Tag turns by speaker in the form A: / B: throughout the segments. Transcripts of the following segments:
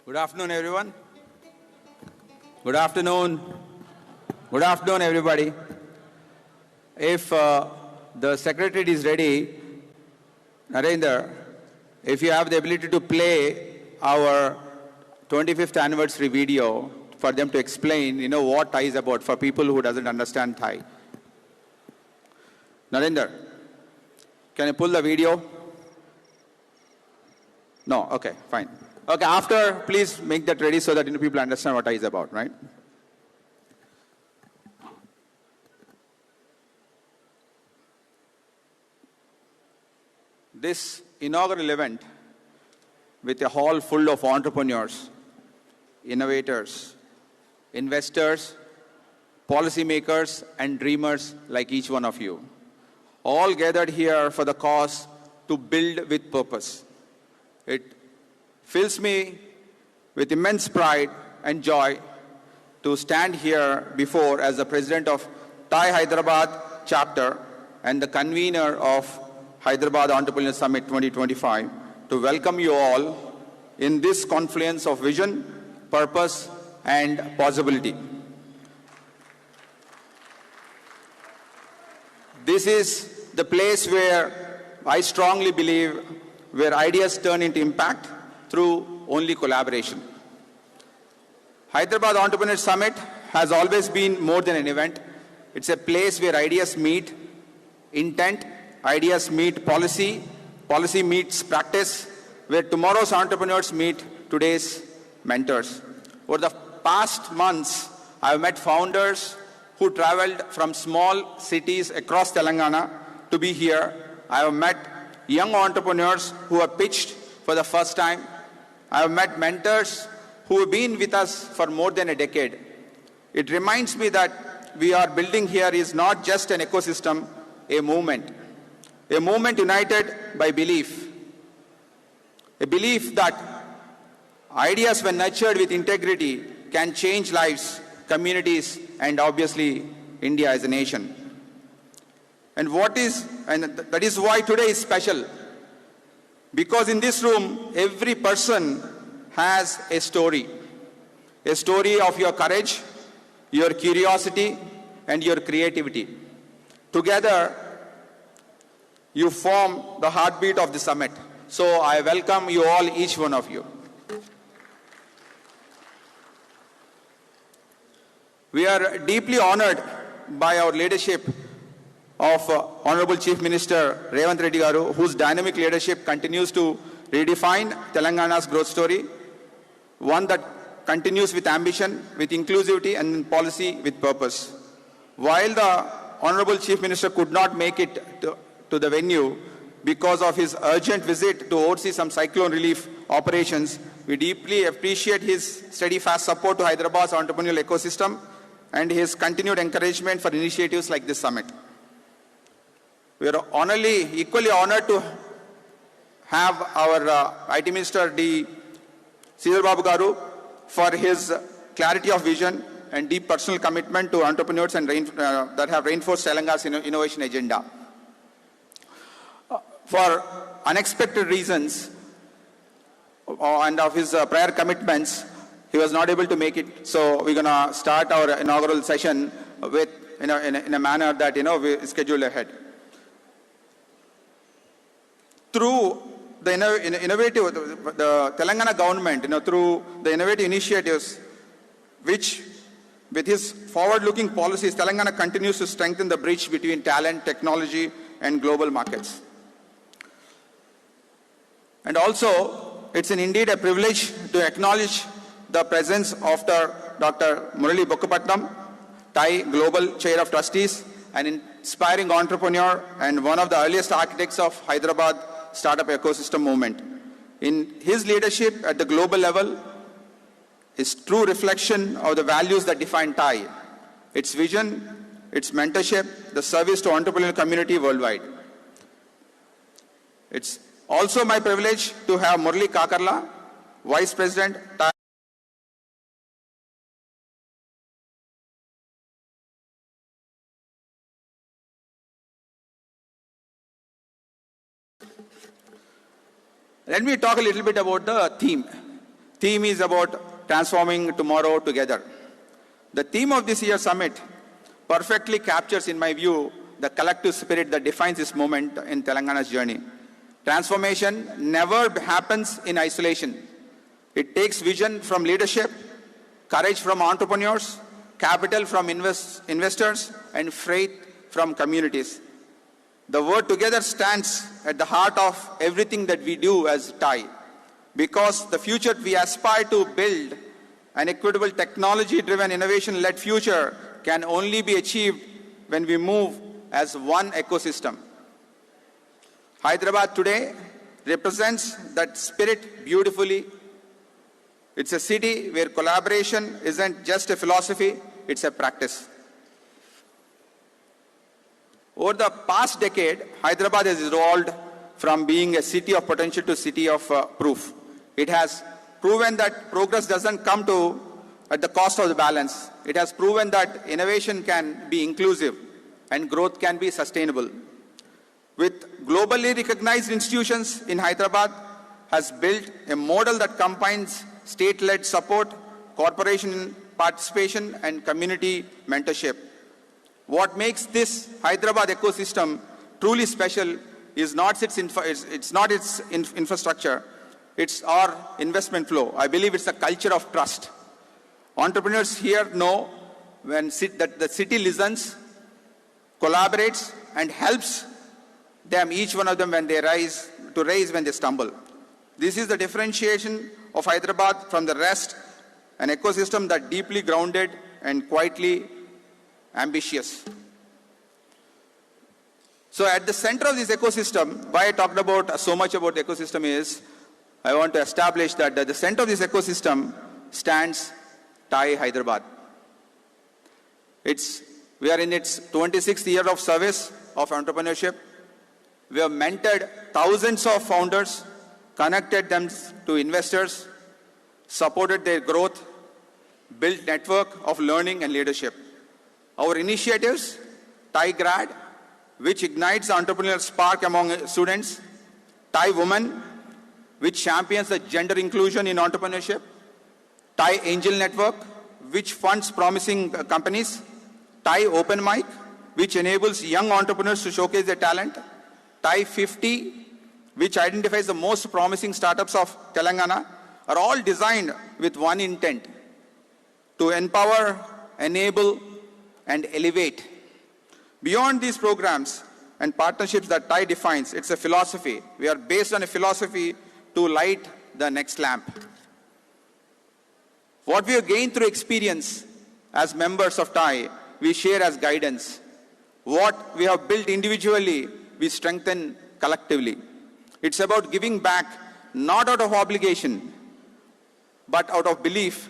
A: Good afternoon, everyone. Good afternoon. Good afternoon, everybody. If the secretary is ready, Narendra, if you have the ability to play our 25th anniversary video for them to explain, what Thai is about for people who doesn't understand Thai. Narendra, can you pull the video? No, okay, fine. Okay, after, please make that ready so that people understand what Thai is about, right? This inaugural event with a hall full of entrepreneurs, innovators, investors, policymakers, and dreamers like each one of you, all gathered here for the cause to build with purpose. It fills me with immense pride and joy to stand here before as the president of Thai Hyderabad chapter and the convener of Hyderabad Entrepreneurship Summit 2025 to welcome you all in this confluence of vision, purpose, and possibility. This is the place where I strongly believe where ideas turn into impact through only collaboration. Hyderabad Entrepreneurship Summit has always been more than an event. It's a place where ideas meet intent, ideas meet policy, policy meets practice, where tomorrow's entrepreneurs meet today's mentors. Over the past months, I've met founders who traveled from small cities across Telangana to be here. I have met young entrepreneurs who have pitched for the first time. I have met mentors who have been with us for more than a decade. It reminds me that we are building here is not just an ecosystem, a movement united by belief. A belief that ideas, when nurtured with integrity, can change lives, communities, and obviously India as a nation. And that is why today is special. Because in this room, every person has a story of your courage, your curiosity, and your creativity. Together, you form the heartbeat of the summit. So I welcome you all, each one of you. We are deeply honored by our leadership of Honorable Chief Minister Revanth Reddy Garu, whose dynamic leadership continues to redefine Telangana's growth story, one that continues with ambition, with inclusivity, and policy with purpose. While the Honorable Chief Minister could not make it to the venue because of his urgent visit to oversee some cyclone relief operations, we deeply appreciate his steadfast support to Hyderabad's entrepreneurial ecosystem and his continued encouragement for initiatives like this summit. We are equally honored to have our IT Minister D. Sridhar Babu Garu for his clarity of vision and deep personal commitment to entrepreneurs and that have reinforced Telangana's innovation agenda. For unexpected reasons and of his prior commitments, he was not able to make it. So we're going to start our inaugural session with, in a manner that, we scheduled ahead. Through the the Telangana government, through the innovative initiatives, which with his forward-looking policies, Telangana continues to strengthen the bridge between talent, technology, and global markets. And also, it's indeed a privilege to acknowledge the presence of Dr. Murali Bokkapatnam, Thai Global Chair of Trustees, an inspiring entrepreneur and one of the earliest architects of Hyderabad startup ecosystem movement. In his leadership at the global level is true reflection of the values that define Thai, its vision, its mentorship, the service to entrepreneurial community worldwide. It's also my privilege to have Murali Kakarla, Vice President, Thai. Let me talk a little bit about the theme. theme is about transforming tomorrow together. The theme of this year's summit perfectly captures, in my view, the collective spirit that defines this moment in Telangana's journey. Transformation never happens in isolation. It takes vision from leadership, courage from entrepreneurs, capital from investors, and faith from communities. The word together stands at the heart of everything that we do as TIE, because the future we aspire to build, an equitable technology-driven, innovation-led future, can only be achieved when we move as one ecosystem. Hyderabad today represents that spirit beautifully. It's a city where collaboration isn't just a philosophy, it's a practice. Over the past decade, Hyderabad has evolved from being a city of potential to a city of proof. It has proven that progress doesn't come at the cost of the balance. It has proven that innovation can be inclusive and growth can be sustainable. With globally recognized institutions in Hyderabad, has built a model that combines state-led support, corporation participation, and community mentorship. What makes this Hyderabad ecosystem truly special is not its infrastructure, it's our investment flow. I believe it's a culture of trust. Entrepreneurs here know that the city listens, collaborates, and helps them, each one of them, when they rise when they stumble. This is the differentiation of Hyderabad from the rest, an ecosystem that deeply grounded and quietly ambitious. So at the center of this ecosystem, why I talked about so much about the ecosystem is, I want to establish that at the center of this ecosystem stands TIE Hyderabad. We are in its 26th year of service of entrepreneurship. We have mentored thousands of founders, connected them to investors, supported their growth, built network of learning and leadership. Our initiatives, TIE Grad, which ignites the entrepreneurial spark among students, TIE Women, which champions the gender inclusion in entrepreneurship, TIE Angel Network, which funds promising companies, TIE Open Mic, which enables young entrepreneurs to showcase their talent, TIE 50, which identifies the most promising startups of Telangana, are all designed with one intent: to empower, enable, and elevate. Beyond these programs and partnerships that TIE defines, it's a philosophy. We are based on a philosophy to light the next lamp. What we have gained through experience as members of TIE, we share as guidance. What we have built individually, we strengthen collectively. It's about giving back, not out of obligation, but out of belief.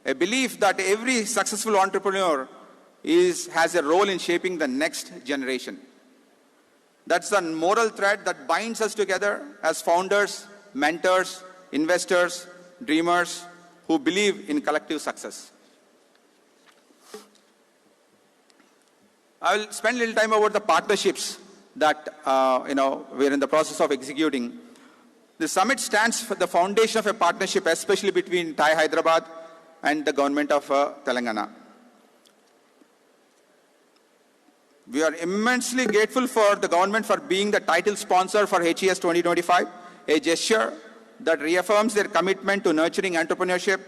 A: A belief that every successful entrepreneur has a role in shaping the next generation. That's the moral thread that binds us together as founders, mentors, investors, dreamers who believe in collective success. I will spend a little time about the partnerships that we're in the process of executing. The summit stands for the foundation of a partnership, especially between TIE Hyderabad and the government of Telangana. We are immensely grateful for the government for being the title sponsor for HES 2025, a gesture that reaffirms their commitment to nurturing entrepreneurship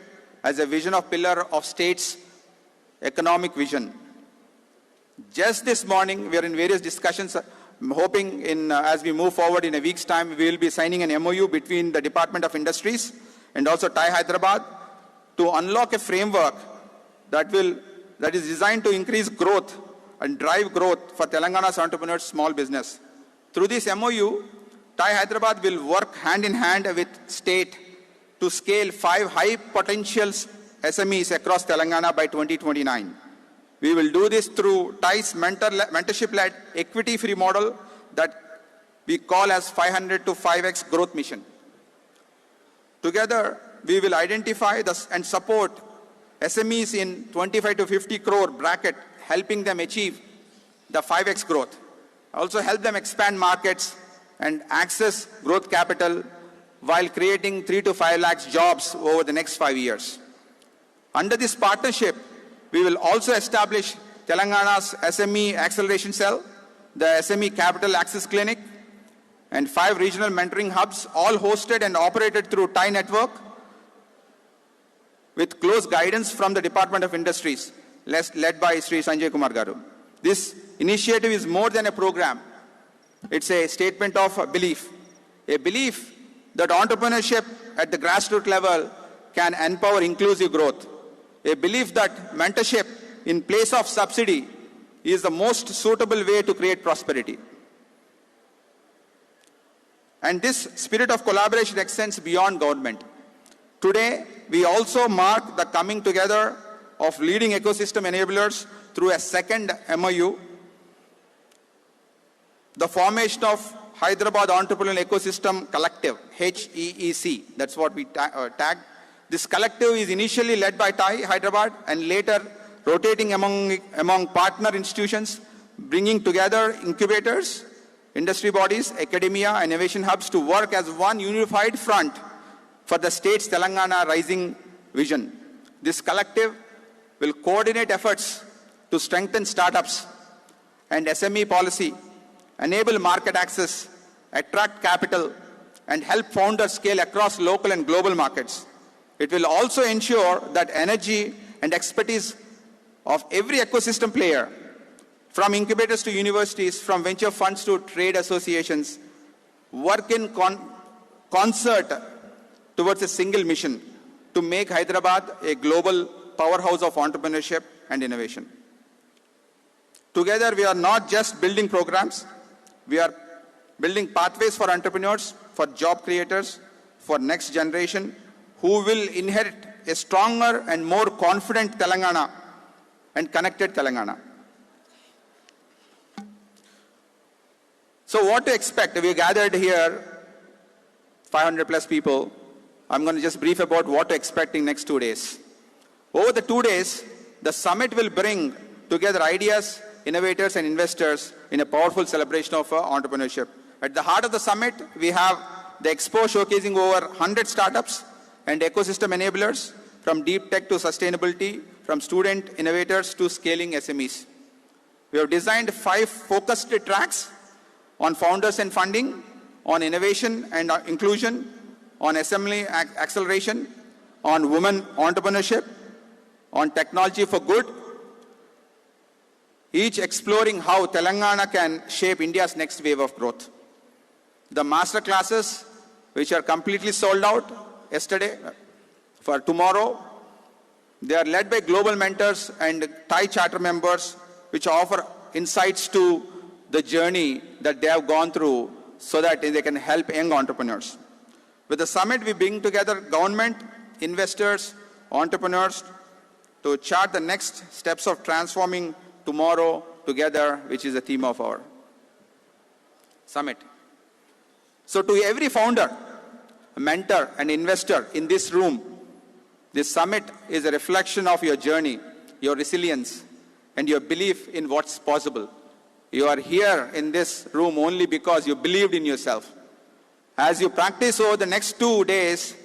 A: as a pillar of state's economic vision. Just this morning, we are in various discussions. I'm hoping as we move forward in a week's time, we will be signing an MOU between the Department of Industries and also TIE Hyderabad to unlock a framework that is designed to increase growth and drive growth for Telangana's entrepreneurs' small business. Through this MOU, TIE Hyderabad will work hand in hand with state to scale 5 high-potential SMEs across Telangana by 2029. We will do this through TIE's mentorship-led equity-free model that we call as 500 to 5x growth mission. Together, we will identify and support SMEs in 25 to 50 crore bracket, helping them achieve the 5x growth. Also help them expand markets and access growth capital while creating 3 to 5 lakhs jobs over the next 5 years. Under this partnership, we will also establish Telangana's SME Acceleration Cell, the SME Capital Access Clinic, and 5 regional mentoring hubs, all hosted and operated through TIE Network, with close guidance from the Department of Industries, led by Sri Sanjay Kumar Garu. This initiative is more than a program. It's a statement of a belief that entrepreneurship at the grassroots level can empower inclusive growth. A belief that mentorship in place of subsidy is the most suitable way to create prosperity. And this spirit of collaboration extends beyond government. Today, we also mark the coming together of leading ecosystem enablers through a second MOU, the formation of Hyderabad Entrepreneurial Ecosystem Collective, HEEC. That's what we tagged. This collective is initially led by TIE Hyderabad and later rotating among partner institutions, bringing together incubators, industry bodies, academia, and innovation hubs to work as one unified front for the state's Telangana rising vision. This collective will coordinate efforts to strengthen startups and SME policy, enable market access, attract capital, and help founders scale across local and global markets. It will also ensure that energy and expertise of every ecosystem player, from incubators to universities, from venture funds to trade associations, work in concert towards a single mission to make Hyderabad a global powerhouse of entrepreneurship and innovation. Together, we are not just building programs, we are building pathways for entrepreneurs, for job creators, for next generation, who will inherit a stronger and more confident Telangana and connected Telangana. So what to expect? We gathered here 500 plus people. I'm going to just brief about what to expect in next 2 days. Over the 2 days, the summit will bring together ideas, innovators and investors in a powerful celebration of entrepreneurship. At the heart of the summit, we have the expo showcasing over 100 startups and ecosystem enablers, from deep tech to sustainability, from student innovators to scaling SMEs. We have designed 5 focused tracks on founders and funding, on innovation and inclusion, on assembly acceleration, on women entrepreneurship, on technology for good, each exploring how Telangana can shape India's next wave of growth. The master classes, which are completely sold out yesterday, for tomorrow, they are led by global mentors and TIE charter members, which offer insights to the journey that they have gone through so that they can help young entrepreneurs. With the summit, we bring together government, investors, entrepreneurs to chart the next steps of transforming tomorrow together, which is the theme of our summit. So to every founder, mentor and investor in this room, this summit is a reflection of your journey, your resilience, and your belief in what's possible. You are here in this room only because you believed in yourself. As you practice over the next 2 days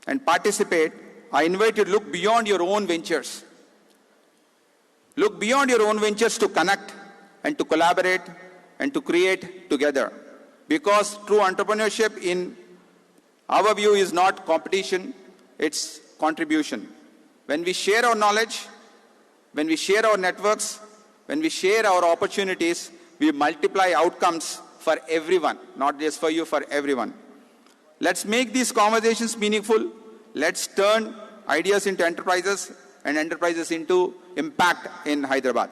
A: and participate, I invite you to look beyond your own ventures. Look beyond your own ventures to connect and to collaborate and to create together. Because true entrepreneurship in our view is not competition, it's contribution. When we share our knowledge, when we share our networks, when we share our opportunities, we multiply outcomes for everyone, not just for you, for everyone. Let's make these conversations meaningful. Let's turn ideas into enterprises and enterprises into impact in Hyderabad.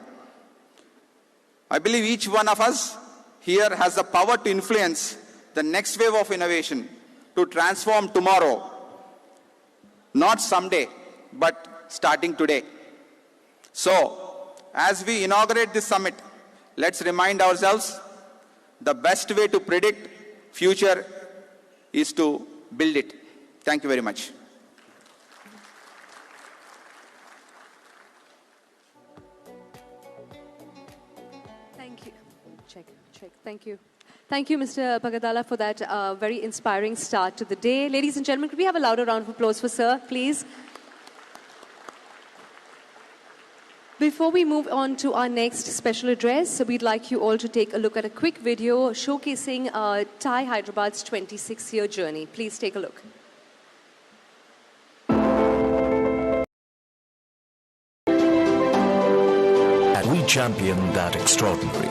A: I believe each one of us here has the power to influence the next wave of innovation, to transform tomorrow, not someday, but starting today. So, as we inaugurate this summit, let's remind ourselves the best way to predict future is to build it. Thank you very much.
B: Thank you. Check. Thank you. Thank you, Mr. Pagadala, for that very inspiring start to the day. Ladies and gentlemen, could we have a louder round of applause for Sir, please? Before we move on to our next special address, we'd like you all to take a look at a quick video showcasing TIE Hyderabad's 26-year journey. Please take a look.
C: We champion that extraordinary.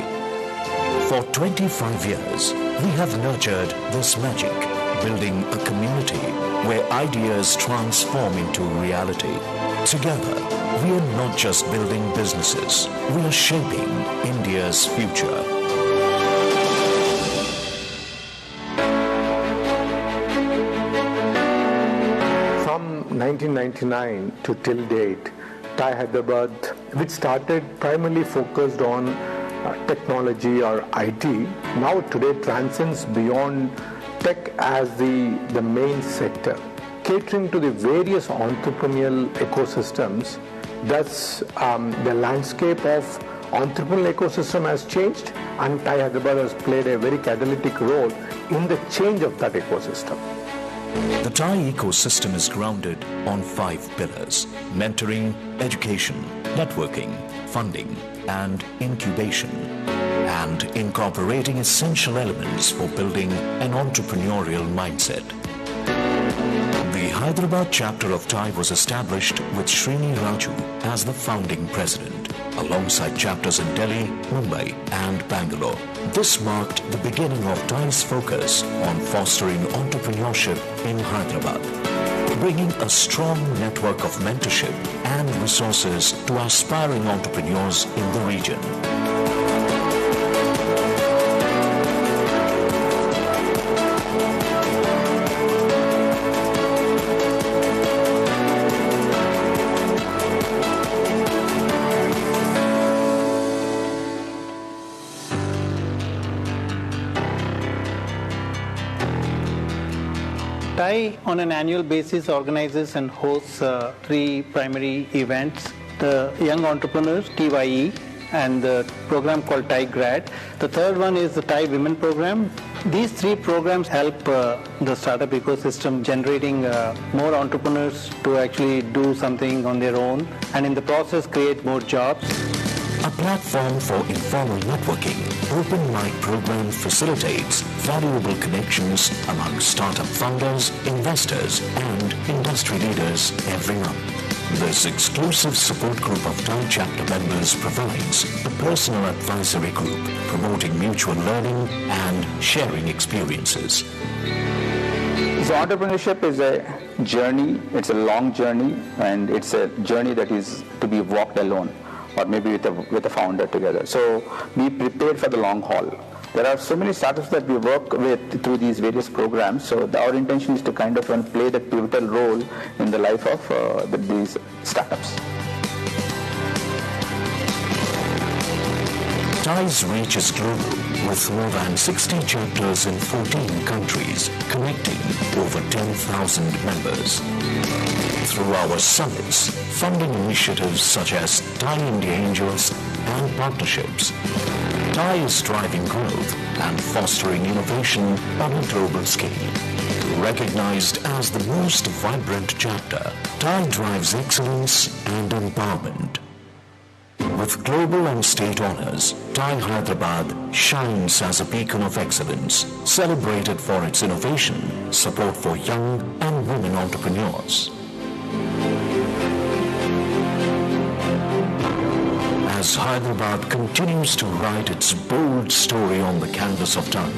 C: For 25 years, we have nurtured this magic, building a community where ideas transform into reality. Together, we are not just building businesses, we are shaping India's future.
D: From 1999 to till date, TIE Hyderabad, which started primarily focused on technology or IT, now today transcends beyond tech as the main sector, catering to the various entrepreneurial ecosystems. Thus, the landscape of entrepreneurial ecosystem has changed, and TIE Hyderabad has played a very catalytic role in the change of that ecosystem.
C: The TIE ecosystem is grounded on 5 pillars: mentoring, education, networking, funding, and incubation, and incorporating essential elements for building an entrepreneurial mindset. The Hyderabad chapter of TIE was established with Srini Raju as the founding president, alongside chapters in Delhi, Mumbai, and Bangalore. This marked the beginning of TIE's focus on fostering entrepreneurship in Hyderabad, bringing a strong network of mentorship and resources to aspiring entrepreneurs in the region.
E: TIE on an annual basis organizes and hosts 3 primary events: the Young Entrepreneurs, TYE, and the program called TIE Grad. The third one is the TIE Women program. These 3 programs help the startup ecosystem, generating more entrepreneurs to actually do something on their own, and in the process create more jobs.
C: A platform for informal networking, Open Mic program facilitates valuable connections among startup funders, investors, and industry leaders every month. This exclusive support group of TIE chapter members provides a personal advisory group promoting mutual learning and sharing experiences.
F: So entrepreneurship is a journey, it's a long journey, and it's a journey that is to be walked alone, or maybe with a founder together. So be prepared for the long haul. There are so many startups that we work with through these various programs, so our intention is to kind of play that pivotal role in the life of these startups.
C: TIE's reach is global, with more than 60 chapters in 14 countries, connecting over 10,000 members. Through our summits, funding initiatives such as TIE India Angels and partnerships, TIE is driving growth and fostering innovation on a global scale. Recognized as the most vibrant chapter, TIE drives excellence and empowerment. With global and state honors, TIE Hyderabad shines as a beacon of excellence, celebrated for its innovation, support for young and women entrepreneurs. As Hyderabad continues to write its bold story on the canvas of time,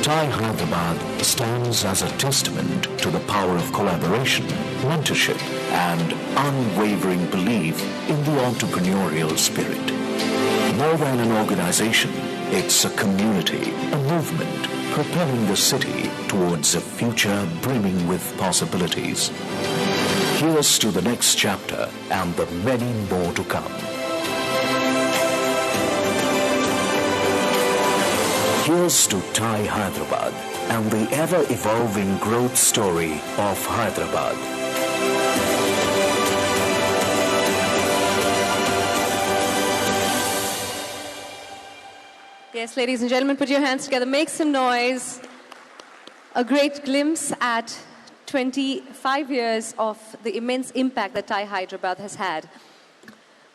C: TIE Hyderabad stands as a testament to the power of collaboration, mentorship, and unwavering belief in the entrepreneurial spirit. More than an organization, it's a community, a movement, propelling the city towards a future brimming with possibilities. Here's to the next chapter and the many more to come. Here's to TIE Hyderabad and the ever-evolving growth story of Hyderabad.
B: Yes, ladies and gentlemen, put your hands together, make some noise. A great glimpse at 25 years of the immense impact that TIE Hyderabad has had.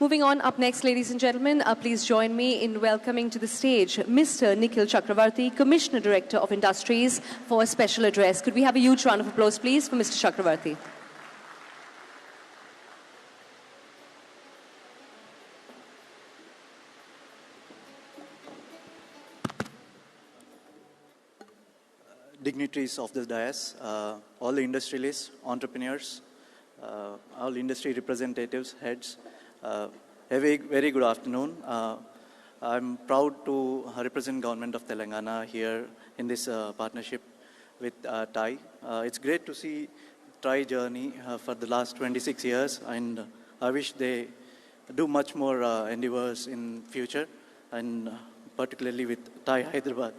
B: Moving on, up next, ladies and gentlemen, please join me in welcoming to the stage Mr. Nikhil Chakravarti, Commissioner Director of Industries, for a special address. Could we have a huge round of applause, please, for Mr. Chakravarti?
G: Dignitaries of the dais, all the industrialists, entrepreneurs, all industry representatives, heads, a very good afternoon. I'm proud to represent Government of Telangana here in this partnership with TIE. It's great to see TIE journey for the last 26 years, and I wish they do much more endeavors in future, and particularly with TIE Hyderabad.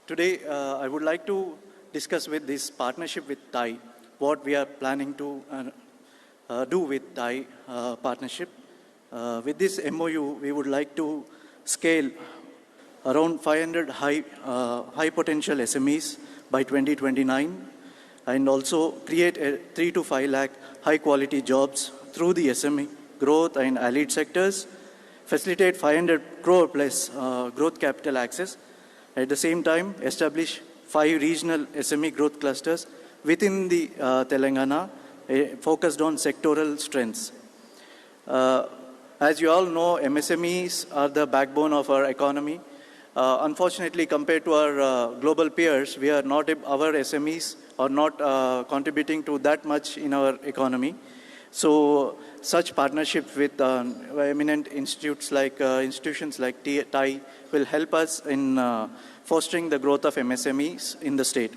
G: Today, I would like to discuss with this partnership with TIE, what we are planning to do with TIE partnership. With this MOU, we would like to scale around 500 high potential SMEs by 2029, and also create 3 to 5 lakh high quality jobs through the SME growth and allied sectors, facilitate 500 crore plus growth capital access. At the same time, establish 5 regional SME growth clusters within the Telangana, focused on sectoral strengths. As you all know, MSMEs are the backbone of our economy. Unfortunately, compared to our global peers, we are not, our SMEs are not contributing to that much in our economy. So such partnerships with eminent institutions like TIE will help us in fostering the growth of MSMEs in the state.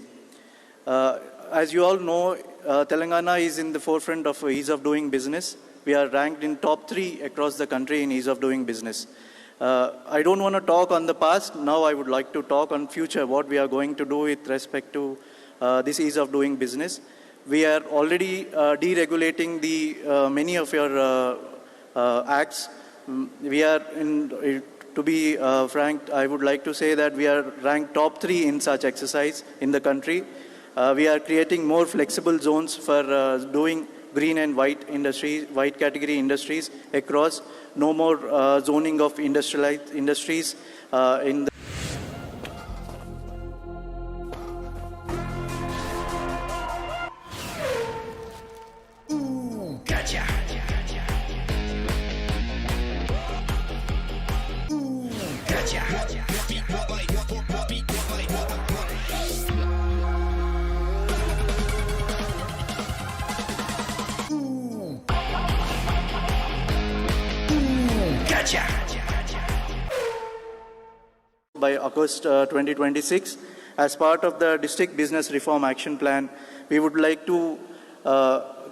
G: As you all know, Telangana is in the forefront of ease of doing business. We are ranked in top 3 across the country in ease of doing business. I don't want to talk on the past. Now I would like to talk on future, what we are going to do with respect to this ease of doing business. We are already deregulating the many of your acts. We are to be frank, I would like to say that we are ranked top 3 in such exercise in the country. We are creating more flexible zones for doing green and white industries, white category industries across. No more zoning of industrialized industries in the by August 2026. As part of the District Business Reform Action Plan, we would like to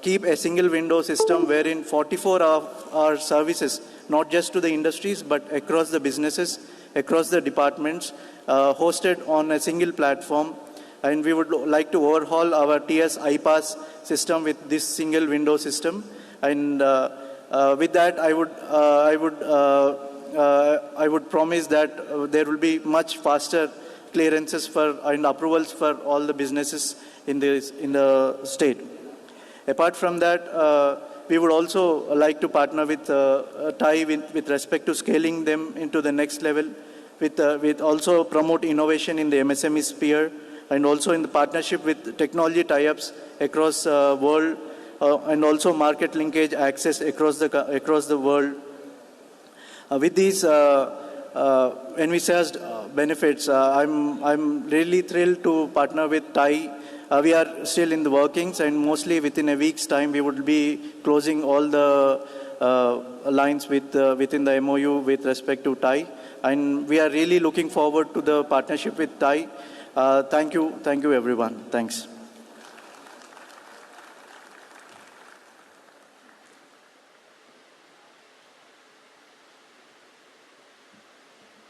G: keep a single window system wherein 44 of our services, not just to the industries, but across the businesses, across the departments, hosted on a single platform. And we would like to overhaul our TS iPass system with this single window system. And with that, I would promise that there will be much faster clearances and approvals for all the businesses in the state. Apart from that, we would also like to partner with TIE with respect to scaling them into the next level, with also promote innovation in the MSME sphere, and also in the partnership with technology tie-ups across world, and also market linkage access across the world. With these envisaged benefits, I'm really thrilled to partner with TIE. We are still in the workings, and mostly within a week's time, we would be closing all the lines within the MOU with respect to TIE. And we are really looking forward to the partnership with TIE. Thank you everyone. Thanks.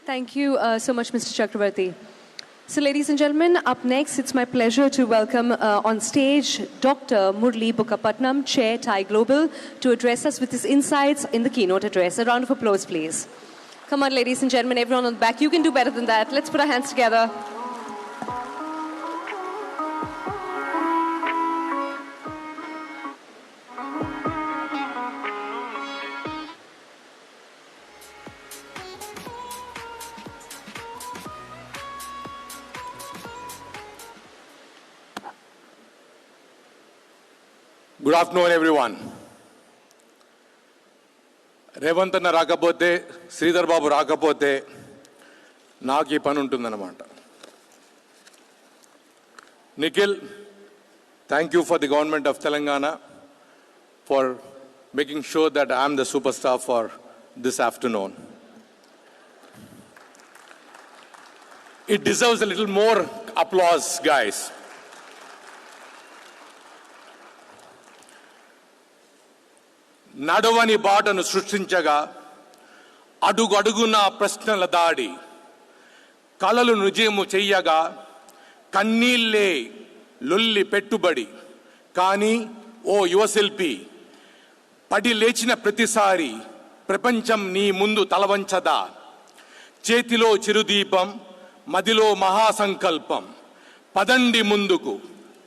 B: Thank you so much, Mr. Chakravarti. So, ladies and gentlemen, up next, it's my pleasure to welcome on stage Dr. Murli Bukkapatnam, Chair, TIE Global, to address us with his insights in the keynote address. A round of applause, please. Come on, ladies and gentlemen, everyone on the back, you can do better than that. Let's put our hands together.
H: Good afternoon, everyone. రేవంతన్న రాకపోతే శ్రీధర్ బాబు రాకపోతే నాకు ఈ పని ఉంటుందన్నమాట. Nikhil, thank you for the government of Telangana for making sure that I am the superstar for this afternoon. It deserves a little more applause, guys. నడవని బాటను సృష్టించగా అడుగడుగున ప్రశ్నల దాడి కలలు నిజము చెయ్యగా కన్నీళ్ళే లొల్లి పెట్టుబడి కానీ ఓ యువశిల్పి పడి లేచిన ప్రతిసారి ప్రపంచం నీ ముందు తలవంచదా చేతిలో చిరుదీపం మదిలో మహాసంకల్పం పదండి ముందుకు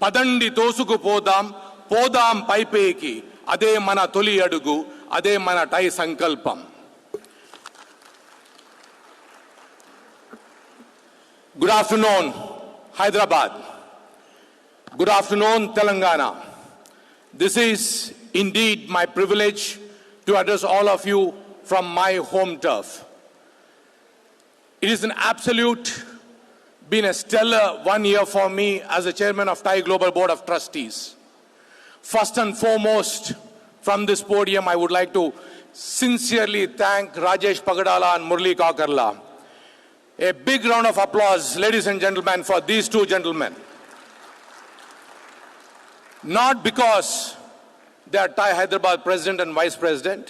H: పదండి తోసుకుపోదాం పోదాం పైపేకి అదే మన తొలి అడుగు అదే మన టై సంకల్పం. Good afternoon, Hyderabad. Good afternoon, Telangana. This is indeed my privilege to address all of you from my home turf. It is an absolute, been a stellar 1 year for me as the chairman of TIE Global Board of Trustees. First and foremost, from this podium, I would like to sincerely thank Rajesh Pagadala and Murli Kakarla. A big round of applause, ladies and gentlemen, for these two gentlemen. Not because they are TIE Hyderabad President and Vice President,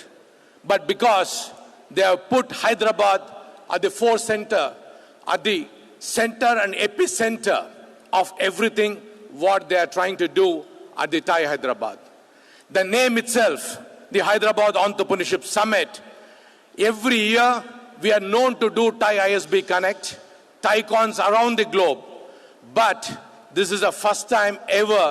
H: but because they have put Hyderabad at the forecenter, at the center and epicenter of everything what they are trying to do at the TIE Hyderabad. The name itself, the Hyderabad Entrepreneurship Summit, every year we are known to do TIE ISB Connect, TIE-cons around the globe. But this is the first time ever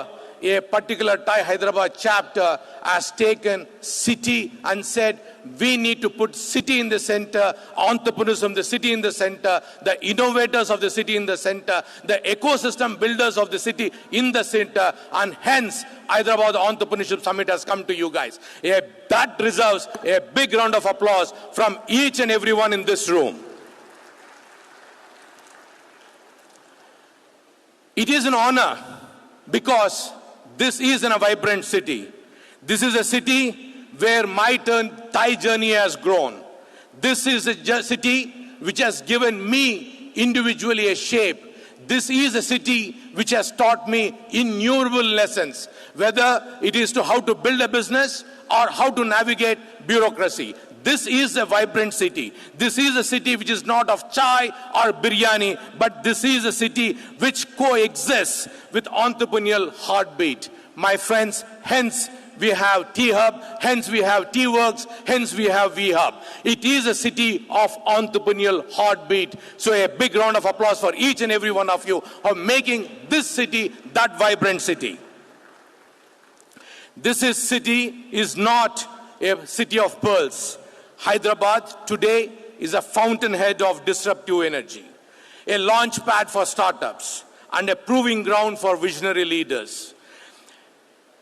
H: a particular TIE Hyderabad chapter has taken city and said, we need to put city in the center, entrepreneurship, the city in the center, the innovators of the city in the center, the ecosystem builders of the city in the center, and hence Hyderabad Entrepreneurship Summit has come to you guys. That deserves a big round of applause from each and everyone in this room. It is an honor because this is in a vibrant city. This is a city where my TIE journey has grown. This is a city which has given me individually a shape. This is a city which has taught me innumerable lessons, whether it is to how to build a business or how to navigate bureaucracy. This is a vibrant city. This is a city which is not of chai or biryani, but this is a city which coexists with entrepreneurial heartbeat. My friends, hence we have T-Hub, hence we have T-Works, hence we have V-Hub. It is a city of entrepreneurial heartbeat. So a big round of applause for each and every one of you for making this city that vibrant city. This city is not a city of pearls. Hyderabad today is a fountainhead of disruptive energy, a launch pad for startups, and a proving ground for visionary leaders.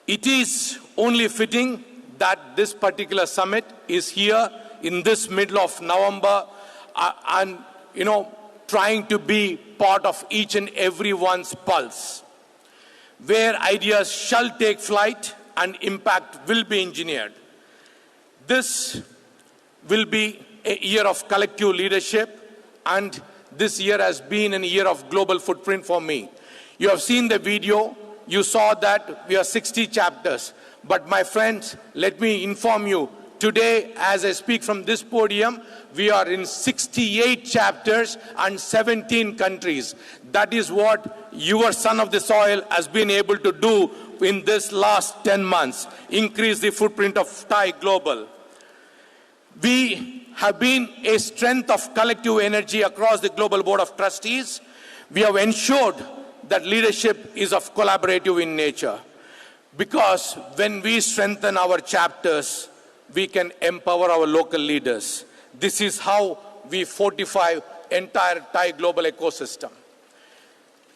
H: It is only fitting that this particular summit is here in this middle of November and, trying to be part of each and everyone's pulse, where ideas shall take flight and impact will be engineered. This will be a year of collective leadership, and this year has been a year of global footprint for me. You have seen the video. You saw that we are 60 chapters. But my friends, let me inform you, Today, as I speak from this podium, we are in 68 chapters and 17 countries. That is what your son of the soil has been able to do in this last 10 months. Increase the footprint of TIE Global. We have been a strength of collective energy across the Global Board of Trustees. We have ensured that leadership is of collaborative in nature. Because when we strengthen our chapters, we can empower our local leaders. This is how we fortify entire TIE global ecosystem.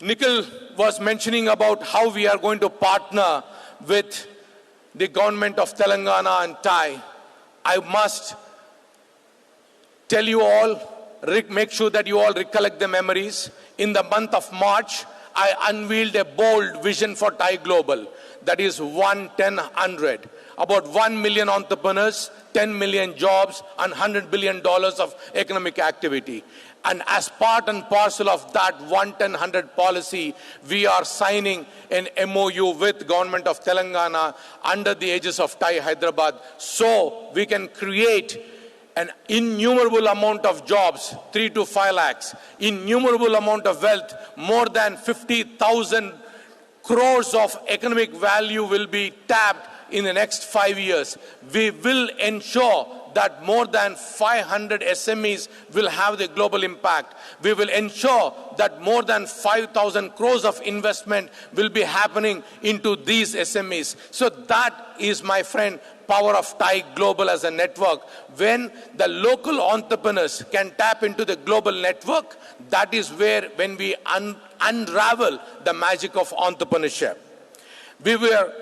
H: Nikhil was mentioning about how we are going to partner with the government of Telangana and TIE. I must tell you all, make sure that you all recollect the memories. In the month of March, I unveiled a bold vision for TIE Global. That is 1-10-100. About 1 million entrepreneurs, 10 million jobs, and $100 billion of economic activity. And as part and parcel of that 1-10-100 policy, we are signing an MOU with government of Telangana under the aegis of TIE Hyderabad, so we can create an innumerable amount of jobs, 3 to 5 lakhs, innumerable amount of wealth, more than 50,000 crores of economic value will be tapped in the next 5 years. We will ensure that more than 500 SMEs will have the global impact. We will ensure that more than 5,000 crores of investment will be happening into these SMEs. So that is, my friend, power of TIE Global as a network. When the local entrepreneurs can tap into the global network, that is where, when we unravel the magic of entrepreneurship. We were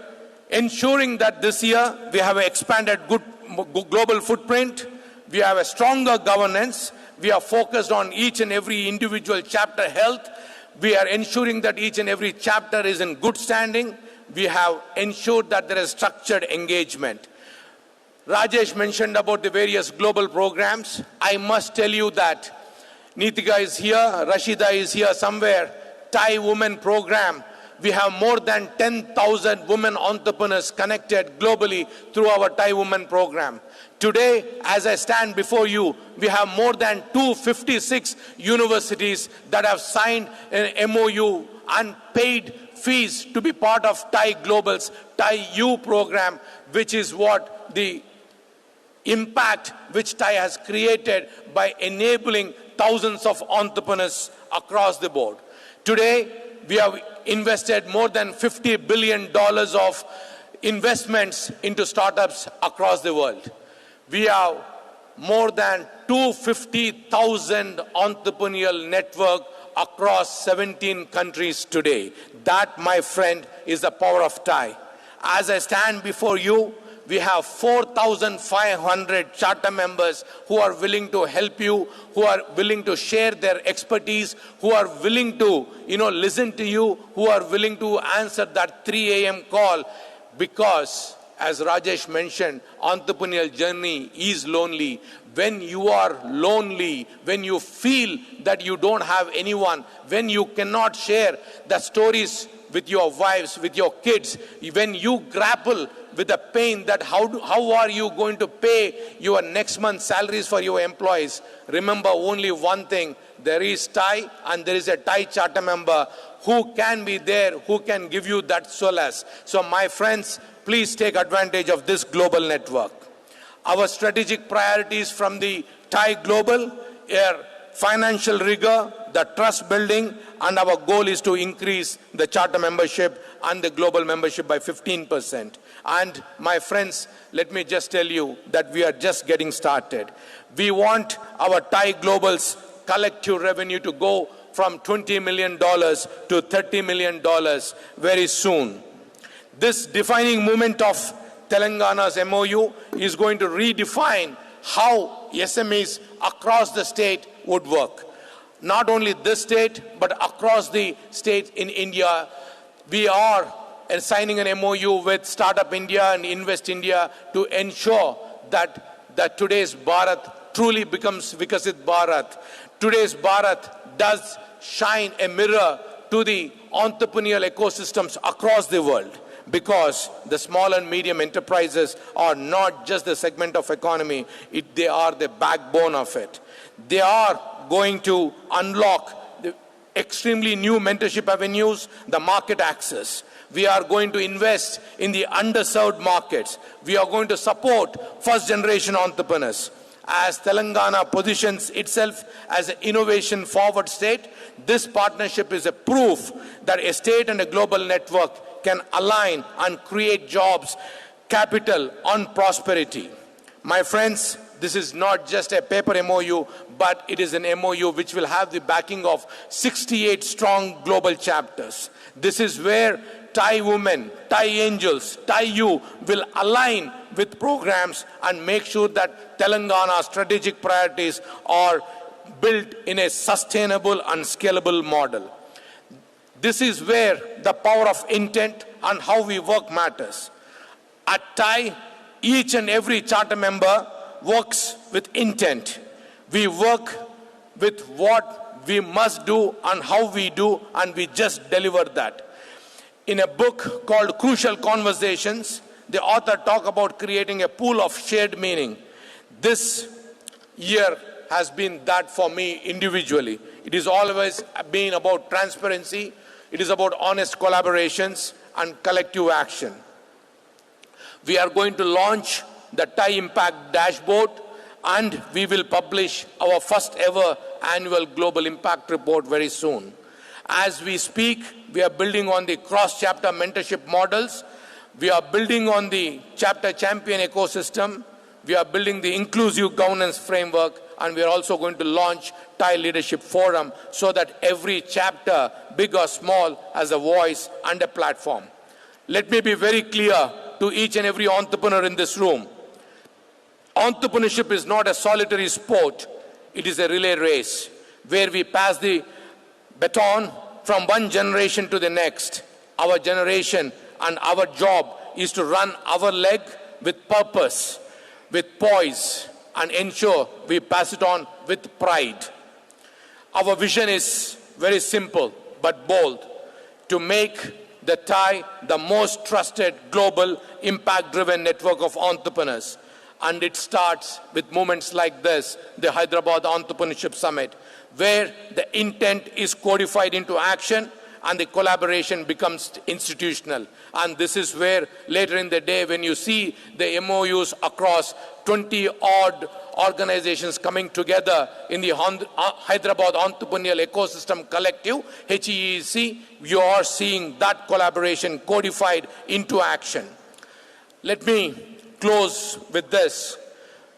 H: ensuring that this year we have an expanded good global footprint, we have a stronger governance, we are focused on each and every individual chapter health, we are ensuring that each and every chapter is in good standing, we have ensured that there is structured engagement. Rajesh mentioned about the various global programs. I must tell you that Neetika is here, Rashida is here somewhere, TIE Women Program. We have more than 10,000 women entrepreneurs connected globally through our TIE Women Program. Today, as I stand before you, we have more than 256 universities that have signed an MOU and paid fees to be part of TIE Global's TIE U program, which is what the impact which TIE has created by enabling thousands of entrepreneurs across the board. Today, we have invested more than $50 billion of investments into startups across the world. We have more than 250,000 entrepreneurial network across 17 countries today. That, my friend, is the power of TIE. As I stand before you, we have 4,500 charter members who are willing to help you, who are willing to share their expertise, who are willing to, listen to you, who are willing to answer that 3 a.m. call. Because, as Rajesh mentioned, entrepreneurial journey is lonely. When you are lonely, when you feel that you don't have anyone, when you cannot share the stories with your wives, with your kids, when you grapple with the pain that how are you going to pay your next month's salaries for your employees, remember only one thing: there is TIE, and there is a TIE charter member who can be there, who can give you that solace. So my friends, please take advantage of this global network. Our strategic priorities from the TIE Global are financial rigor, the trust building, and our goal is to increase the charter membership and the global membership by 15%. And my friends, let me just tell you that we are just getting started. We want our TIE Global's collective revenue to go from $20 million to $30 million very soon. This defining moment of Telangana's MOU is going to redefine how SMEs across the state would work. Not only this state, but across the states in India. We are signing an MOU with Startup India and Invest India to ensure that today's Bharat truly becomes Vikasit Bharat. Today's Bharat does shine a mirror to the entrepreneurial ecosystems across the world. because the small and medium enterprises are not just the segment of economy, they are the backbone of it. They are going to unlock the extremely new mentorship avenues, the market access. We are going to invest in the underserved markets. We are going to support first generation entrepreneurs. As Telangana positions itself as an innovation forward state, this partnership is a proof that a state and a global network can align and create jobs, capital, and prosperity. My friends, this is not just a paper MOU, but it is an MOU which will have the backing of 68 strong global chapters. This is where Thai women, Thai angels, Thai you will align with programs and make sure that Telangana's strategic priorities are built in a sustainable and scalable model. This is where the power of intent and how we work matters. At Thai, each and every charter member works with intent. We work with what we must do and how we do, and we just deliver that. In a book called Crucial Conversations, the author talks about creating a pool of shared meaning. This year has been that for me individually. It has always been about transparency. It is about honest collaborations and collective action. We are going to launch the Thai Impact Dashboard, and we will publish our first ever annual Global Impact Report very soon. As we speak, we are building on the cross-chapter mentorship models. We are building on the chapter champion ecosystem. We are building the inclusive governance framework, and we are also going to launch Thai Leadership Forum so that every chapter, big or small, has a voice and a platform. Let me be very clear to each and every entrepreneur in this room. Entrepreneurship is not a solitary sport. It is a relay race where we pass the baton from one generation to the next. Our generation and our job is to run our leg with purpose, with poise, and ensure we pass it on with pride. Our vision is very simple but bold: to make the Thai the most trusted global impact-driven network of entrepreneurs. And it starts with moments like this, the Hyderabad Entrepreneurship Summit, where the intent is codified into action and the collaboration becomes institutional. And this is where later in the day, when you see the MOUs across 20-odd organizations coming together in the Hyderabad Entrepreneurial Ecosystem Collective, HEEC, you are seeing that collaboration codified into action. Let me close with this.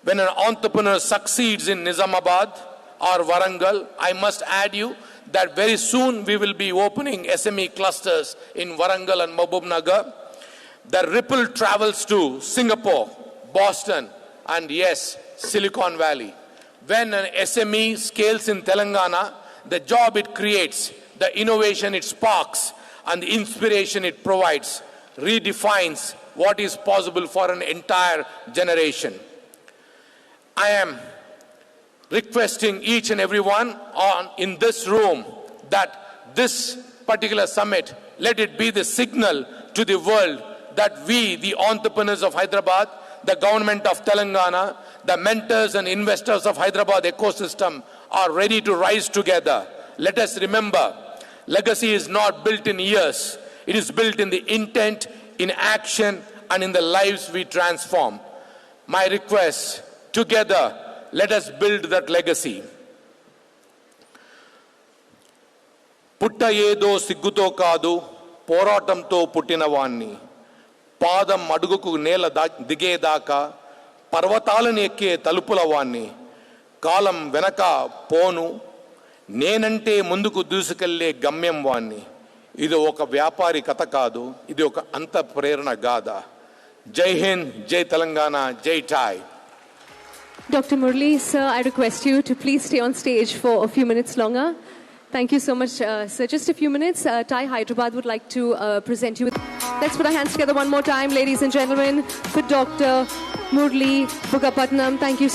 H: When an entrepreneur succeeds in Nizamabad or Warangal, I must add you that very soon we will be opening SME clusters in Warangal and Mahbubnagar. The ripple travels to Singapore, Boston, and yes, Silicon Valley. When an SME scales in Telangana, the job it creates, the innovation it sparks, and the inspiration it provides redefines what is possible for an entire generation. I am requesting each and everyone in this room that this particular summit, let it be the signal to the world that we, the entrepreneurs of Hyderabad, the government of Telangana, the mentors and investors of Hyderabad ecosystem are ready to rise together. Let us remember, legacy is not built in years. It is built in the intent, in action, and in the lives we transform. My request, together, let us build that legacy. Putta ఏదో సిగ్గుతో కాదు పోరాటంతో పుట్టినవాణ్ణి పాదం అడుగుకు నేల దిగేదాకా పర్వతాలను ఎక్కే తలుపులవాణ్ణి కాలం వెనక పోను నేనంటే ముందుకు దూసుకెళ్లే గమ్యం వాణ్ణి ఇది ఒక వ్యాపారి కథ కాదు ఇది ఒక అంత ప్రేరణ గాథ జై హింద్ జై తెలంగాణ జై Thai
B: Dr. Murli, sir, I request you to please stay on stage for a few minutes longer. Thank you so much, sir. Just a few minutes. Thai Hyderabad would like to present you with... Let's put our hands together one more time, ladies and gentlemen, for Dr. Murli Bugapatnam. Thank you.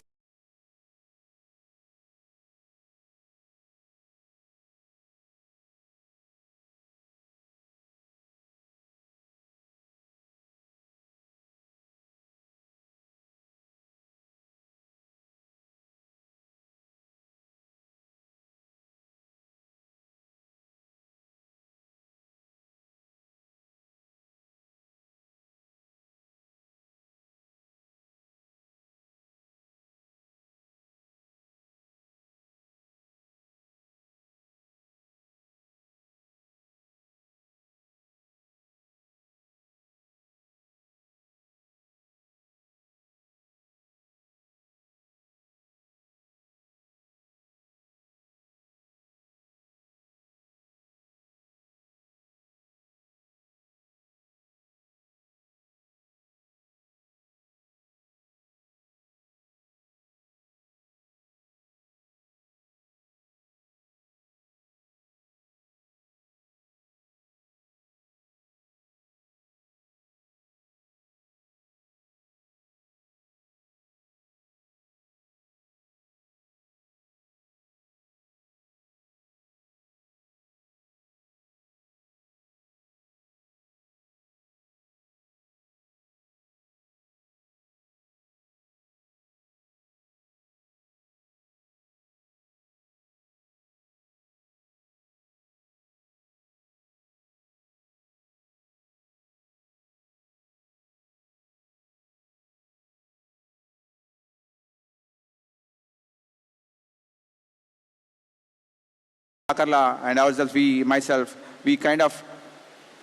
A: Akarla and ourselves, myself, we kind of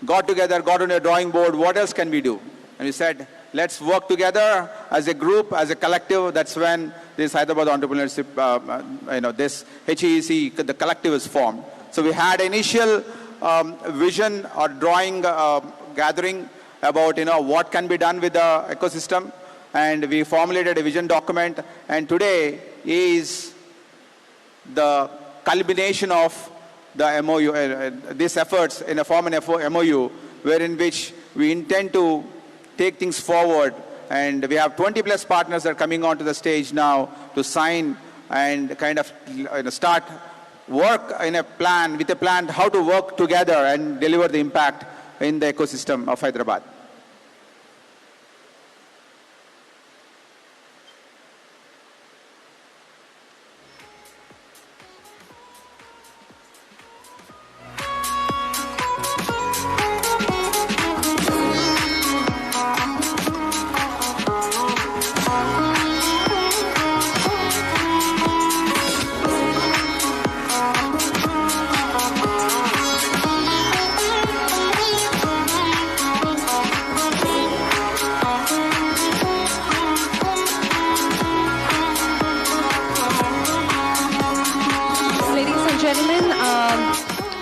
A: got together, got on a drawing board. What else can we do? And we said, let's work together as a group, as a collective. That's when this Hyderabad Entrepreneurship, this HEC, the collective is formed. So we had initial vision or drawing gathering about what can be done with the ecosystem, and we formulated a vision document. And today is the culmination of the MOU, these efforts in a form of MOU, wherein which we intend to take things forward. And we have 20 plus partners that are coming onto the stage now to sign and kind of start work in a plan, with a plan how to work together and deliver the impact in the ecosystem of Hyderabad.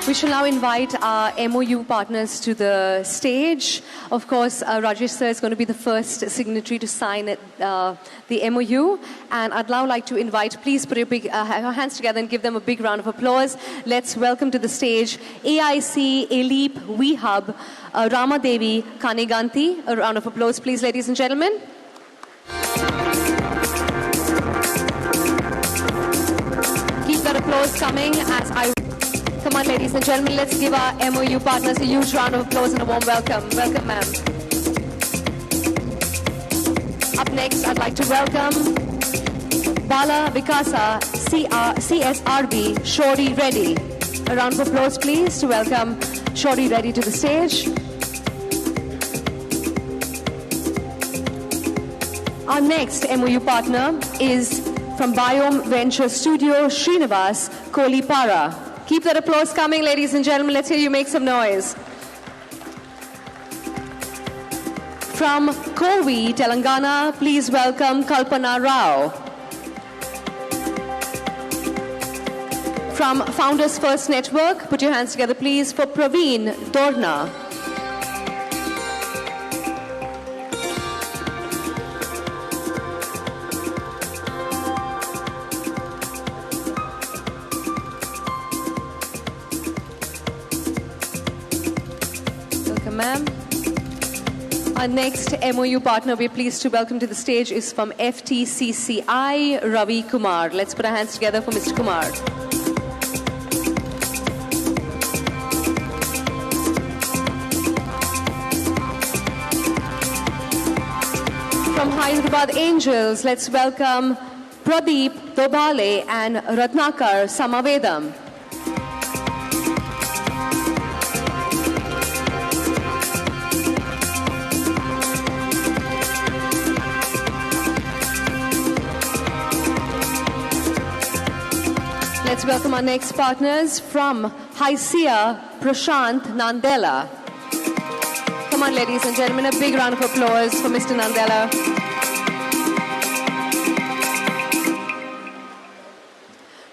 B: We shall now invite our MOU partners to the stage. Of course, Rajesh sir is going to be the first signatory to sign the MOU. And I'd now like to invite, please put your hands together and give them a big round of applause. Let's welcome to the stage AIC, ALEAP, WeHub, Ramadevi Kaneganti. A round of applause, please, ladies and gentlemen. Keep that applause coming as I... Come on, ladies and gentlemen, let's give our MOU partners a huge round of applause and a warm welcome. Welcome, ma'am. Up next, I'd like to welcome Bala Vikasa, CSRB, Shori Reddy. A round of applause, please, to welcome Shori Reddy to the stage. Our next MOU partner is from Biome Venture Studio, Srinivas Kolipara. Keep that applause coming, ladies and gentlemen. Let's hear you make some noise. From Kovi, Telangana, please welcome Kalpana Rao. From Founders First Network, put your hands together, please, for Praveen Dorna. Ma'am. Our next MOU partner we're pleased to welcome to the stage is from FTCCI, Ravi Kumar. Let's put our hands together for Mr. Kumar. From Hyderabad Angels, let's welcome Pradeep Dobale and Ratnakar Samavedam. Let's welcome our next partners from Hysia, Prashant Nandela. Come on, ladies and gentlemen, a big round of applause for Mr. Nandela.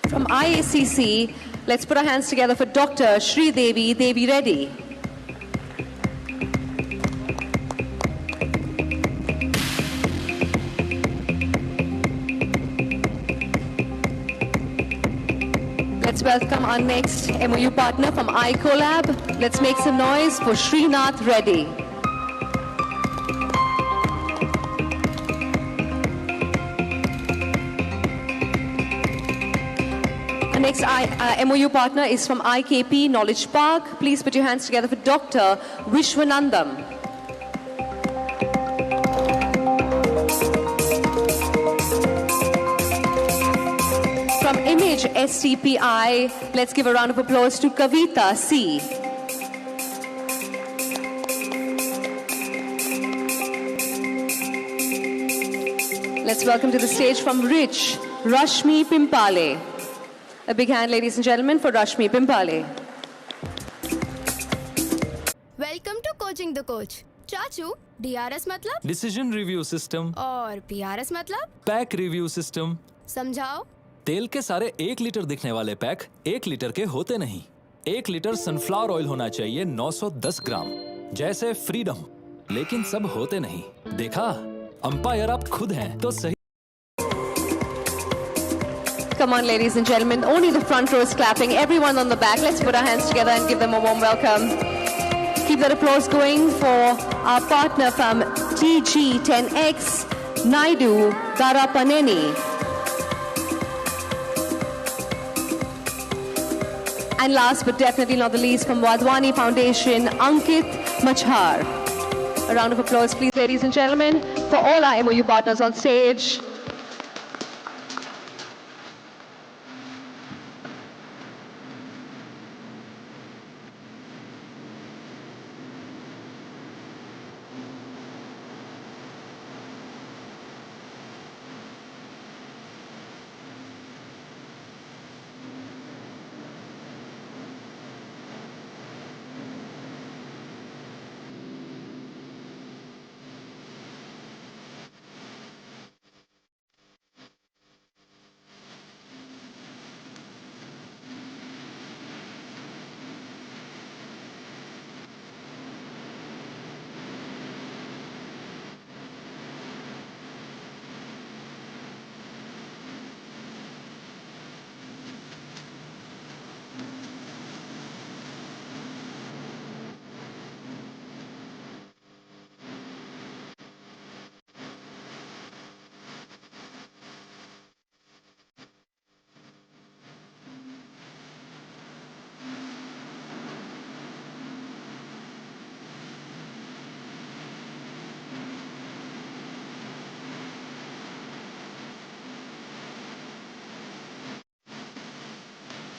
B: From IACC, let's put our hands together for Dr. Sri Devi Reddy. Let's welcome our next MOU partner from iColab. Let's make some noise for Srinath Reddy. Our next MOU partner is from IKP Knowledge Park. Please put your hands together for Dr. Vishwanandam. From Image STPI, let's give a round of applause to Kavita C. Let's welcome to the stage from Rich, Rashmi Pimpale. A big hand, ladies and gentlemen, for Rashmi Pimpale.
I: Welcome to Coaching the Coach. चाचू, DRS मतलब?
J: Decision review system.
I: और PRS मतलब?
J: Pack review system.
I: समझाओ.
J: तेल के सारे 1 litre दिखने वाले पैक 1 लीटर के होते नहीं. 1 लीटर सनफ्लावर ऑयल होना चाहिए 910 ग्राम. जैसे फ्रीडम. लेकिन सब होते नहीं. देखा? अंपायर आप खुद हैं तो सही.
B: Come on, ladies and gentlemen. Only the front row is clapping. Everyone on the back, let's put our hands together and give them a warm welcome. Keep that applause going for our partner from TG10X, Naidu Darapaneni. And last but definitely not the least, from Wadhwani Foundation, Ankit Machhar. A round of applause, please, ladies and gentlemen, for all our MOU partners on stage.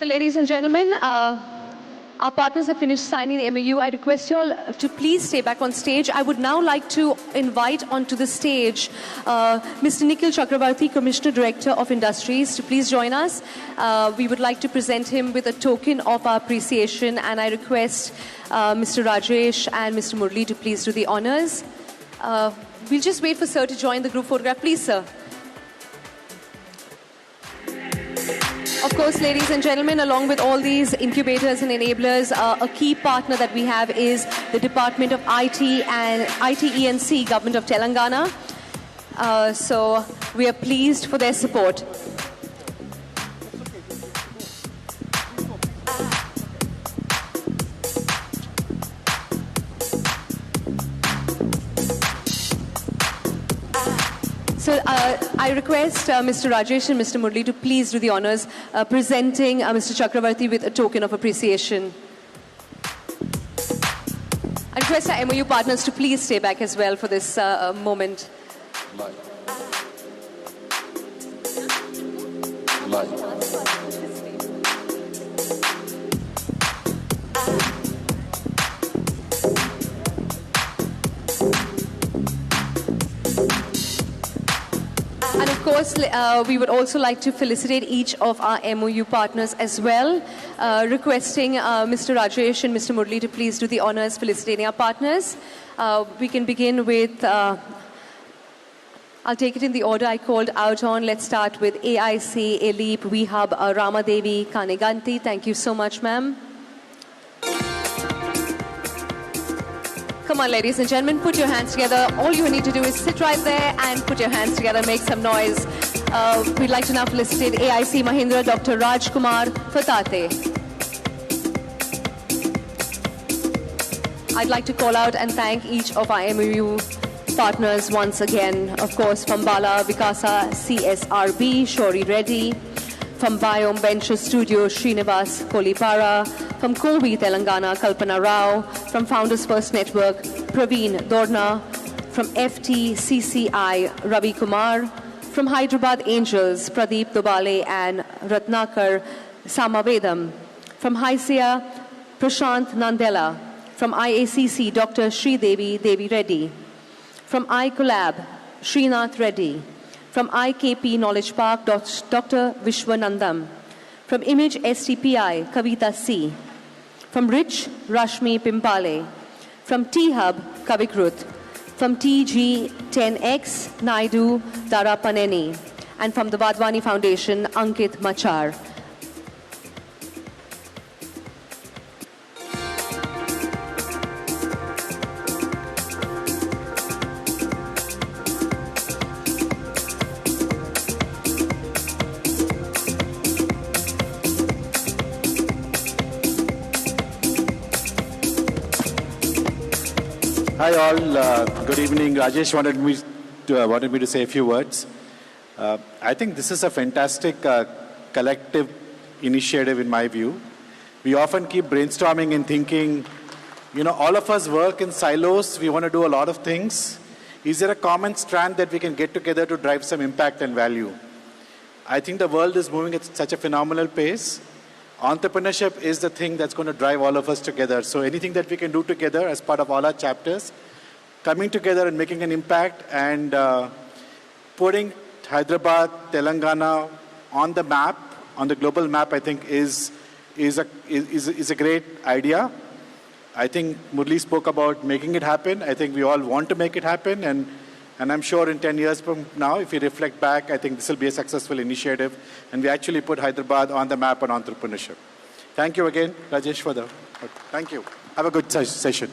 B: So, ladies and gentlemen, our partners have finished signing the MOU. I request you all to please stay back on stage. I would now like to invite onto the stage Mr. Nikhil Chakravarti, Commissioner Director of Industries, to please join us. We would like to present him with a token of our appreciation, and I request Mr. Rajesh and Mr. Murli to please do the honors. We'll just wait for Sir to join the group photograph. Please, Sir. Of course, ladies and gentlemen, along with all these incubators and enablers, a key partner that we have is the Department of IT and ITENC, Government of Telangana. So we are pleased for their support. So I request Mr. Rajesh and Mr. Murli to please do the honors presenting Mr. Chakravarti with a token of appreciation. I request our MOU partners to please stay back as well for this moment. And of course, we would also like to felicitate each of our MOU partners as well, requesting Mr. Rajesh and Mr. Murli to please do the honors felicitating our partners. We can begin with, I'll take it in the order I called out on. Let's start with AIC, Elip, WeHub, Ramadevi, Kaneganti. Thank you so much, ma'am. Come on, ladies and gentlemen, put your hands together. All you need to do is sit right there and put your hands together, make some noise. We'd like to now felicitate AIC Mahindra, Dr. Rajkumar Fatate. I'd like to call out and thank each of our MOU partners once again. Of course, from Bala Vikasa CSRB, Shori Reddy. From Biome Venture Studio, Srinivas Kolipara. From Kovi, Telangana, Kalpana Rao. From Founders First Network, Praveen Dorna. From FTCCI, Ravi Kumar. From Hyderabad Angels, Pradeep Dobale and Ratnakar Samavedam. From HISEA, Prashant Nandela. From IACC, Dr. Sridevi Devi Reddy. From iCollab, Srinath Reddy. From IKP Knowledge Park, Dr. Vishwanandam. From Image STPI, Kavita C. From Rich, Rashmi Pimpale. From T-Hub, Kavikruth. From TG10X, Naidu Darapaneni. And from the Vadwani Foundation, Ankit Machar.
K: Hi all, good evening. Rajesh wanted me to say a few words. I think this is a fantastic collective initiative in my view. We often keep brainstorming and thinking, all of us work in silos, we want to do a lot of things. Is there a common strand that we can get together to drive some impact and value? I think the world is moving at such a phenomenal pace. Entrepreneurship is the thing that's going to drive all of us together. So anything that we can do together as part of all our chapters, coming together and making an impact and putting Hyderabad, Telangana on the map, on the global map, I think is a great idea. I think Murli spoke about making it happen. I think we all want to make it happen. And I'm sure in 10 years from now, if we reflect back, I think this will be a successful initiative. And we actually put Hyderabad on the map on entrepreneurship. Thank you again, Rajesh, thank you. Have a good session.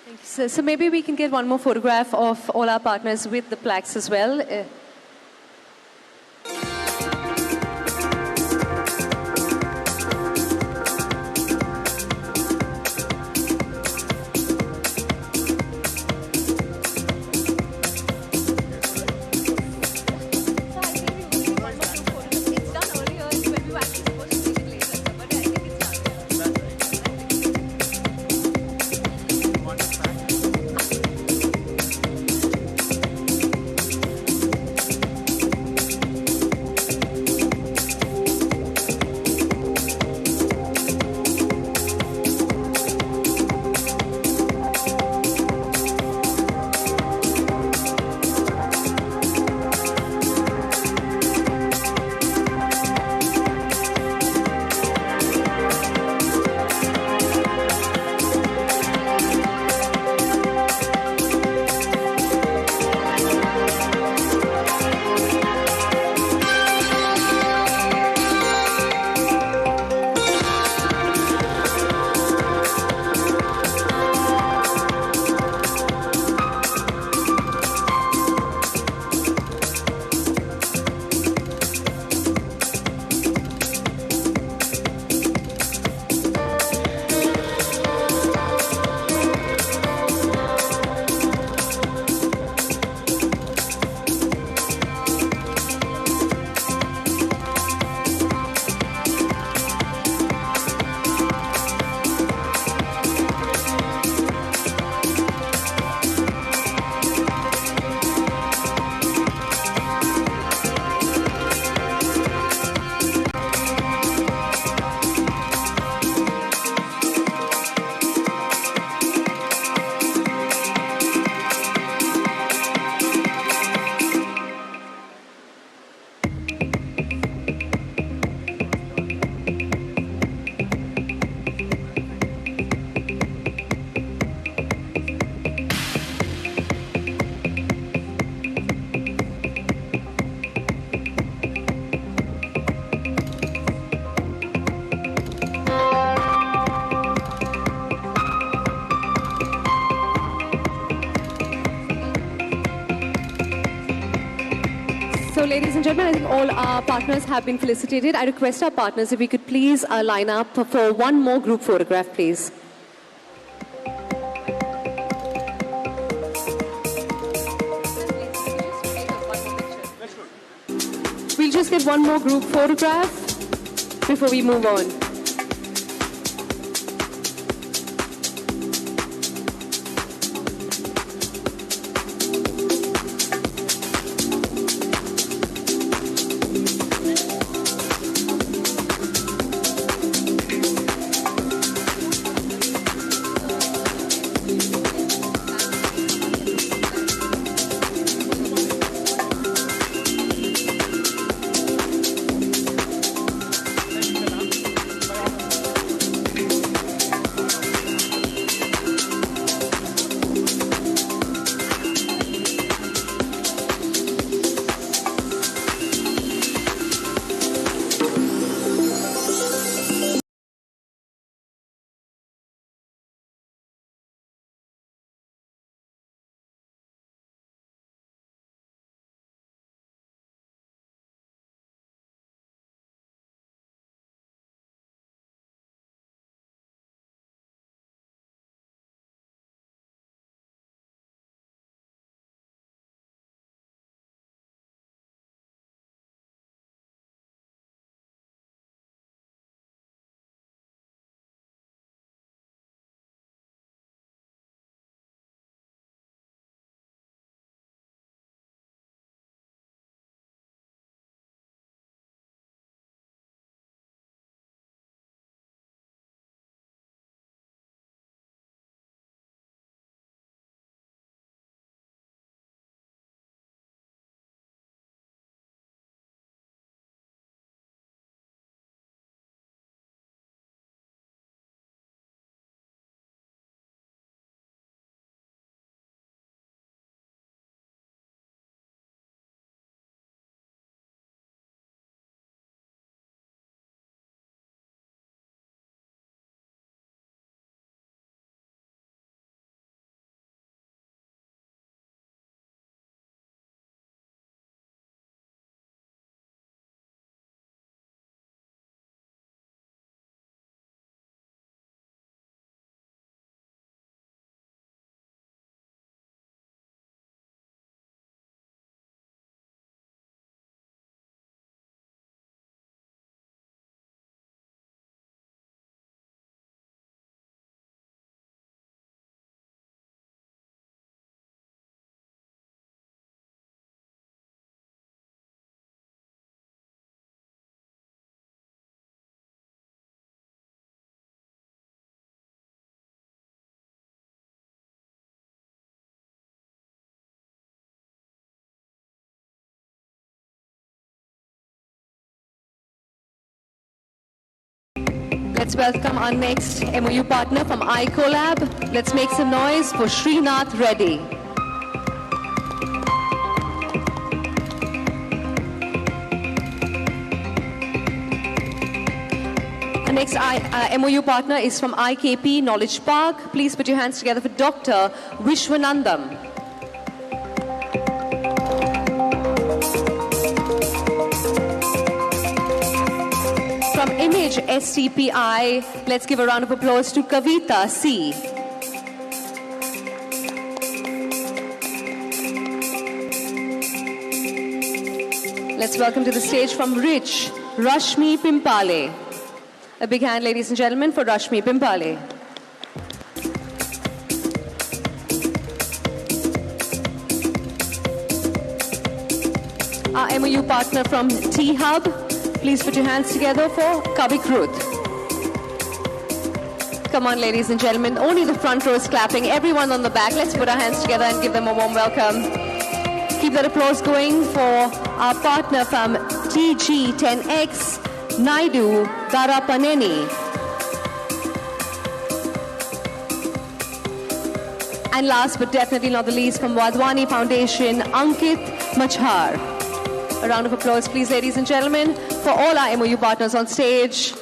B: Thank you, sir. So maybe we can get one more photograph of all our partners with the plaques as well. So, ladies and gentlemen, I think all our partners have been felicitated. I request our partners if we could please line up for one more group photograph, please. We'll just get one more group photograph before we move on. Let's welcome our next MOU partner from iColab. Let's make some noise for Srinath Reddy. Our next MOU partner is from IKP Knowledge Park. Please put your hands together for Dr. Vishwanandam. From Image STPI, let's give a round of applause to Kavita C. Let's welcome to the stage from Rich, Rashmi Pimpale. A big hand, ladies and gentlemen, for Rashmi Pimpale. Our MOU partner from T-Hub, please put your hands together for Kavik Ruth. Come on, ladies and gentlemen, only the front row is clapping. Everyone on the back, let's put our hands together and give them a warm welcome. Keep that applause going for our partner from TG10X, Naidu Darapaneni. And last but definitely not the least, from Wadhwani Foundation, Ankit Machhar. A round of applause, please, ladies and gentlemen, for all our MOU partners on stage.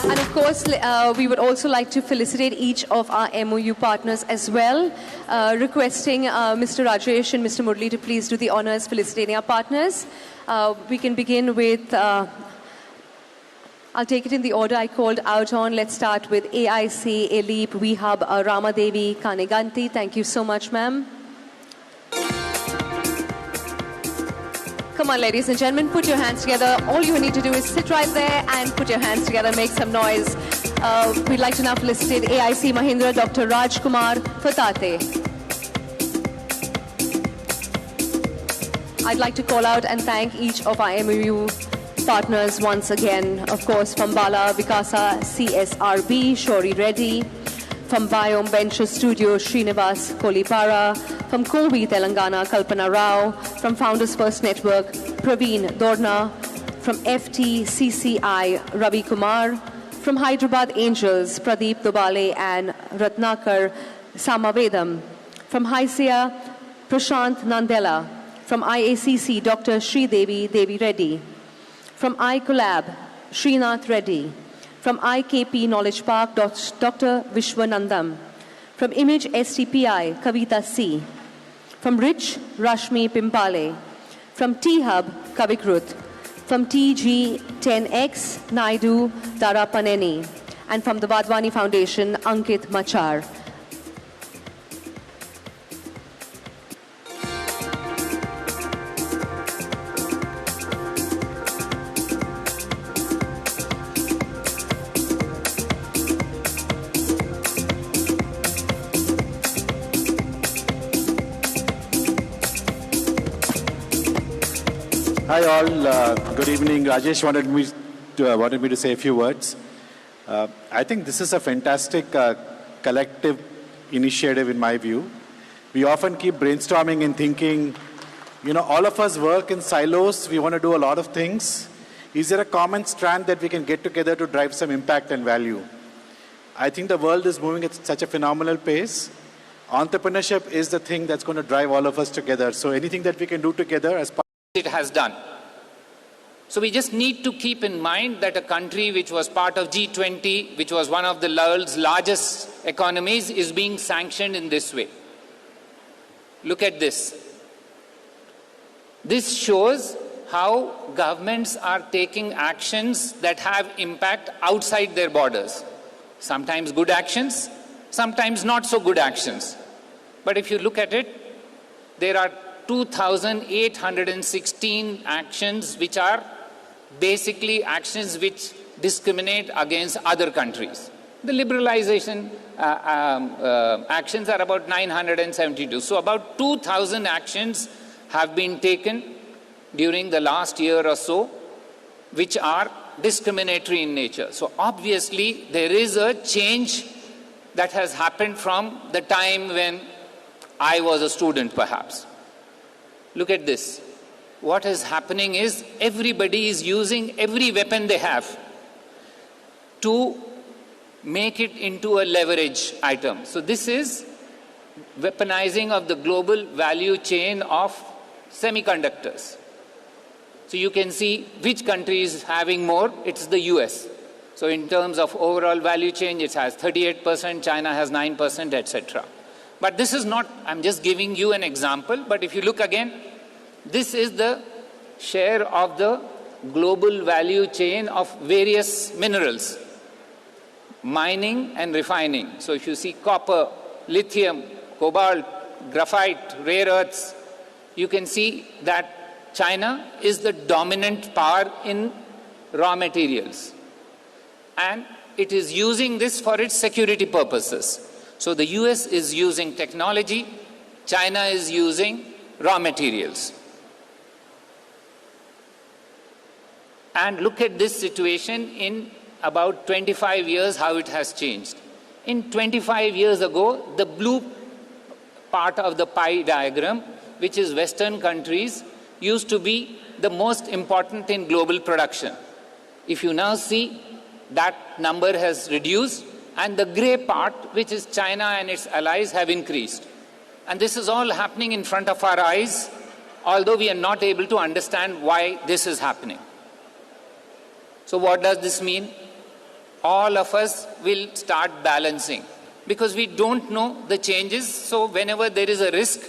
B: And of course, we would also like to felicitate each of our MOU partners as well, requesting Mr. Rajesh and Mr. Murli to please do the honors felicitating our partners. We can begin with, I'll take it in the order I called out on. Let's start with AIC, Elip, WeHub, Ramadevi, Kaneganti. Thank you so much, ma'am. Come on, ladies and gentlemen, put your hands together. All you need to do is sit right there and put your hands together, make some noise. We'd like to now felicitate AIC Mahindra, Dr. Rajkumar Fatate. I'd like to call out and thank each of our MOU partners once again, of course, from Bala Vikasa CSRB, Shori Reddy, from Biome Venture Studio, Srinivas Kolipara, from Kovi, Telangana, Kalpana Rao, from Founders First Network, Praveen Dorna, from FTCCI, Ravi Kumar, from Hyderabad Angels, Pradeep Dobale and Ratnakar Samavedam, from HISEA, Prashant Nandela, from IACC, Dr. Sridevi Devi Reddy, from iCollab, Srinath Reddy, from IKP Knowledge Park, Dr. Vishwanandam, from Image STPI, Kavita C, from Rich, Rashmi Pimpale, from T-Hub, Kavikruth, from TG10X, Naidu Darapaneni, and from the Vadwani Foundation, Ankit Machar.
K: Hi all, good evening. Rajesh wanted me to say a few words. I think this is a fantastic collective initiative in my view. We often keep brainstorming and thinking, all of us work in silos, we want to do a lot of things. Is there a common strand that we can get together to drive some impact and value? I think the world is moving at such a phenomenal pace. Entrepreneurship is the thing that's going to drive all of us together. So anything that we can do together as part
L: it has done. So we just need to keep in mind that a country which was part of G20, which was one of the world's largest economies, is being sanctioned in this way. Look at this. This shows how governments are taking actions that have impact outside their borders. Sometimes good actions, sometimes not so good actions. But if you look at it, there are 2,816 actions which are basically actions which discriminate against other countries. The liberalization actions are about 972. So about 2,000 actions have been taken during the last year or so, which are discriminatory in nature. So obviously there is a change that has happened from the time when I was a student perhaps. Look at this. What is happening is everybody is using every weapon they have to make it into a leverage item. So this is weaponizing of the global value chain of semiconductors. So you can see which country is having more. It's the US. So in terms of overall value chain, it has 38%, China has 9%, etc. But this is not, I'm just giving you an example, but if you look again, this is the share of the global value chain of various minerals, mining and refining. So if you see copper, lithium, cobalt, graphite, rare earths, you can see that China is the dominant power in raw materials. And it is using this for its security purposes. So the US is using technology, China is using raw materials. And look at this situation in about 25 years, how it has changed. In 25 years ago, the blue part of the pie diagram, which is Western countries, used to be the most important in global production. If you now see, that number has reduced, and the gray part, which is China and its allies, have increased. And this is all happening in front of our eyes, although we are not able to understand why this is happening. So what does this mean? All of us will start balancing because we don't know the changes. So whenever there is a risk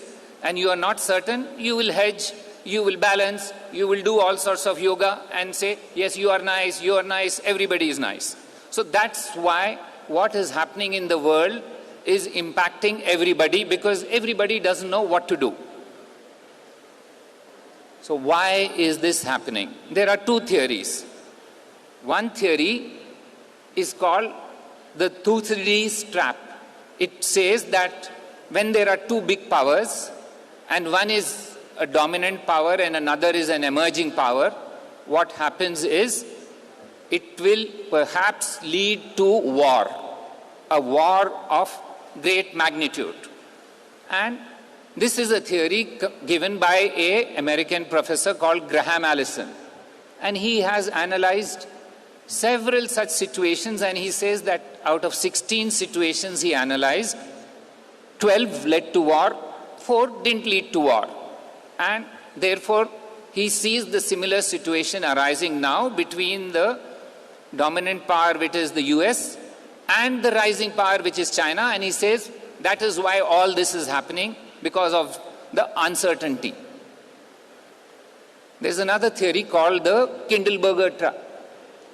L: and you are not certain, you will hedge, you will balance, you will do all sorts of yoga and say, yes, you are nice, everybody is nice. So that's why what is happening in the world is impacting everybody because everybody doesn't know what to do. So why is this happening? There are two theories. One theory is called the Thucydides trap. It says that when there are two big powers and one is a dominant power and another is an emerging power, what happens is it will perhaps lead to war, a war of great magnitude. And this is a theory given by an American professor called Graham Allison. And he has analyzed several such situations, and he says that out of 16 situations he analyzed, 12 led to war, 4 didn't lead to war. And therefore, he sees the similar situation arising now between the dominant power, which is the US, and the rising power, which is China. And he says that is why all this is happening, because of the uncertainty. There's another theory called the Kindleberger trap,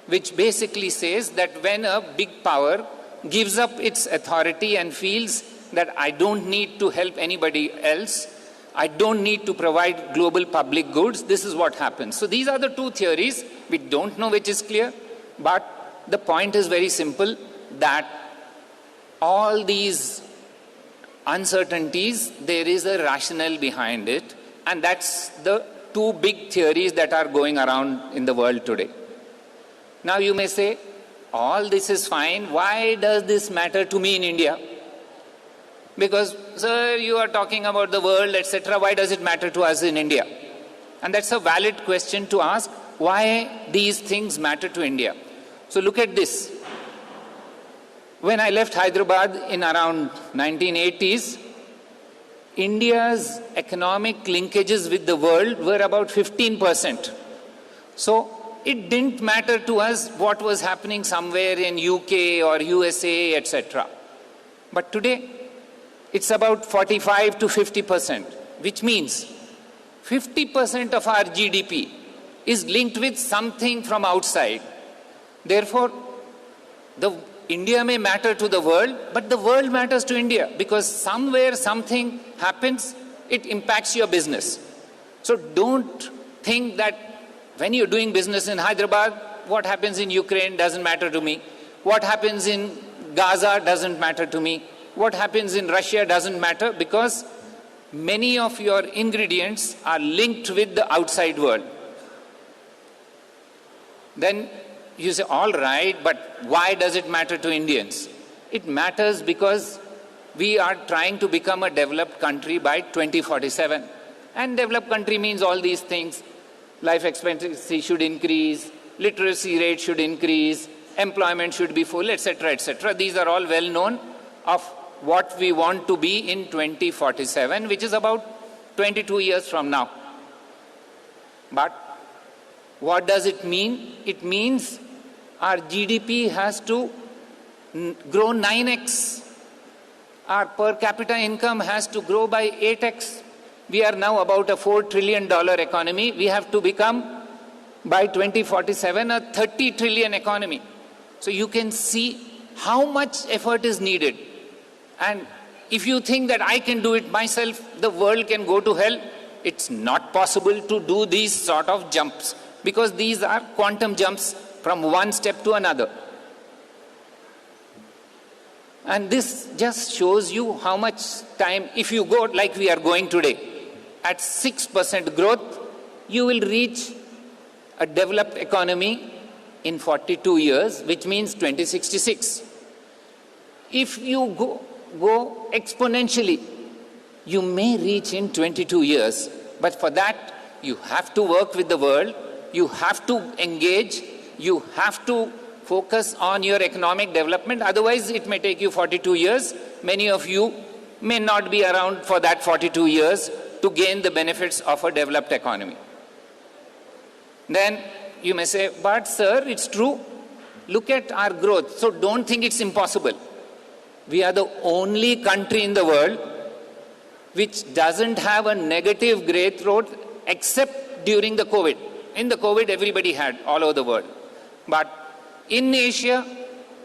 L: which basically says that when a big power gives up its authority and feels that I don't need to help anybody else, I don't need to provide global public goods, this is what happens. So these are the two theories. We don't know which is clear, but the point is very simple, that all these uncertainties, there is a rationale behind it, and that's the two big theories that are going around in the world today. Now you may say, all this is fine, why does this matter to me in India? Because, sir, you are talking about the world, etc. Why does it matter to us in India? And that's a valid question to ask, why these things matter to India. So look at this. When I left Hyderabad in around 1980s, India's economic linkages with the world were about 15%. So it didn't matter to us what was happening somewhere in UK or USA, etc. But today, it's about 45 to 50%, which means 50% of our GDP is linked with something from outside. Therefore, India may matter to the world, but the world matters to India, because somewhere something happens, it impacts your business. So don't think that when you're doing business in Hyderabad, what happens in Ukraine doesn't matter to me. What happens in Gaza doesn't matter to me. What happens in Russia doesn't matter, because many of your ingredients are linked with the outside world. Then you say, all right, but why does it matter to Indians? It matters because we are trying to become a developed country by 2047. And developed country means all these things. Life expectancy should increase, literacy rate should increase, employment should be full, etc., etc. These are all well known of what we want to be in 2047, which is about 22 years from now. But what does it mean? It means our GDP has to grow 9x. Our per capita income has to grow by 8x. We are now about a $4 trillion economy. We have to become, by 2047, a 30 trillion economy. So you can see how much effort is needed. And if you think that I can do it myself, the world can go to hell, it's not possible to do these sort of jumps, because these are quantum jumps from one step to another. And this just shows you how much time, if you go like we are going today, at 6% growth, you will reach a developed economy in 42 years, which means 2066. If you go exponentially, you may reach in 22 years. But for that, you have to work with the world, you have to engage, you have to focus on your economic development. Otherwise, it may take you 42 years. Many of you may not be around for that 42 years to gain the benefits of a developed economy. Then you may say, but sir, it's true. Look at our growth. So don't think it's impossible. We are the only country in the world which doesn't have a negative growth rate except during the COVID. In the COVID, everybody had all over the world. But in Asia,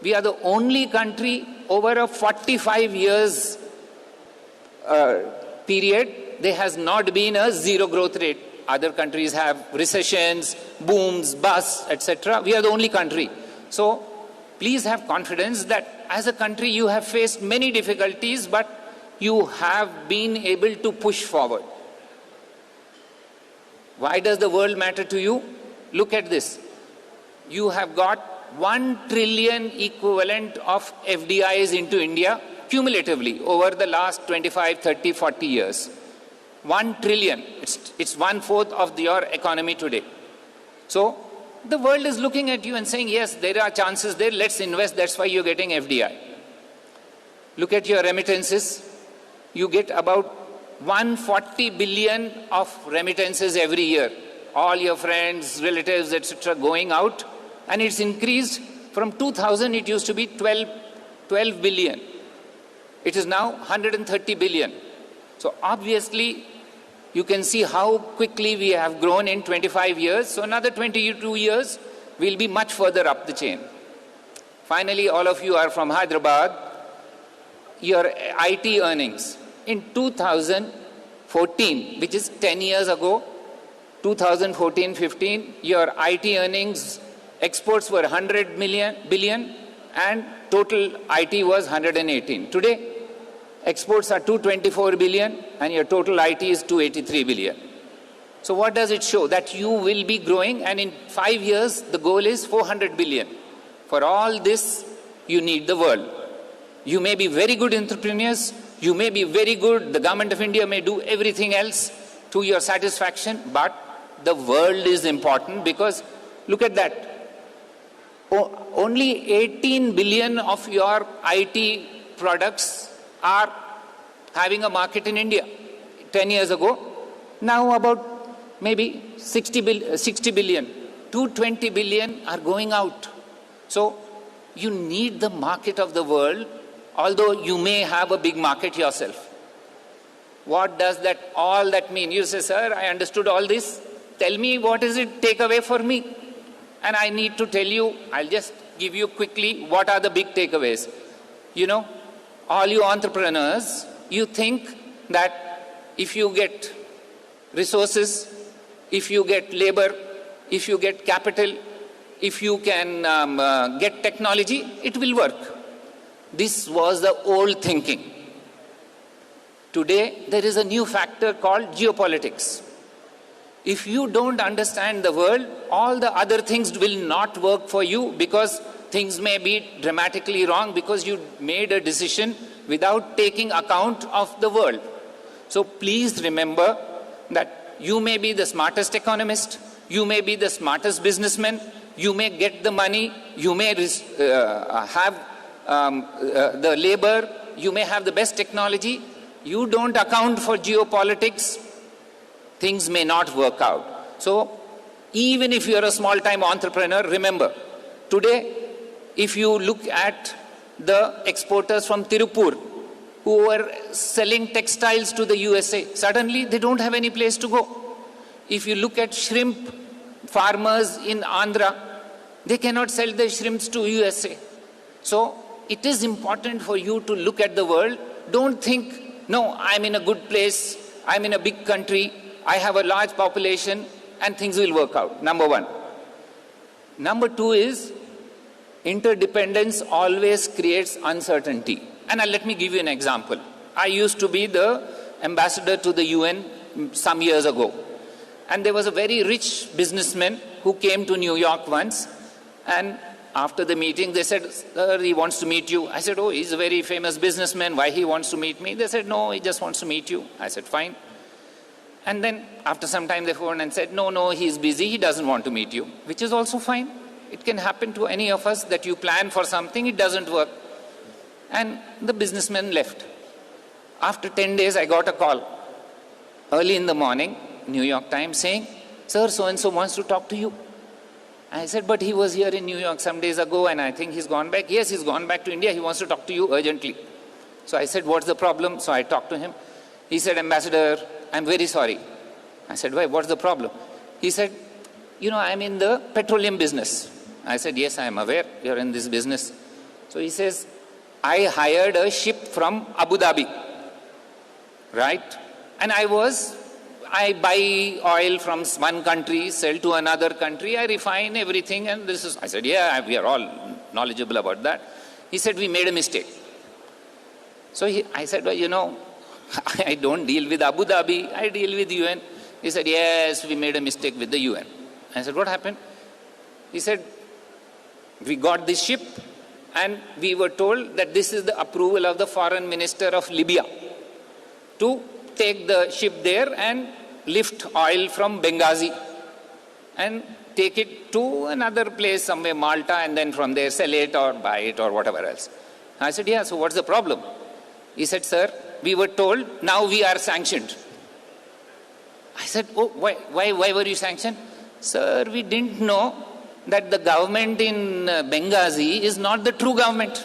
L: we are the only country over a 45 years period, there has not been a zero growth rate. Other countries have recessions, booms, busts, etc. We are the only country. So please have confidence that as a country you have faced many difficulties, but you have been able to push forward. Why does the world matter to you? look at this. You have got 1 trillion equivalent of FDIs into India cumulatively over the last 25, 30, 40 years. 1 trillion. It's 1/4 of your economy today. So the world is looking at you and saying, yes, there are chances there, let's invest, that's why you're getting FDI. Look at your remittances. You get about 140 billion of remittances every year. All your friends, relatives, etc. going out. And it's increased from 2000, it used to be 12 billion. It is now 130 billion. So obviously, you can see how quickly we have grown in 25 years. So another 22 years, we'll be much further up the chain. Finally, all of you are from Hyderabad. Your IT earnings. In 2014, which is 10 years ago, 2014-15, your IT earnings, exports were 100 billion and total IT was 118. Today, exports are 224 billion and your total IT is 283 billion. So what does it show? That you will be growing, and in 5 years, the goal is 400 billion. For all this, you need the world. You may be very good entrepreneurs, you may be very good, the government of India may do everything else to your satisfaction, but the world is important, because look at that. Only 18 billion of your IT products are having a market in India 10 years ago. Now about maybe 60 billion, 220 billion are going out. So you need the market of the world, although you may have a big market yourself. What does that all that mean? You say, sir, I understood all this. Tell me, what is it take away for me? And I need to tell you, I'll just give you quickly what are the big takeaways. You know, all you entrepreneurs, you think that if you get resources, if you get labor, if you get capital, if you can get technology, it will work. This was the old thinking. Today, there is a new factor called geopolitics. If you don't understand the world, all the other things will not work for you, because things may be dramatically wrong because you made a decision without taking account of the world. So please remember that you may be the smartest economist, you may be the smartest businessman, you may get the money, you may have the labor, you may have the best technology. You don't account for geopolitics, things may not work out. So even if you're a small-time entrepreneur, remember, today, if you look at the exporters from Tirupur who were selling textiles to the USA, suddenly they don't have any place to go. If you look at shrimp farmers in Andhra, they cannot sell their shrimps to USA. So it is important for you to look at the world. Don't think, no, I'm in a good place, I'm in a big country, I have a large population, and things will work out. Number one. Number two is, interdependence always creates uncertainty. And let me give you an example. I used to be the ambassador to the UN some years ago. And there was a very rich businessman who came to New York once. And after the meeting, they said, sir, he wants to meet you. I said, oh, he's a very famous businessman. Why he wants to meet me? They said, no, he just wants to meet you. I said, fine. And then after some time, they phoned and said, no, he's busy. He doesn't want to meet you, which is also fine. It can happen to any of us that you plan for something, it doesn't work. And the businessman left. After 10 days, I got a call early in the morning, New York Times, saying, sir, so-and-so wants to talk to you. I said, but he was here in New York some days ago and I think he's gone back. Yes, he's gone back to India. He wants to talk to you urgently. So I said, what's the problem? So I talked to him. He said, Ambassador, I'm very sorry. I said, why? What's the problem? He said, you know, I'm in the petroleum business. I said, yes, I'm aware you're in this business. So he says, I hired a ship from Abu Dhabi, right? And I buy oil from one country, sell to another country, I refine everything, and this is, I said, yeah, we are all knowledgeable about that. He said, we made a mistake. So I said, well, you know, I don't deal with Abu Dhabi, I deal with UN. He said, yes, we made a mistake with the UN. I said, what happened? He said, we got this ship and we were told that this is the approval of the foreign minister of Libya to take the ship there and lift oil from Benghazi and take it to another place, somewhere Malta, and then from there sell it or buy it or whatever else. I said, yeah, so what's the problem? He said, sir, we were told now we are sanctioned. I said, oh, why were you sanctioned? Sir, we didn't know that the government in Benghazi is not the true government.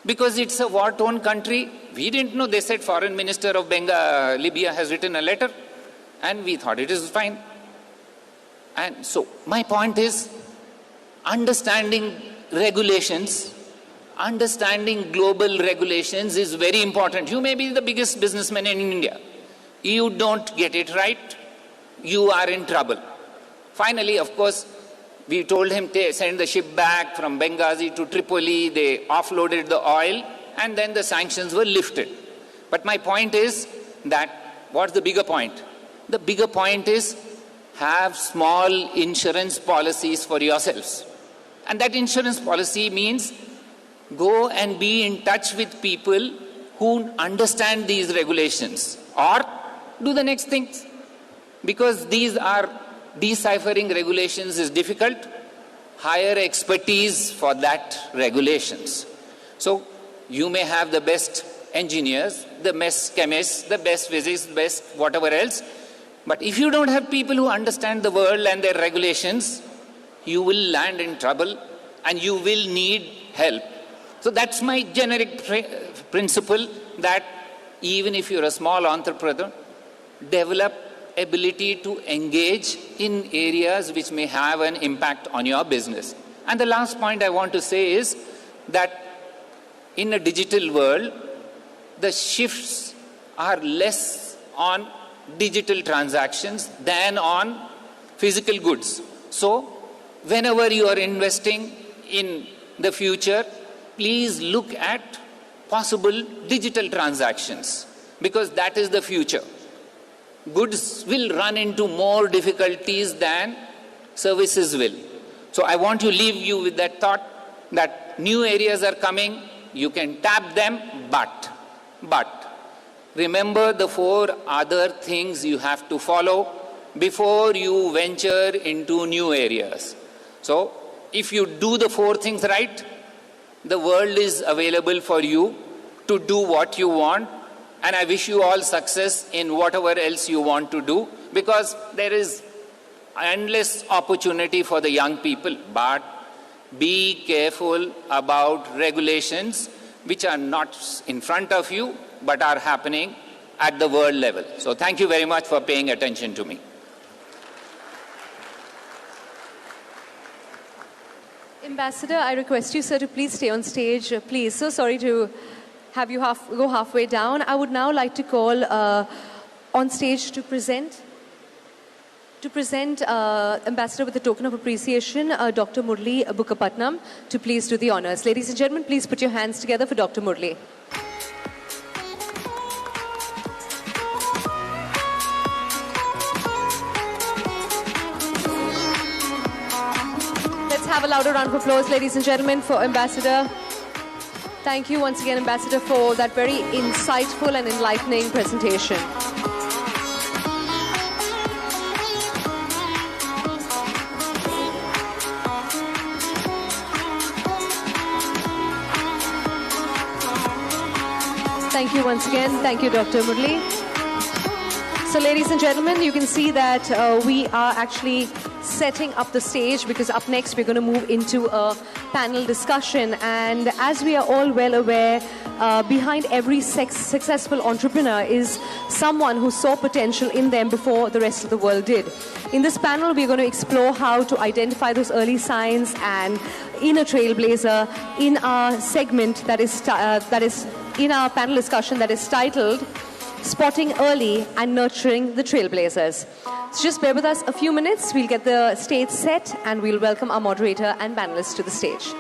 L: Because it's a war-torn country. We didn't know. They said foreign minister of Libya has written a letter. And we thought it is fine. And so my point is, understanding regulations, understanding global regulations is very important. You may be the biggest businessman in India. You don't get it right, you are in trouble. Finally, of course, we told him to send the ship back from Benghazi to Tripoli. They offloaded the oil and then the sanctions were lifted. But my point is that, what's the bigger point? The bigger point is, have small insurance policies for yourselves. And that insurance policy means go and be in touch with people who understand these regulations, or do the next things. Because these are deciphering regulations is difficult. Hire expertise for that regulations. So you may have the best engineers, the best chemists, the best physicists, best whatever else. But if you don't have people who understand the world and their regulations, you will land in trouble and you will need help. So that's my generic principle, that even if you're a small entrepreneur, develop ability to engage in areas which may have an impact on your business. And the last point I want to say is that in a digital world, the shifts are less on digital transactions than on physical goods. So whenever you are investing in the future, please look at possible digital transactions, because that is the future. Goods will run into more difficulties than services will. So I want to leave you with that thought that new areas are coming, you can tap them, but remember the 4 other things you have to follow before you venture into new areas. So if you do the 4 things right, the world is available for you to do what you want. And I wish you all success in whatever else you want to do, because there is endless opportunity for the young people. But be careful about regulations which are not in front of you, but are happening at the world level. So thank you very much for paying attention to me.
B: Ambassador, I request you, sir, to please stay on stage. Please, so sorry to have you go halfway down. I would now like to call on stage to present Ambassador with a token of appreciation, Dr. Murli Bukkapatnam, to please do the honors. Ladies and gentlemen, please put your hands together for Dr. Murli. Let's have a louder round of applause, ladies and gentlemen, for Ambassador. Thank you once again, Ambassador, for that very insightful and enlightening presentation. Thank you once again. Thank you, Dr. Murli. So, ladies and gentlemen, you can see that we are actually setting up the stage, because up next we're going to move into a panel discussion. And as we are all well aware, behind every successful entrepreneur is someone who saw potential in them before the rest of the world did. In this panel, we're going to explore how to identify those early signs and in a trailblazer in our segment that is in our panel discussion that is titled Spotting Early and Nurturing the Trailblazers. So just bear with us a few minutes. We'll get the stage set and we'll welcome our moderator and panelists to the stage.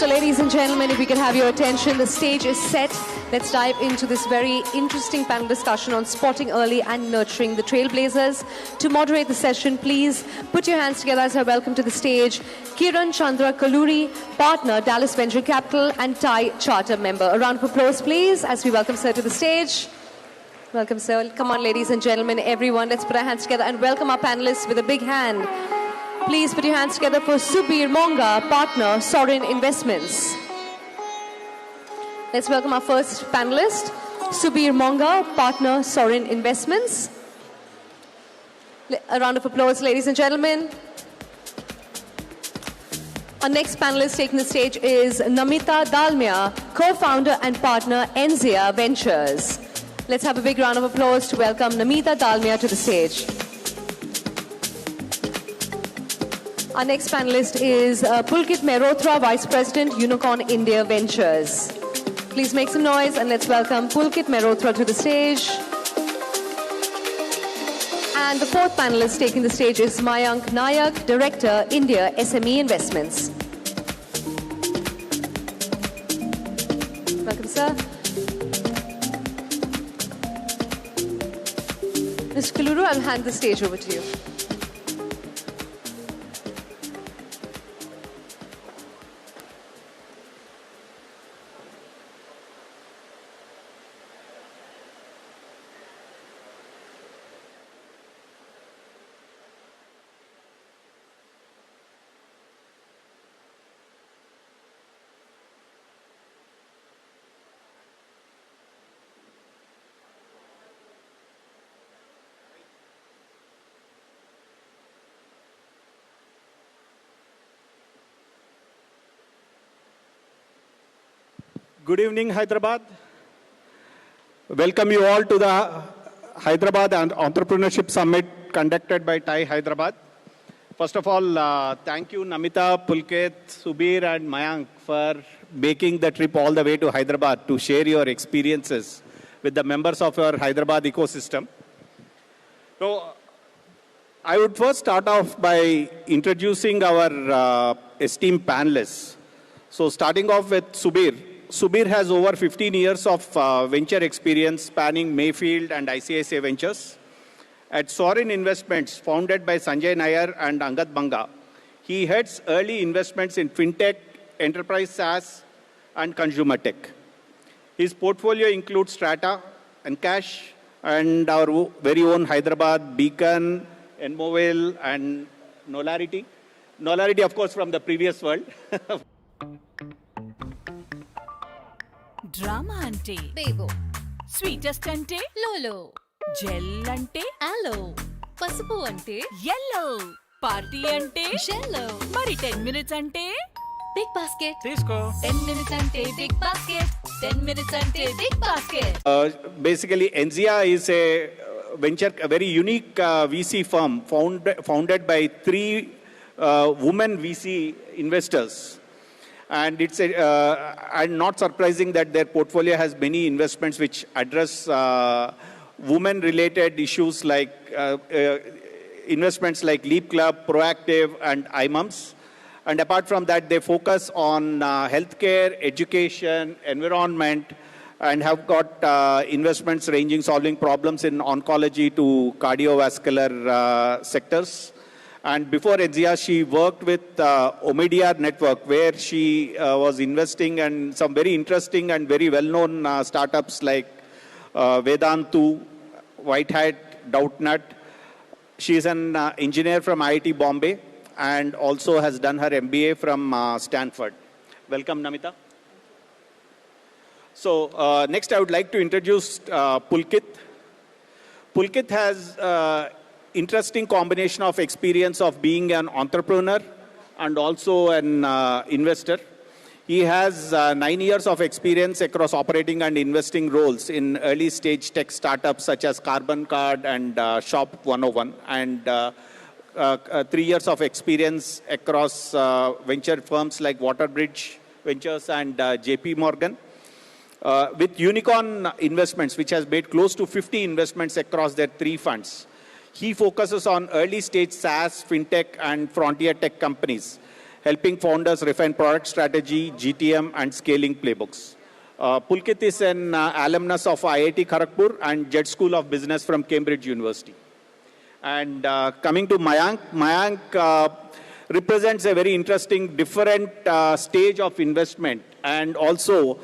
B: So ladies and gentlemen, if we can have your attention, the stage is set. Let's dive into this very interesting panel discussion on spotting early and nurturing the trailblazers. To moderate the session, please put your hands together as I welcome to the stage Kiran Chandra Kaluri, partner, Dallas Venture Capital and TIE Charter member. A round of applause, please, as we welcome sir to the stage. Welcome, sir. Come on, ladies and gentlemen, everyone, let's put our hands together and welcome our panelists with a big hand. Please put your hands together for Subir Monga, partner, Sorin Investments. Let's welcome our first panelist, Subir Monga, partner, Sorin Investments. A round of applause, ladies and gentlemen. Our next panelist taking the stage is Namita Dalmia, co-founder and partner, Enzia Ventures. Let's have a big round of applause to welcome Namita Dalmia to the stage. Our next panelist is Pulkit Mehrotra, Vice President, Unicorn India Ventures. Please make some noise and let's welcome Pulkit Mehrotra to the stage. And the fourth panelist taking the stage is Mayank Nayak, Director, India SME Investments. Welcome, sir. Mr. Kaluru, I'll hand the stage over to you.
M: Good evening, Hyderabad. Welcome you all to the Hyderabad Entrepreneurship Summit conducted by TIE Hyderabad. First of all, thank you, Namita, Pulkit, Subir, and Mayank for making the trip all the way to Hyderabad to share your experiences with the members of your Hyderabad ecosystem. So, I would first start off by introducing our esteemed panelists. So, starting off with Subir. Subir has over 15 years of venture experience spanning Mayfield and ICICI Ventures. At Sorin Investments, founded by Sanjay Nair and Angad Banga, he heads early investments in fintech, enterprise SaaS, and consumer tech. His portfolio includes Strata and Cash and our very own Hyderabad, Beacon, Enmoville, and Nolarity. Nolarity, of course, from the previous world.
N: Drama అంటే బేబో, sweetest అంటే లోలో, gel అంటే ఆలో, పసుపు అంటే yellow, party అంటే షెల్లో, మరి 10 minutes అంటే big basket తీసుకో. 10 minutes అంటే బిగ్ బాస్కెట్, 10 minutes అంటే big basket.
M: Basically, Enzia is a very unique VC firm founded by 3 women VC investors. And it's and not surprising that their portfolio has many investments which address women-related issues like investments like Leap Club, Proactive, and IMUMS. And apart from that, they focus on healthcare, education, environment, and have got investments solving problems in oncology to cardiovascular sectors. And before Enzia, she worked with Omidyar Network, where she was investing in some very interesting and very well-known startups like Vedantu, White Hat, Doubtnut. She is an engineer from IIT Bombay and also has done her MBA from Stanford. Welcome, Namita. So next I would like to introduce Pulkit. Pulkit has interesting combination of experience of being an entrepreneur and also an investor. He has 9 years of experience across operating and investing roles in early stage tech startups such as Carbon Card and Shop 101, and 3 years of experience across venture firms like Waterbridge Ventures and JP Morgan. With Unicorn Investments, which has made close to 50 investments across their 3 funds. He focuses on early stage SaaS, fintech, and frontier tech companies. helping founders refine product strategy, GTM, and scaling playbooks. Pulkit is an alumnus of IIT Kharagpur and Jet School of Business from Cambridge University. And coming to Mayank, Mayank represents a very interesting, different stage of investment, and also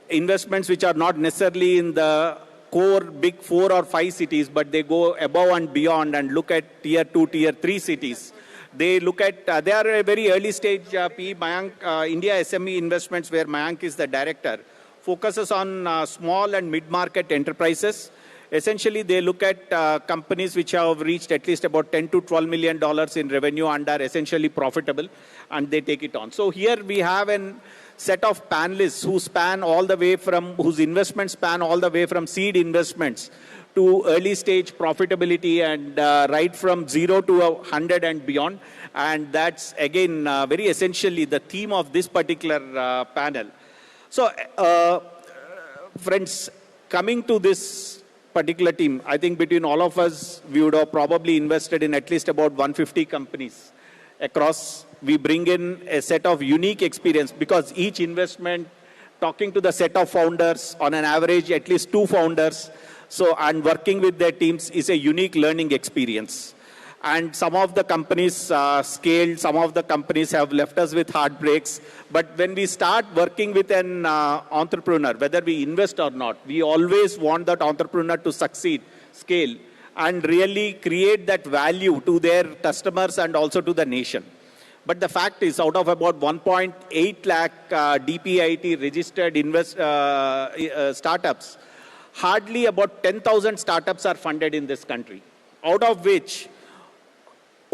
M: investments which are not necessarily in the core big 4 or 5 cities, but they go above and beyond and look at tier 2, tier 3 cities. They look at, they are a very early stage PE. Mayank, India SME Investments, where Mayank is the director, focuses on small and mid-market enterprises. Essentially, they look at companies which have reached at least about $10 to $12 million in revenue and are essentially profitable, and they take it on. So here we have a set of panelists who span all the way from, whose investments span all the way from seed investments to early stage profitability, and right from 0 to 100 and beyond. And that's, again, very essentially the theme of this particular panel. So, friends, coming to this particular team, I think between all of us, we would have probably invested in at least about 150 companies across. We bring in a set of unique experience, because each investment, talking to the set of founders, on an average at least 2 founders, so, and working with their teams is a unique learning experience. And some of the companies scaled, some of the companies have left us with heartbreaks. But when we start working with an entrepreneur, whether we invest or not, we always want that entrepreneur to succeed, scale, and really create that value to their customers and also to the nation. But the fact is, out of about 1.8 lakh DPIIT registered startups, hardly about 10,000 startups are funded in this country, out of which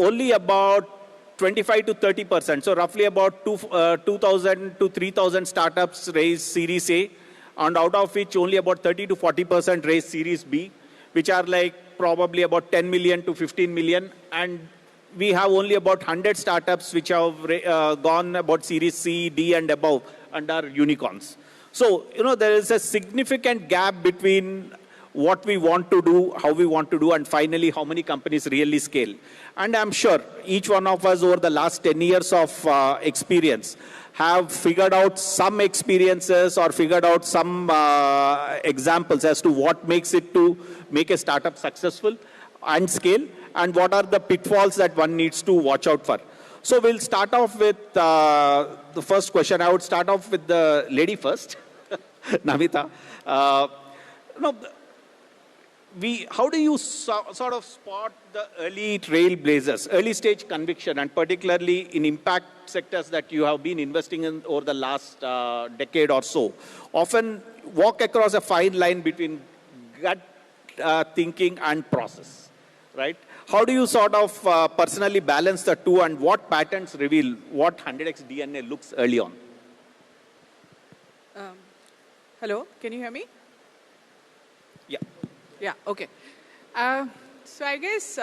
M: only about 25 to 30%, so roughly about 2,000 to 3,000 startups raise Series A, and out of which only about 30 to 40% raise Series B, which are like probably about 10 million to 15 million. And we have only about 100 startups which have gone about Series C, D, and above, and are unicorns. So, there is a significant gap between what we want to do, how we want to do, and finally how many companies really scale. And I'm sure each one of us over the last 10 years of experience have figured out some experiences or figured out some examples as to what makes it to make a startup successful and scale, and what are the pitfalls that one needs to watch out for. So we'll start off with the first question. I would start off with the lady first, Namita. How do you sort of spot the early trailblazers, early stage conviction, and particularly in impact sectors that you have been investing in over the last decade or so? Often walk across a fine line between gut thinking and process, right? How do you sort of personally balance the two, and what patterns reveal what 100x DNA looks early on?
O: Hello, can you hear me?
M: Yeah.
O: Yeah, okay. So I guess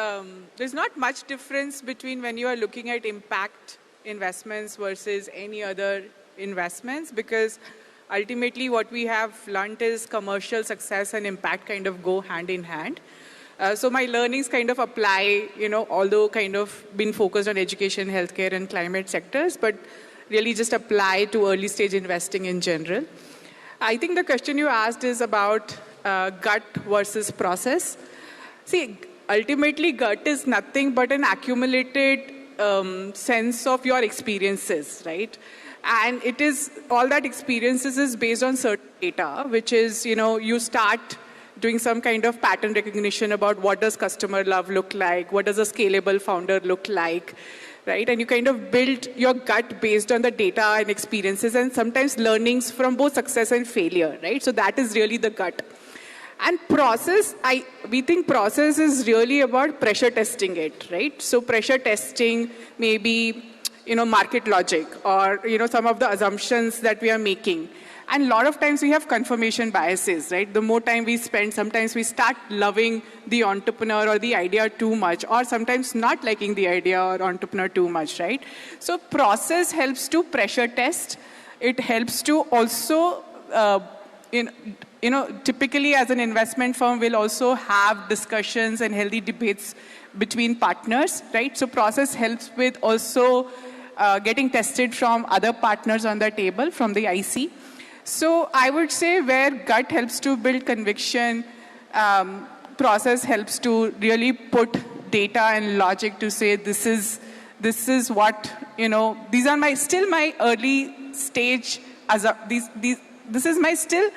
O: there's not much difference between when you are looking at impact investments versus any other investments, because ultimately what we have learned is commercial success and impact kind of go hand in hand. So my learnings kind of apply, although kind of been focused on education, healthcare, and climate sectors, but really just apply to early stage investing in general. I think the question you asked is about gut versus process. See, ultimately gut is nothing but an accumulated sense of your experiences, right? And it is, all that experiences is based on certain data, which is, you start doing some kind of pattern recognition about what does customer love look like, what does a scalable founder look like, right? And you kind of build your gut based on the data and experiences, and sometimes learnings from both success and failure, right? So that is really the gut. And process, we think process is really about pressure testing it, right? So pressure testing maybe, market logic, or, some of the assumptions that we are making. And a lot of times we have confirmation biases, right? The more time we spend, sometimes we start loving the entrepreneur or the idea too much, or sometimes not liking the idea or entrepreneur too much, right? So process helps to pressure test. It helps to also, typically as an investment firm, we'll also have discussions and healthy debates between partners, right? So process helps with also getting tested from other partners on the table, from the IC. So I would say where gut helps to build conviction, process helps to really put data and logic to say this is what, these are my early stage, this is my still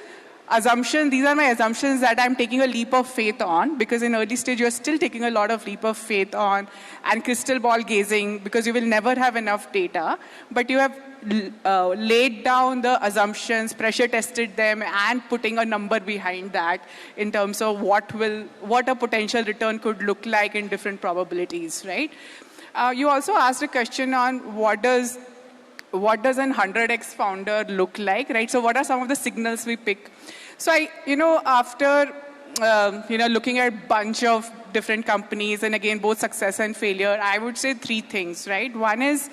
O: assumption, these are my assumptions that I'm taking a leap of faith on, because in early stage you're still taking a lot of leap of faith on and crystal ball gazing, because you will never have enough data, but you have laid down the assumptions, pressure tested them, and putting a number behind that in terms of what a potential return could look like in different probabilities, right? You also asked a question on what does an 100x founder look like, right? So what are some of the signals we pick? So after looking at a bunch of different companies, and again, both success and failure, I would say three things, right? One is,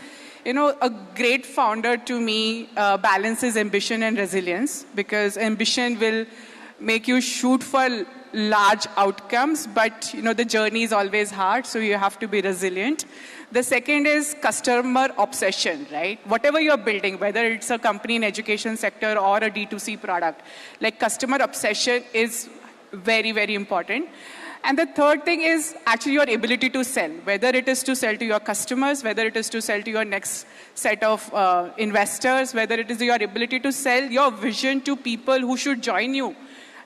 O: a great founder to me balances ambition and resilience, because ambition will make you shoot for large outcomes, but the journey is always hard, so you have to be resilient. The second is customer obsession, right? Whatever you're building, whether it's a company in education sector or a D2C product, like customer obsession is very, very important. And the third thing is actually your ability to sell, whether it is to sell to your customers, whether it is to sell to your next set of investors, whether it is your ability to sell your vision to people who should join you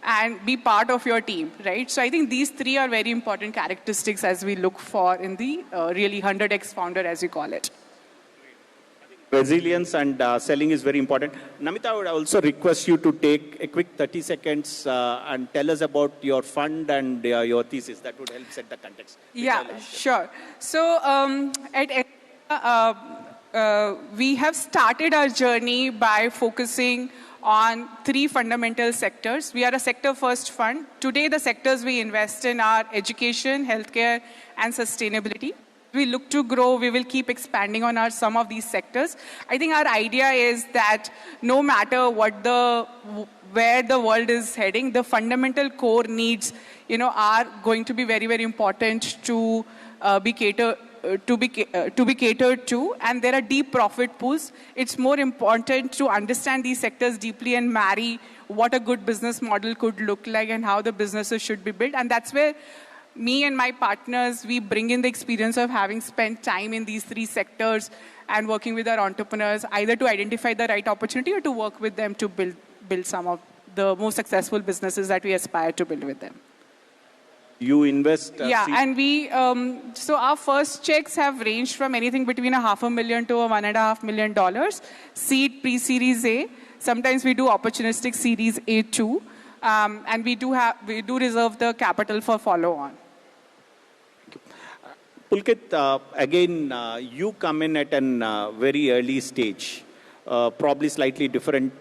O: and be part of your team, right? So I think these three are very important characteristics as we look for in the really 100x founder, as you call it.
M: Resilience and selling is very important. Namita, I would also request you to take a quick 30 seconds and tell us about your fund and your thesis. That would help set the context.
O: Yeah, sure. So at we have started our journey by focusing on three fundamental sectors. We are a sector-first fund. Today, the sectors we invest in are education, healthcare, and sustainability. We look to grow. We will keep expanding on some of these sectors. I think our idea is that no matter where the world is heading, the fundamental core needs, are going to be very, very important to be catered to, and there are deep profit pools. It's more important to understand these sectors deeply and marry what a good business model could look like and how the businesses should be built. And that's where me and my partners, we bring in the experience of having spent time in these three sectors and working with our entrepreneurs, either to identify the right opportunity or to work with them to build some of the most successful businesses that we aspire to build with them.
M: You invest...
O: and we, so our first checks have ranged from anything between $500,000 to $1.5 million. Seed, pre-series A. Sometimes we do opportunistic series A too. And we do reserve the capital for follow-on.
M: Pulkit, again, you come in at a very early stage, probably slightly different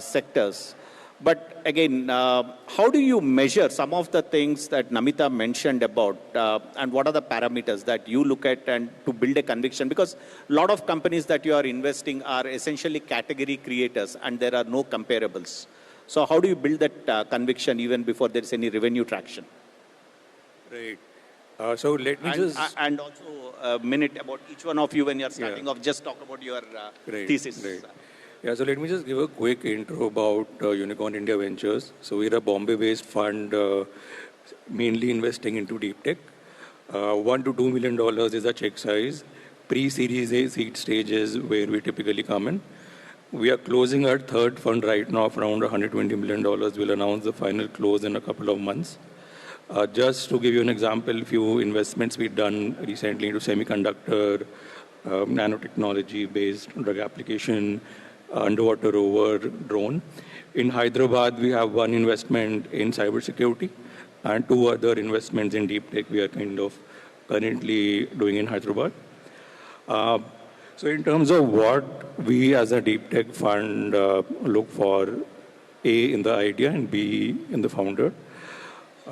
M: sectors. But again, how do you measure some of the things that Namita mentioned about, and what are the parameters that you look at and to build a conviction? Because a lot of companies that you are investing are essentially category creators, and there are no comparables. So how do you build that conviction even before there is any revenue traction?
P: Right. So let me
M: And also a minute about each one of you when you're starting off. Just talk about your thesis.
P: Right. Yeah, so let me just give a quick intro about Unicorn India Ventures. So we're a Bombay-based fund mainly investing into deep tech. $1 to $2 million is a check size. Pre-Series A seed stages where we typically come in. We are closing our third fund right now of around $120 million. We'll announce the final close in a couple of months. Just to give you an example, a few investments we've done recently into semiconductor, nanotechnology-based drug application, underwater rover, drone. In Hyderabad, we have one investment in cybersecurity and two other investments in deep tech we are kind of currently doing in Hyderabad. So in terms of what we as a deep tech fund look for, A, in the idea and B, in the founder.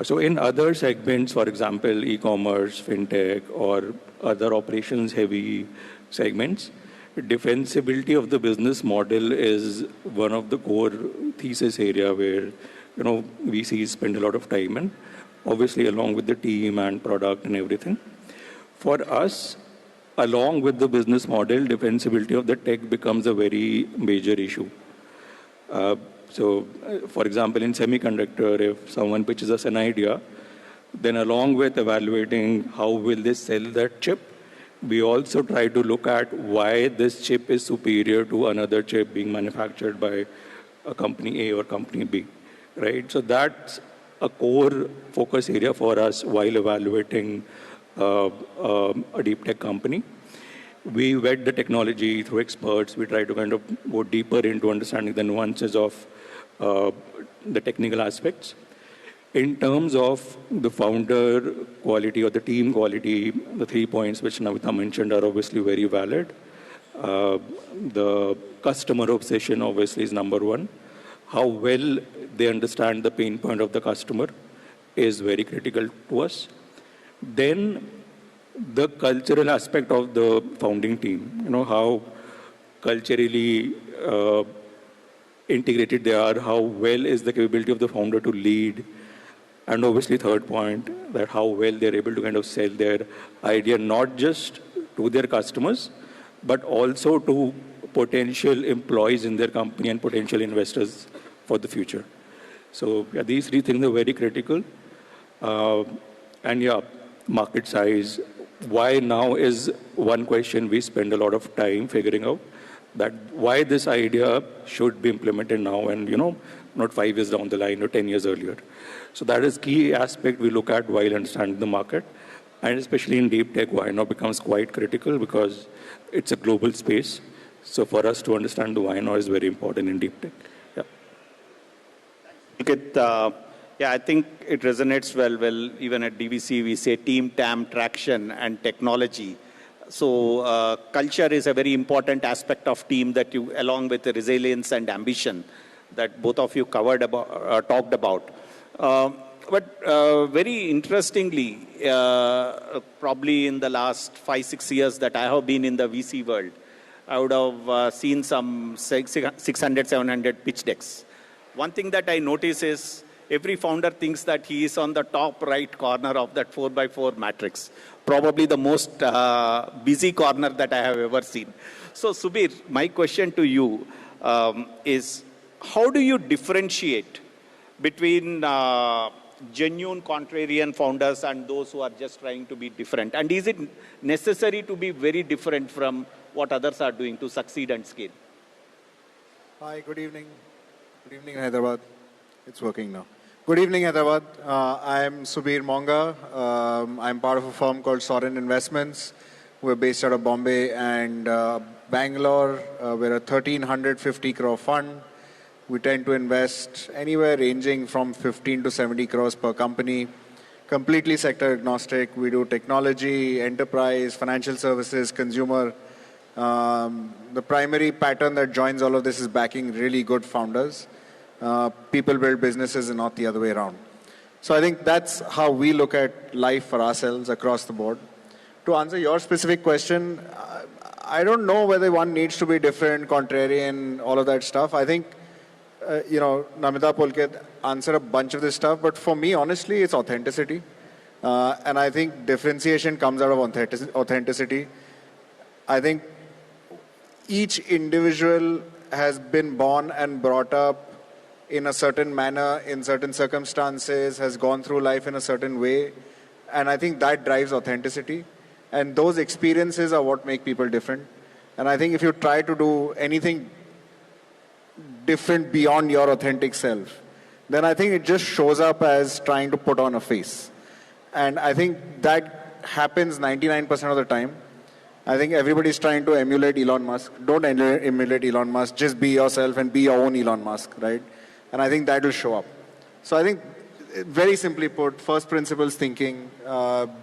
P: So in other segments, for example, e-commerce, fintech, or other operations-heavy segments, defensibility of the business model is one of the core thesis area where, VCs spend a lot of time in, obviously along with the team and product and everything. For us, along with the business model, defensibility of the tech becomes a very major issue. For example, in semiconductor, if someone pitches us an idea, then along with evaluating how will they sell that chip, we also try to look at why this chip is superior to another chip being manufactured by a company A or company B, right? So that's a core focus area for us while evaluating a deep tech company. We vet the technology through experts. We try to kind of go deeper into understanding the nuances of the technical aspects. In terms of the founder quality or the team quality, the 3 points which Navita mentioned are obviously very valid. The customer obsession obviously is number one. How well they understand the pain point of the customer is very critical to us. Then the cultural aspect of the founding team, how culturally integrated they are, how well is the capability of the founder to lead, and obviously third point, that how well they're able to kind of sell their idea, not just to their customers, but also to potential employees in their company and potential investors for the future. So yeah, these 3 things are very critical. Market size. Why now is one question we spend a lot of time figuring out, that why this idea should be implemented now and, not 5 years down the line or 10 years earlier. So that is key aspect we look at while understanding the market. And especially in deep tech, why now becomes quite critical because it's a global space. So for us to understand the why now is very important in deep tech.
Q: I think it resonates well. Even at DVC, we say team, TAM, traction, and technology. So culture is a very important aspect of team that you, along with the resilience and ambition that both of you talked about. But very interestingly, probably in the last 5-6 years that I have been in the VC world, I would have seen some 600-700 pitch decks. One thing that I notice is every founder thinks that he is on the top right corner of that 4x4 matrix. Probably the most busy corner that I have ever seen. So Subir, my question to you is, how do you differentiate between genuine contrarian founders and those who are just trying to be different? And is it necessary to be very different from what others are doing to succeed and scale?
R: Hi, good evening. Good evening, Hyderabad. It's working now. Good evening, Hyderabad. I'm Subir Monga. I'm part of a firm called Soren Investments. We're based out of Bombay and Bangalore. We're a 1,350 crore fund. We tend to invest anywhere ranging from 15 to 70 crores per company. Completely sector agnostic. We do technology, enterprise, financial services, consumer. The primary pattern that joins all of this is backing really good founders. People build businesses and not the other way around. So I think that's how we look at life for ourselves across the board. To answer your specific question, I don't know whether one needs to be different, contrarian, all of that stuff. I think, Namita Pulkit answered a bunch of this stuff, but for me, honestly, it's authenticity. And I think differentiation comes out of authenticity. I think each individual has been born and brought up in a certain manner, in certain circumstances, has gone through life in a certain way. And I think that drives authenticity. And those experiences are what make people different. And I think if you try to do anything different beyond your authentic self, then I think it just shows up as trying to put on a face. And I think that happens 99% of the time. I think everybody's trying to emulate Elon Musk. Don't emulate Elon Musk. Just be yourself and be your own Elon Musk, right? And I think that will show up. So I think, very simply put, first principles thinking,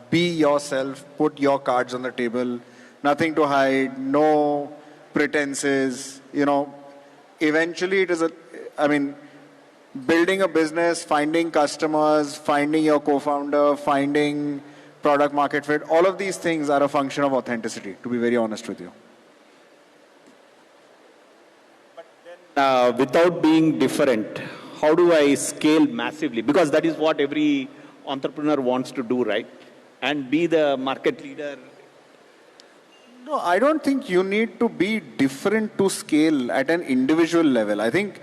R: be yourself, put your cards on the table, nothing to hide, no pretenses, Eventually it is building a business, finding customers, finding your co-founder, finding product market fit, all of these things are a function of authenticity, to be very honest with you.
Q: Without being different, how do I scale massively? Because that is what every entrepreneur wants to do, right? And be the market leader
R: No, I don't think you need to be different to scale at an individual level. I think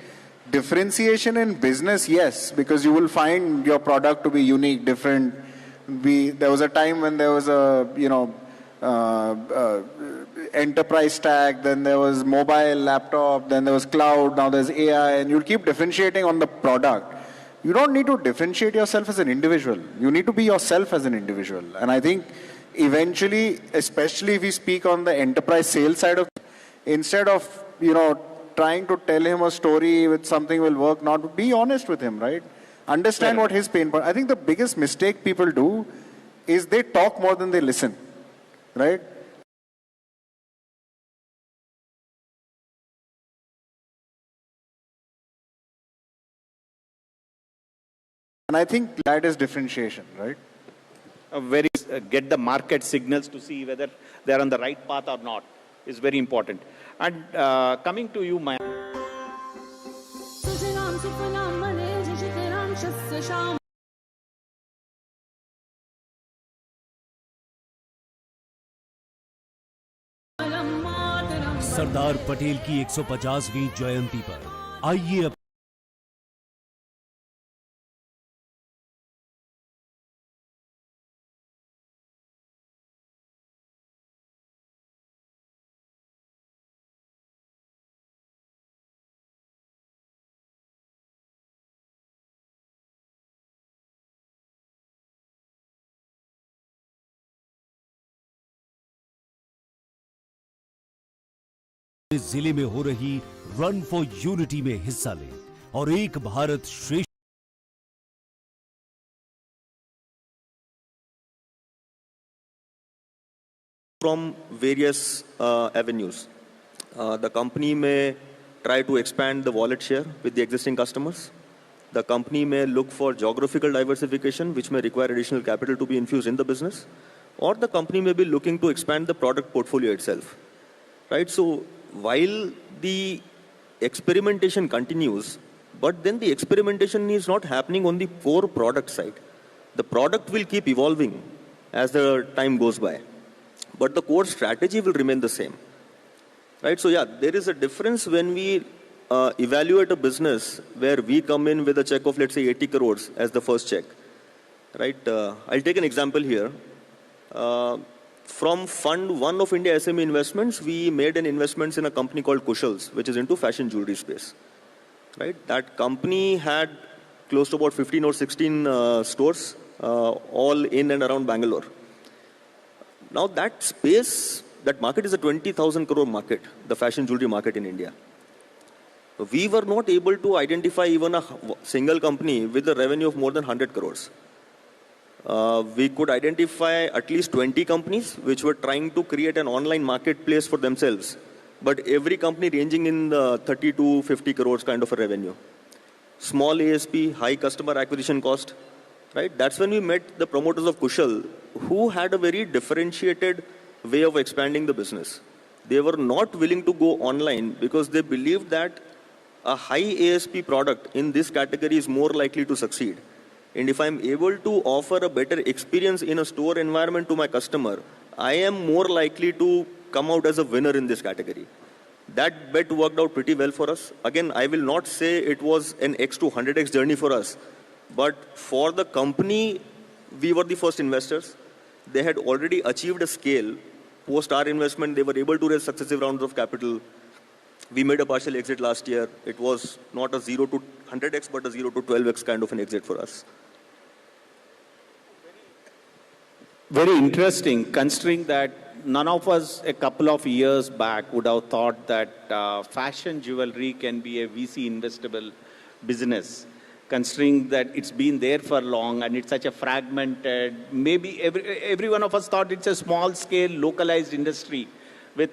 R: differentiation in business, yes, because you will find your product to be unique, different. There was a time when there was a, enterprise stack, then there was mobile, laptop, then there was cloud, now there's AI, and you'll keep differentiating on the product. You don't need to differentiate yourself as an individual. You need to be yourself as an individual. And I think eventually, especially if we speak on the enterprise sales side of, instead of, trying to tell him a story with something will work, not be honest with him, right? Understand what his pain point. I think the biggest mistake people do is they talk more than they listen, right? And I think that is differentiation, right?
Q: Get the market signals to see whether they're on the right path or not is very important. And coming to you, Maya.
S: Sardar Patel की 150वीं जयंती पर आइए इस जिले में हो रही run for unity में हिस्सा लें और एक भारत श्रेष्ठ
T: from various avenues. The company may try to expand the wallet share with the existing customers. The company may look for geographical diversification, which may require additional capital to be infused in the business. Or the company may be looking to expand the product portfolio itself. Right? So while the experimentation continues, but then the experimentation is not happening on the core product side. The product will keep evolving as the time goes by, but the core strategy will remain the same. Right? So yeah, there is a difference when we evaluate a business where we come in with a check of, let's say, 80 crores as the first check. Right? I'll take an example here. From Fund 1 of India SME Investments, we made an investment in a company called Kushal's, which is into fashion jewelry space. Right? That company had close to about 15 or 16 stores, all in and around Bangalore. Now that space, that market is a 20,000 crore market, the fashion jewelry market in India. We were not able to identify even a single company with a revenue of more than 100 crores. We could identify at least 20 companies which were trying to create an online marketplace for themselves, but every company ranging in the 30 to 50 crores kind of a revenue. Small ASP, high customer acquisition cost. Right? That's when we met the promoters of Kushal, who had a very differentiated way of expanding the business. They were not willing to go online because they believed that a high ASP product in this category is more likely to succeed. And if I'm able to offer a better experience in a store environment to my customer, I am more likely to come out as a winner in this category. That bet worked out pretty well for us. Again, I will not say it was an X to 100X journey for us, but for the company, we were the first investors. They had already achieved a scale. Post our investment, they were able to raise successive rounds of capital. We made a partial exit last year. It was not a 0 to 100X, but a 0 to 12X kind of an exit for us.
Q: Very interesting, considering that none of us a couple of years back would have thought that fashion jewelry can be a VC investable business, considering that it's been there for long and it's such a fragmented, maybe every one of us thought it's a small scale localized industry with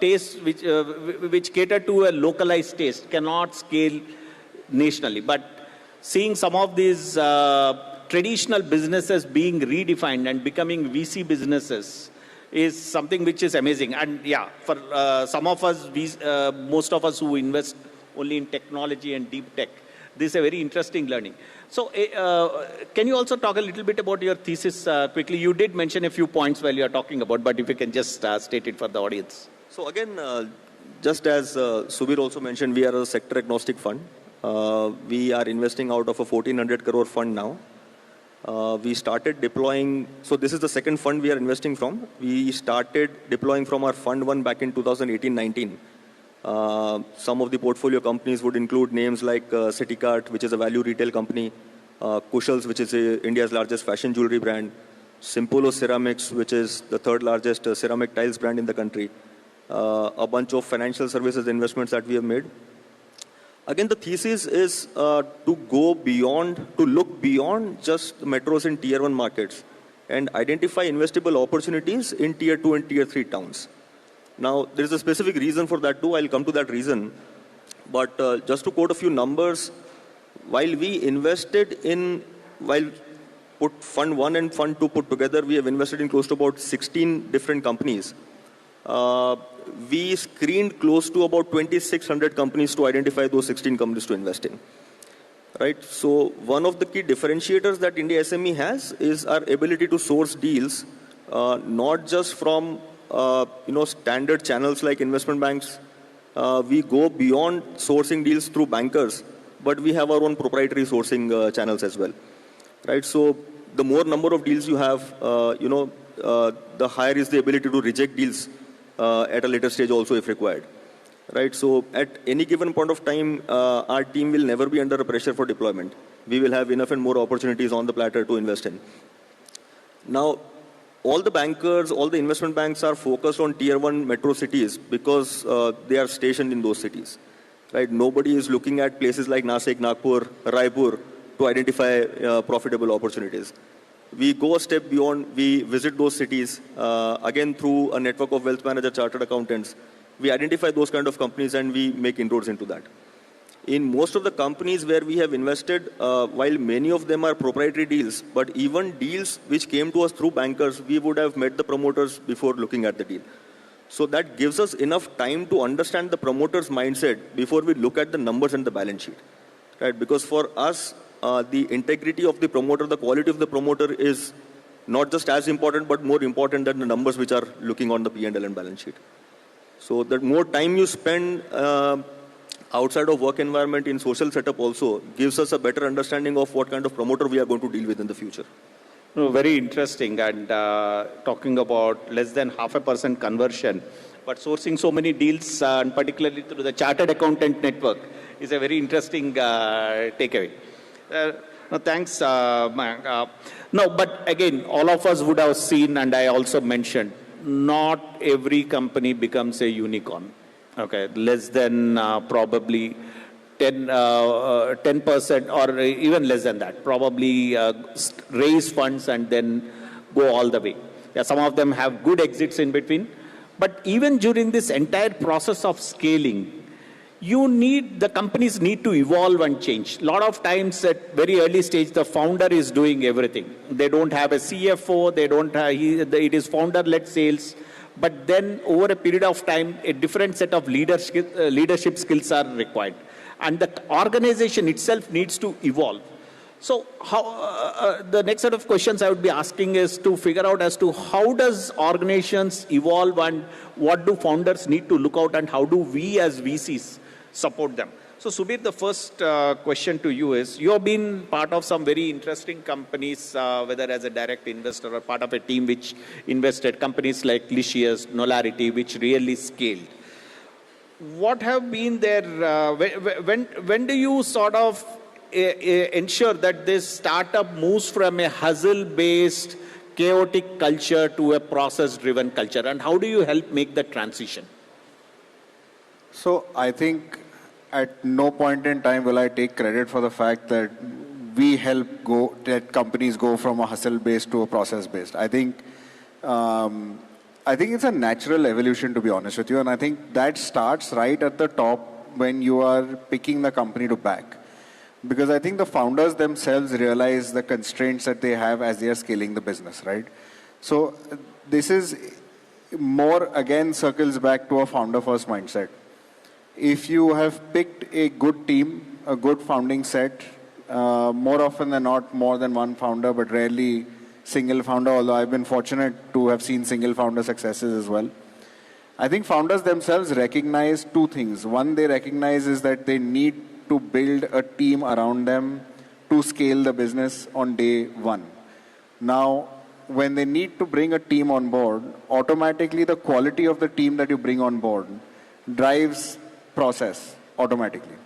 Q: tastes which cater to a localized taste, cannot scale nationally. But seeing some of these traditional businesses being redefined and becoming VC businesses is something which is amazing. And yeah, for some of us, most of us who invest only in technology and deep tech, This is a very interesting learning. So can you also talk a little bit about your thesis quickly? You did mention a few points while you are talking about, but if you can just state it for the audience.
T: So again, just as Subir also mentioned, we are a sector agnostic fund. We are investing out of a 1,400 crore fund now. We started deploying, so this is the second fund we are investing from. We started deploying from our fund one back in 2018-19. Some of the portfolio companies would include names like CityCart, which is a value retail company, Kushals, which is India's largest fashion jewelry brand, Simpolo Ceramics, which is the third largest ceramic tiles brand in the country, a bunch of financial services investments that we have made. Again, the thesis is to go beyond, to look beyond just the metros in tier 1 markets and identify investable opportunities in tier 2 and tier 3 towns. Now, there is a specific reason for that too. I'll come to that reason. But just to quote a few numbers, while we invested in, while put Fund 1 and Fund 2 put together, we have invested in close to about 16 different companies. We screened close to about 2,600 companies to identify those 16 companies to invest in. Right? So one of the key differentiators that India SME has is our ability to source deals, not just from standard channels like investment banks. We go beyond sourcing deals through bankers, but we have our own proprietary sourcing channels as well. Right? So the more number of deals you have, the higher is the ability to reject deals at a later stage also if required. Right? So at any given point of time, our team will never be under a pressure for deployment. We will have enough and more opportunities on the platter to invest in. Now, all the bankers, all the investment banks are focused on tier 1 metro cities because they are stationed in those cities. Right? Nobody is looking at places like Nasik, Nagpur, Raipur to identify profitable opportunities. We go a step beyond. We visit those cities, again through a network of wealth manager, chartered accountants. We identify those kind of companies and we make inroads into that. In most of the companies where we have invested, while many of them are proprietary deals, but even deals which came to us through bankers, we would have met the promoters before looking at the deal. So that gives us enough time to understand the promoter's mindset before we look at the numbers and the balance sheet. Right? Because for us, the integrity of the promoter, the quality of the promoter is not just as important, but more important than the numbers which are looking on the P&L and balance sheet. So the more time you spend outside of work environment in social setup also gives us a better understanding of what kind of promoter we are going to deal with in the future.
Q: No, very interesting. And talking about less than 0.5% conversion, but sourcing so many deals, and particularly through the chartered accountant network, is a very interesting takeaway. No, thanks, Mayank. No, but again, all of us would have seen, and I also mentioned, not every company becomes a unicorn. Okay, less than probably 10% or even less than that. Probably raise funds and then go all the way. Yeah, some of them have good exits in between. But even during this entire process of scaling, the companies need to evolve and change. A lot of times at very early stage, the founder is doing everything. They don't have a CFO, it is founder-led sales. But then over a period of time, a different set of leadership skills are required. And the organization itself needs to evolve. So the next set of questions I would be asking is to figure out as to how does organizations evolve and what do founders need to look out and how do we as VCs support them. So Subir, the first question to you is, you have been part of some very interesting companies, whether as a direct investor or part of a team which invested, companies like Licious, Nolarity, which really scaled. What have been their, when do you sort of ensure that this startup moves from a hustle-based, chaotic culture to a process-driven culture? And how do you help make that transition?
R: So I think at no point in time will I take credit for the fact that we help that companies go from a hustle-based to a process-based. I think it's a natural evolution, to be honest with you. And I think that starts right at the top when you are picking the company to back. Because I think the founders themselves realize the constraints that they have as they are scaling the business, right? So this is more, again, circles back to a founder-first mindset. If you have picked a good team a good founding set. More often than not, more than one founder, but rarely single founder, although I've been fortunate to have seen single founder successes as well. I think founders themselves recognize two things. One they recognize is that they need to build a team around them to scale the business on day one. Now, when they need to bring a team on board, automatically the quality of the team that you bring on board drives process automatically.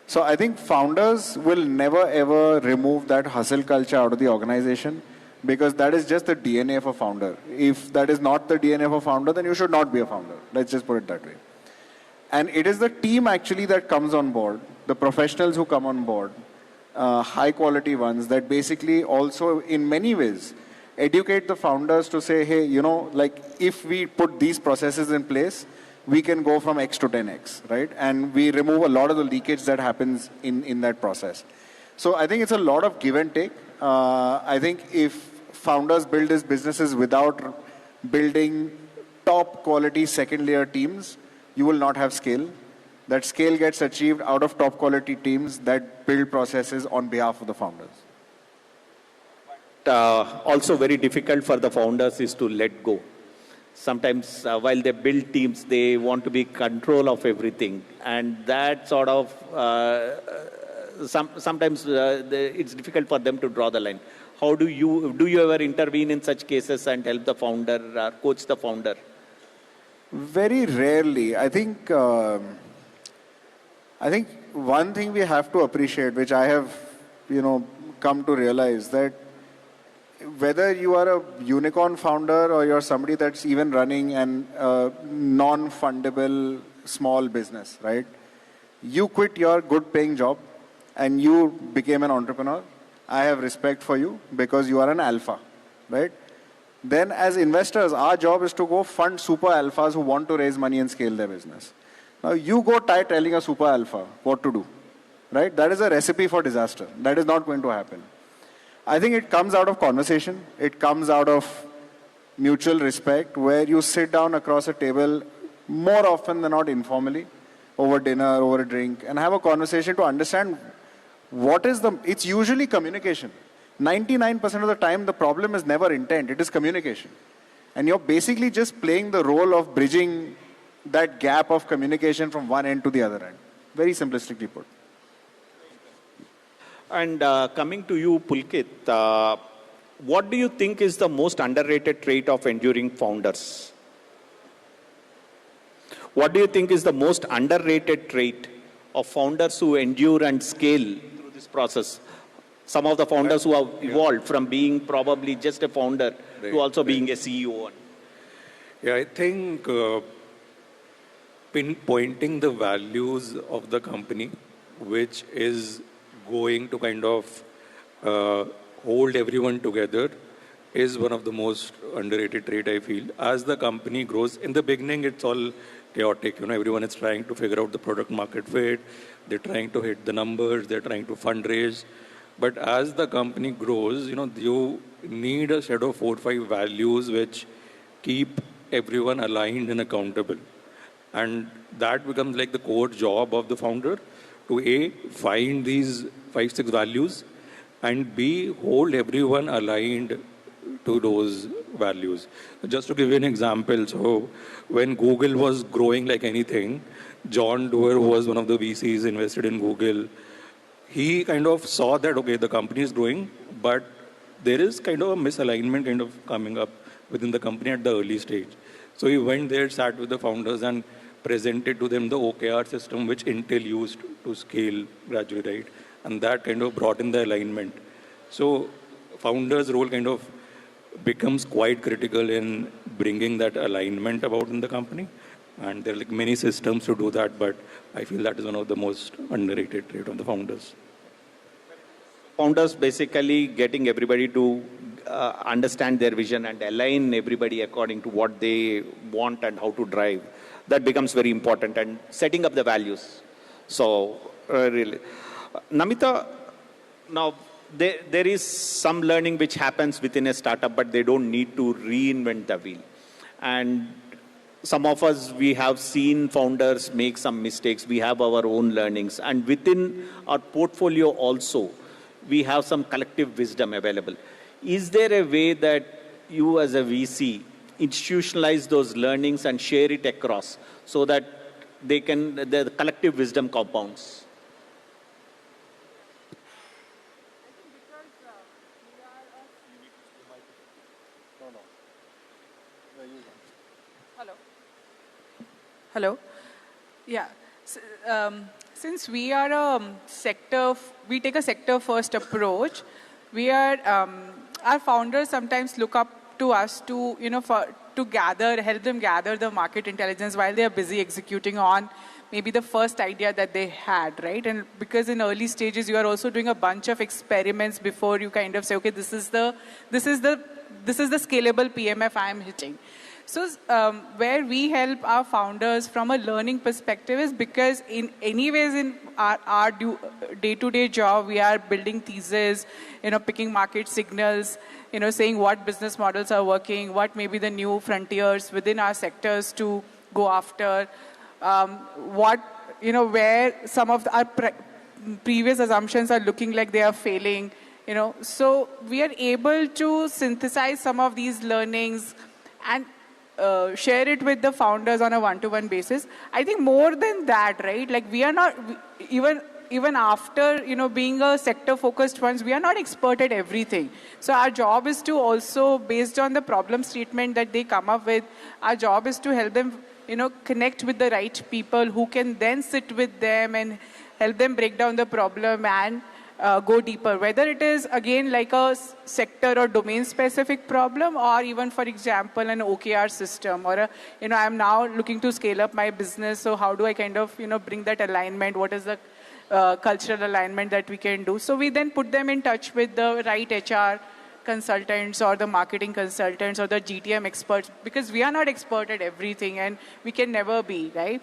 R: So I think founders will never ever remove that hustle culture out of the organization, because that is just the DNA of a founder. If that is not the DNA of a founder, then you should not be a founder. Let's just put it that way. And it is the team actually that comes on board, the professionals who come on board, high quality ones, that basically also in many ways educate the founders to say, hey, you know, like if we put these processes in place, we can go from X to 10X, right? And we remove a lot of the leakage that happens in that process. So I think it's a lot of give and take. I think if founders build these businesses without building top quality second layer teams, you will not have scale. That scale gets achieved out of top quality teams that build processes on behalf of the founders.
Q: Also very difficult for the founders is to let go. Sometimes while they build teams, they want to be control of everything. And that sort of, sometimes it's difficult for them to draw the line. How do you ever intervene in such cases and help the founder, coach the founder?
R: Very rarely. I think one thing we have to appreciate, which I have, come to realize, that whether you are a unicorn founder or you're somebody that's even running an non-fundable small business, right? You quit your good-paying job and you became an entrepreneur. I have respect for you because you are an alpha, right? Then as investors, our job is to go fund super alphas who want to raise money and scale their business. Now you go try telling a super alpha what to do, right? That is a recipe for disaster. That is not going to happen. I think it comes out of conversation. It comes out of mutual respect, where you sit down across a table more often than not informally, over dinner, over a drink, and have a conversation to understand what is it's usually communication. 99% of the time, the problem is never intent, it is communication. And you're basically just playing the role of bridging that gap of communication from one end to the other end. Very simplistically put.
Q: And coming to you, Pulkit, what do you think is the most underrated trait of enduring founders? What do you think is the most underrated trait of founders who endure and scale through this process? Some of the founders who have evolved from being probably just a founder to also being a CEO.
P: Yeah, I think pinpointing the values of the company, which is going to kind of hold everyone together, is one of the most underrated trait, I feel. As the company grows, in the beginning it's all chaotic, everyone is trying to figure out the product market fit, they're trying to hit the numbers, they're trying to fundraise. But as the company grows, you need a set of 4 or 5 values which keep everyone aligned and accountable. And that becomes like the core job of the founder, to find these 5, 6 values, and B, hold everyone aligned to those values. Just to give you an example, so when Google was growing like anything, John Doerr, who was one of the VCs invested in Google, he kind of saw that, okay, the company is growing, but there is kind of a misalignment kind of coming up within the company at the early stage. So he went there, sat with the founders and presented to them the OKR system which Intel used to scale gradually, right? And that kind of brought in the alignment. So founders' role kind of becomes quite critical in bringing that alignment about in the company. And there are like many systems to do that, but I feel that is one of the most underrated trait of the founders.
Q: Founders basically getting everybody to understand their vision and align everybody according to what they want and how to drive. That becomes very important, and setting up the values. So really, Namita, now there is some learning which happens within a startup, but they don't need to reinvent the wheel. And some of us, we have seen founders make some mistakes. We have our own learnings. And within our portfolio also, we have some collective wisdom available. Is there a way that you as a VC institutionalize those learnings and share it across so that the collective wisdom compounds?
O: Hello. Yeah. Since we are a we take a sector-first approach. We are our founders sometimes look up to us to help them gather the market intelligence while they are busy executing on maybe the first idea that they had, right? And because in early stages you are also doing a bunch of experiments before you kind of say, okay, this is the scalable PMF I am hitting. So where we help our founders from a learning perspective is because in our day-to-day job, we are building thesis, picking market signals, saying what business models are working, what may be the new frontiers within our sectors to go after, where some of our previous assumptions are looking like they are failing, So we are able to synthesize some of these learnings and share it with the founders on a one-to-one basis. I think more than that, right? Like we are not, even after, being a sector-focused ones, we are not expert at everything. So our job is to also, based on the problem statement that they come up with, our job is to help them, connect with the right people who can then sit with them and help them break down the problem and go deeper, whether it is, again, like a sector or domain-specific problem, or even, for example, an OKR system, or I'm now looking to scale up my business, so how do I kind of, bring that alignment? What is the cultural alignment that we can do? So we then put them in touch with the right HR consultants or the marketing consultants or the GTM experts, because we are not expert at everything and we can never be, right?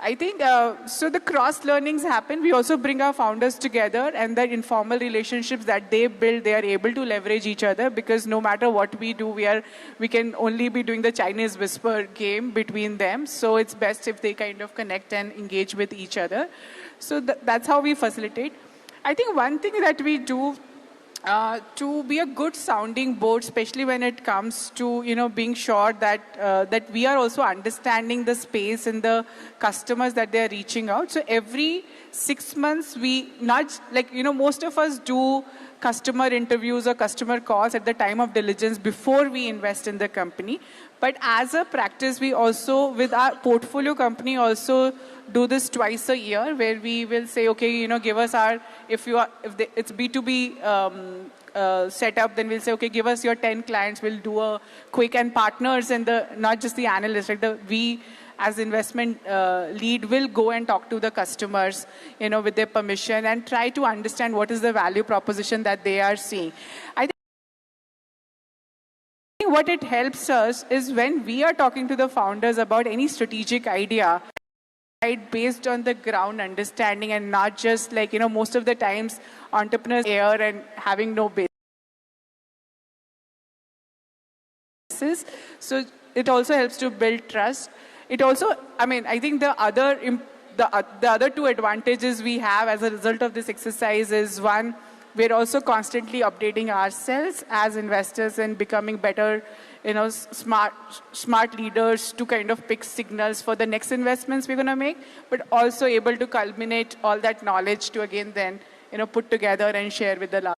O: I think, so the cross learnings happen. We also bring our founders together, and the informal relationships that they build, they are able to leverage each other, because no matter what we do, we can only be doing the Chinese whisper game between them. So it's best if they kind of connect and engage with each other. So that's how we facilitate. I think one thing that we do to be a good sounding board, especially when it comes to being sure that that we are also understanding the space and the customers that they are reaching out. So every 6 months we nudge, most of us do customer interviews or customer calls at the time of diligence before we invest in the company. But as a practice, we also, with our portfolio company, also do this twice a year, where we will say, okay, give us our, if it's B2B setup, then we'll say, okay, give us your 10 clients. We'll do a quick, and partners and not just the analysts, like we as investment lead will go and talk to the customers, with their permission, and try to understand what is the value proposition that they are seeing. I think what it helps us is when we are talking to the founders about any strategic idea, right, based on the ground understanding, and not just most of the times entrepreneurs here and having no basis. So it also helps to build trust. It also, I think the other two advantages we have as a result of this exercise is, one, we're also constantly updating ourselves as investors and becoming better, smart leaders to kind of pick signals for the next investments we're going to make, but also able to culminate all that knowledge to again then, put together and share with the large.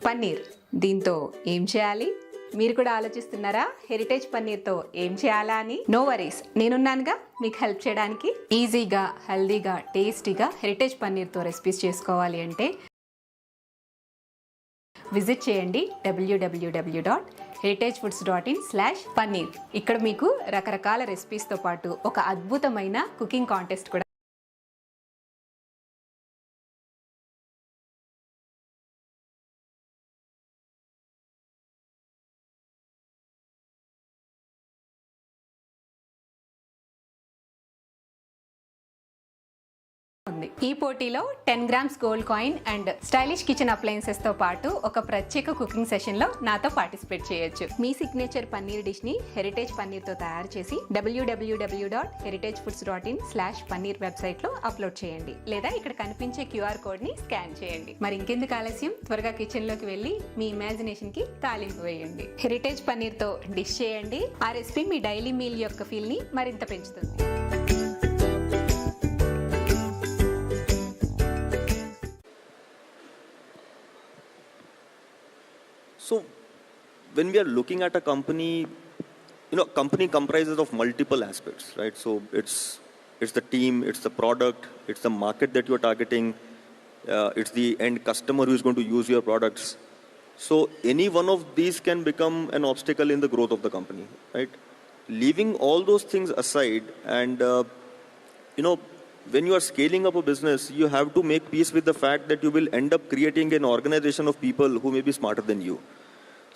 U: Paneer దీంతో ఏం చేయాలి? మీరు కూడా ఆలోచిస్తున్నారా heritage పన్నీర్తో ఏం చేయాలా అని? No worries, నేనున్నానుగా మీకు హెల్ప్ చేయడానికి. ఈజీగా, హెల్దీగా, టేస్టీగా హెరిటేజ్ పన్నీర్తో రెసిపీస్ చేసుకోవాలి అంటే విజిట్ చేయండి www.heritagefoods.in/paneer. ఇక్కడ మీకు రకరకాల రెసిపీస్తో పాటు ఒక అద్భుతమైన కుకింగ్ కాంటెస్ట్ కూడా ఉంది. ఈ పోటీలో 10 grams gold coin and stylish kitchen appliances తో పాటు ఒక ప్రత్యేక కుకింగ్ సెషన్ లో నాతో పార్టిసిపేట్ చేయొచ్చు. మీ సిగ్నేచర్ పన్నీర్ డిష్ ని హెరిటేజ్ పన్నీర్ తో తయారు చేసి www.heritagefoods.in/paneer వెబ్సైట్ లో అప్లోడ్ చేయండి, లేదా ఇక్కడ కనిపించే QR కోడ్ ని స్కాన్ చేయండి. మరి ఇంకెందుకు ఆలస్యం, త్వరగా కిచెన్ లోకి వెళ్ళి మీ ఇమాజినేషన్ కి తాలింపు వేయండి. హెరిటేజ్ పన్నీర్ తో డిష్ చేయండి. ఆ రెసిపీ మీ డైలీ మీల్ యొక్క ఫీల్ ని మరింత పెంచుతుంది.
T: So when we are looking at a company, company comprises of multiple aspects, right? So it's the team, it's the product, it's the market that you're targeting, it's the end customer who is going to use your products. So any one of these can become an obstacle in the growth of the company, right? Leaving all those things aside, and when you are scaling up a business, you have to make peace with the fact that you will end up creating an organization of people who may be smarter than you.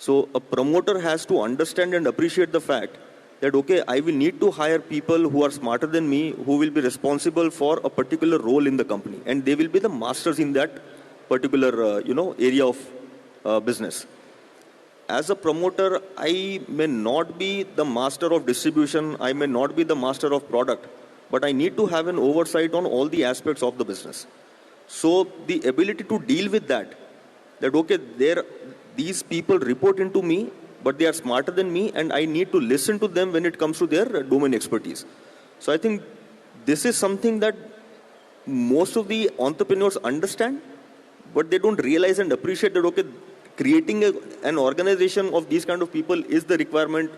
T: So a promoter has to understand and appreciate the fact that, okay, I will need to hire people who are smarter than me, who will be responsible for a particular role in the company, and they will be the masters in that particular, area of business. As a promoter, I may not be the master of distribution, I may not be the master of product, but I need to have an oversight on all the aspects of the business. So the ability to deal with that okay, these people report into me, but they are smarter than me, and I need to listen to them when it comes to their domain expertise. So I think this is something that most of the entrepreneurs understand, but they don't realize and appreciate that, okay, creating an organization of these kind of people is the requirement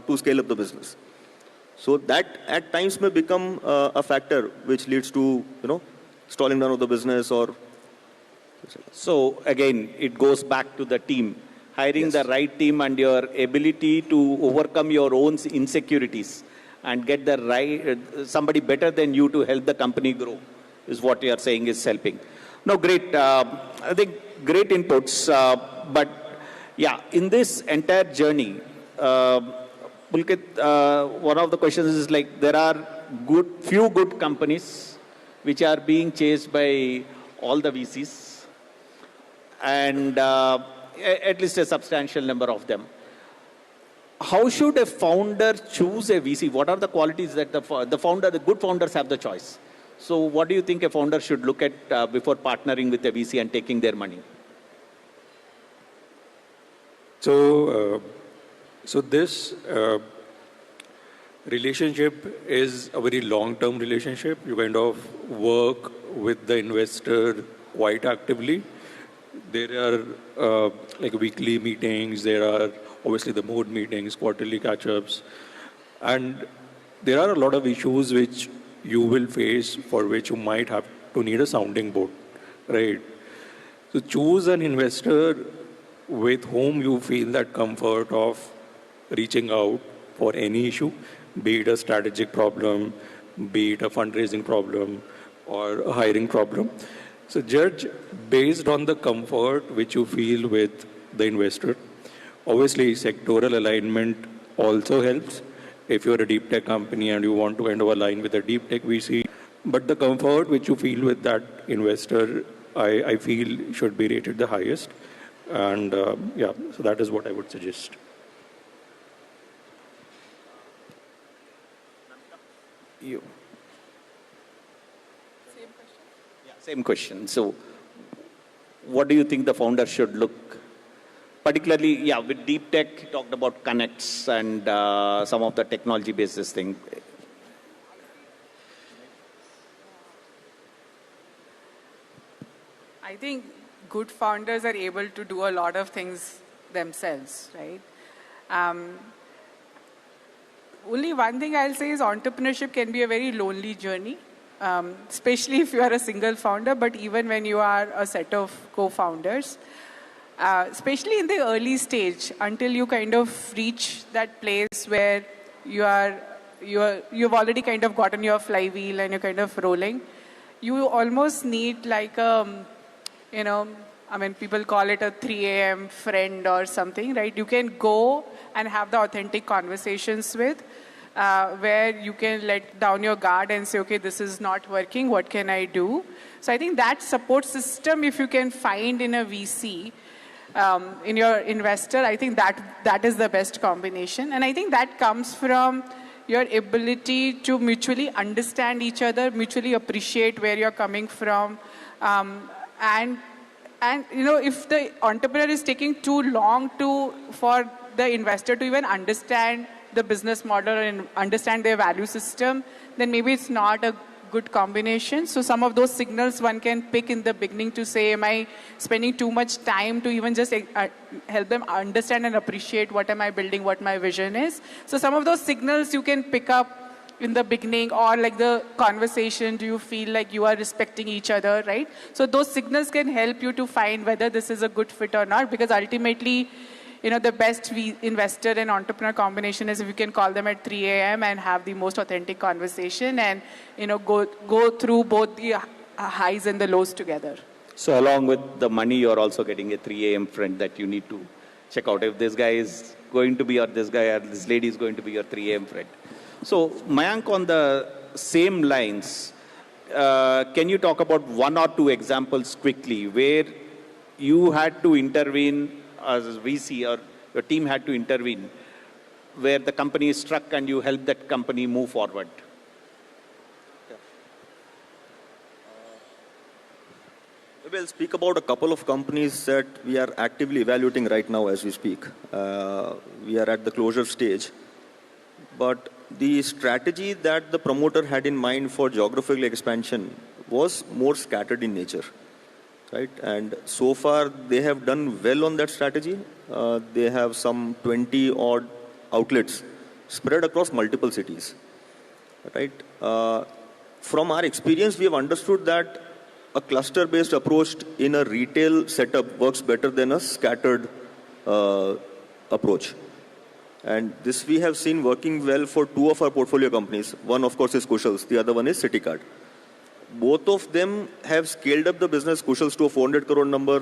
T: to scale up the business. So that at times may become a factor which leads to, stalling down of the business or...
Q: So again, it goes back to the team. Hiring the right team and your ability to overcome your own insecurities and get the right somebody better than you to help the company grow is what you are saying is helping. No, great. I think great inputs. But yeah, in this entire journey, Pulkit, one of the questions is like there are few good companies which are being chased by all the VCs, and at least a substantial number of them. How should a founder choose a VC? What are the qualities that the good founders have the choice? So what do you think a founder should look at before partnering with a VC and taking their money?
P: So this relationship is a very long-term relationship. You kind of work with the investor quite actively. There are like weekly meetings, there are obviously the board meetings, quarterly catch-ups, and there are a lot of issues which you will face, for which you might have to need a sounding board, right? So choose an investor with whom you feel that comfort of reaching out for any issue, be it a strategic problem, be it a fundraising problem, or a hiring problem. So judge based on the comfort which you feel with the investor. Obviously, sectoral alignment also helps. If you're a deep tech company and you want to kind of align with a deep tech VC, but the comfort which you feel with that investor, I feel should be rated the highest. And so that is what I would suggest.
Q: You. Same question. So what do you think the founder should look? Particularly, with deep tech, he talked about connects and some of the technology basis thing.
O: I think good founders are able to do a lot of things themselves, right? Only one thing I'll say is entrepreneurship can be a very lonely journey. Especially if you are a single founder, but even when you are a set of co-founders, especially in the early stage, until you kind of reach that place where you've already kind of gotten your flywheel and you're kind of rolling, you almost need like people call it a 3 a.m. friend or something, right? You can go and have the authentic conversations with, where you can let down your guard and say, okay, this is not working, what can I do? So I think that support system, if you can find in a VC, in your investor, I think that is the best combination. And I think that comes from your ability to mutually understand each other, mutually appreciate where you're coming from. And if the entrepreneur is taking too long for the investor to even understand the business model and understand their value system, then maybe it's not a good combination. So some of those signals one can pick in the beginning to say, am I spending too much time to even just help them understand and appreciate what am I building, what my vision is. So some of those signals you can pick up in the beginning, or like the conversation, do you feel like you are respecting each other, right? So those signals can help you to find whether this is a good fit or not, because ultimately, the best investor and entrepreneur combination is if you can call them at 3 a.m. and have the most authentic conversation and, go through both the highs and the lows together.
Q: So along with the money, you're also getting a 3 a.m. friend that you need to check out if this guy is going to be, or this guy or this lady is going to be your 3 a.m. friend. So Mayank, on the same lines, can you talk about one or two examples quickly where you had to intervene as VC, or your team had to intervene, where the company is struck and you help that company move forward?
T: Maybe I'll speak about a couple of companies that we are actively evaluating right now as we speak. We are at the closure stage. But the strategy that the promoter had in mind for geographical expansion was more scattered in nature. Right? And so far, they have done well on that strategy. They have some 20-odd outlets spread across multiple cities. Right? From our experience, we have understood that a cluster-based approach in a retail setup works better than a scattered approach. And this we have seen working well for two of our portfolio companies. One, of course, is Kushals. The other one is CityCard. Both of them have scaled up the business, Kushals to a 400 crore number,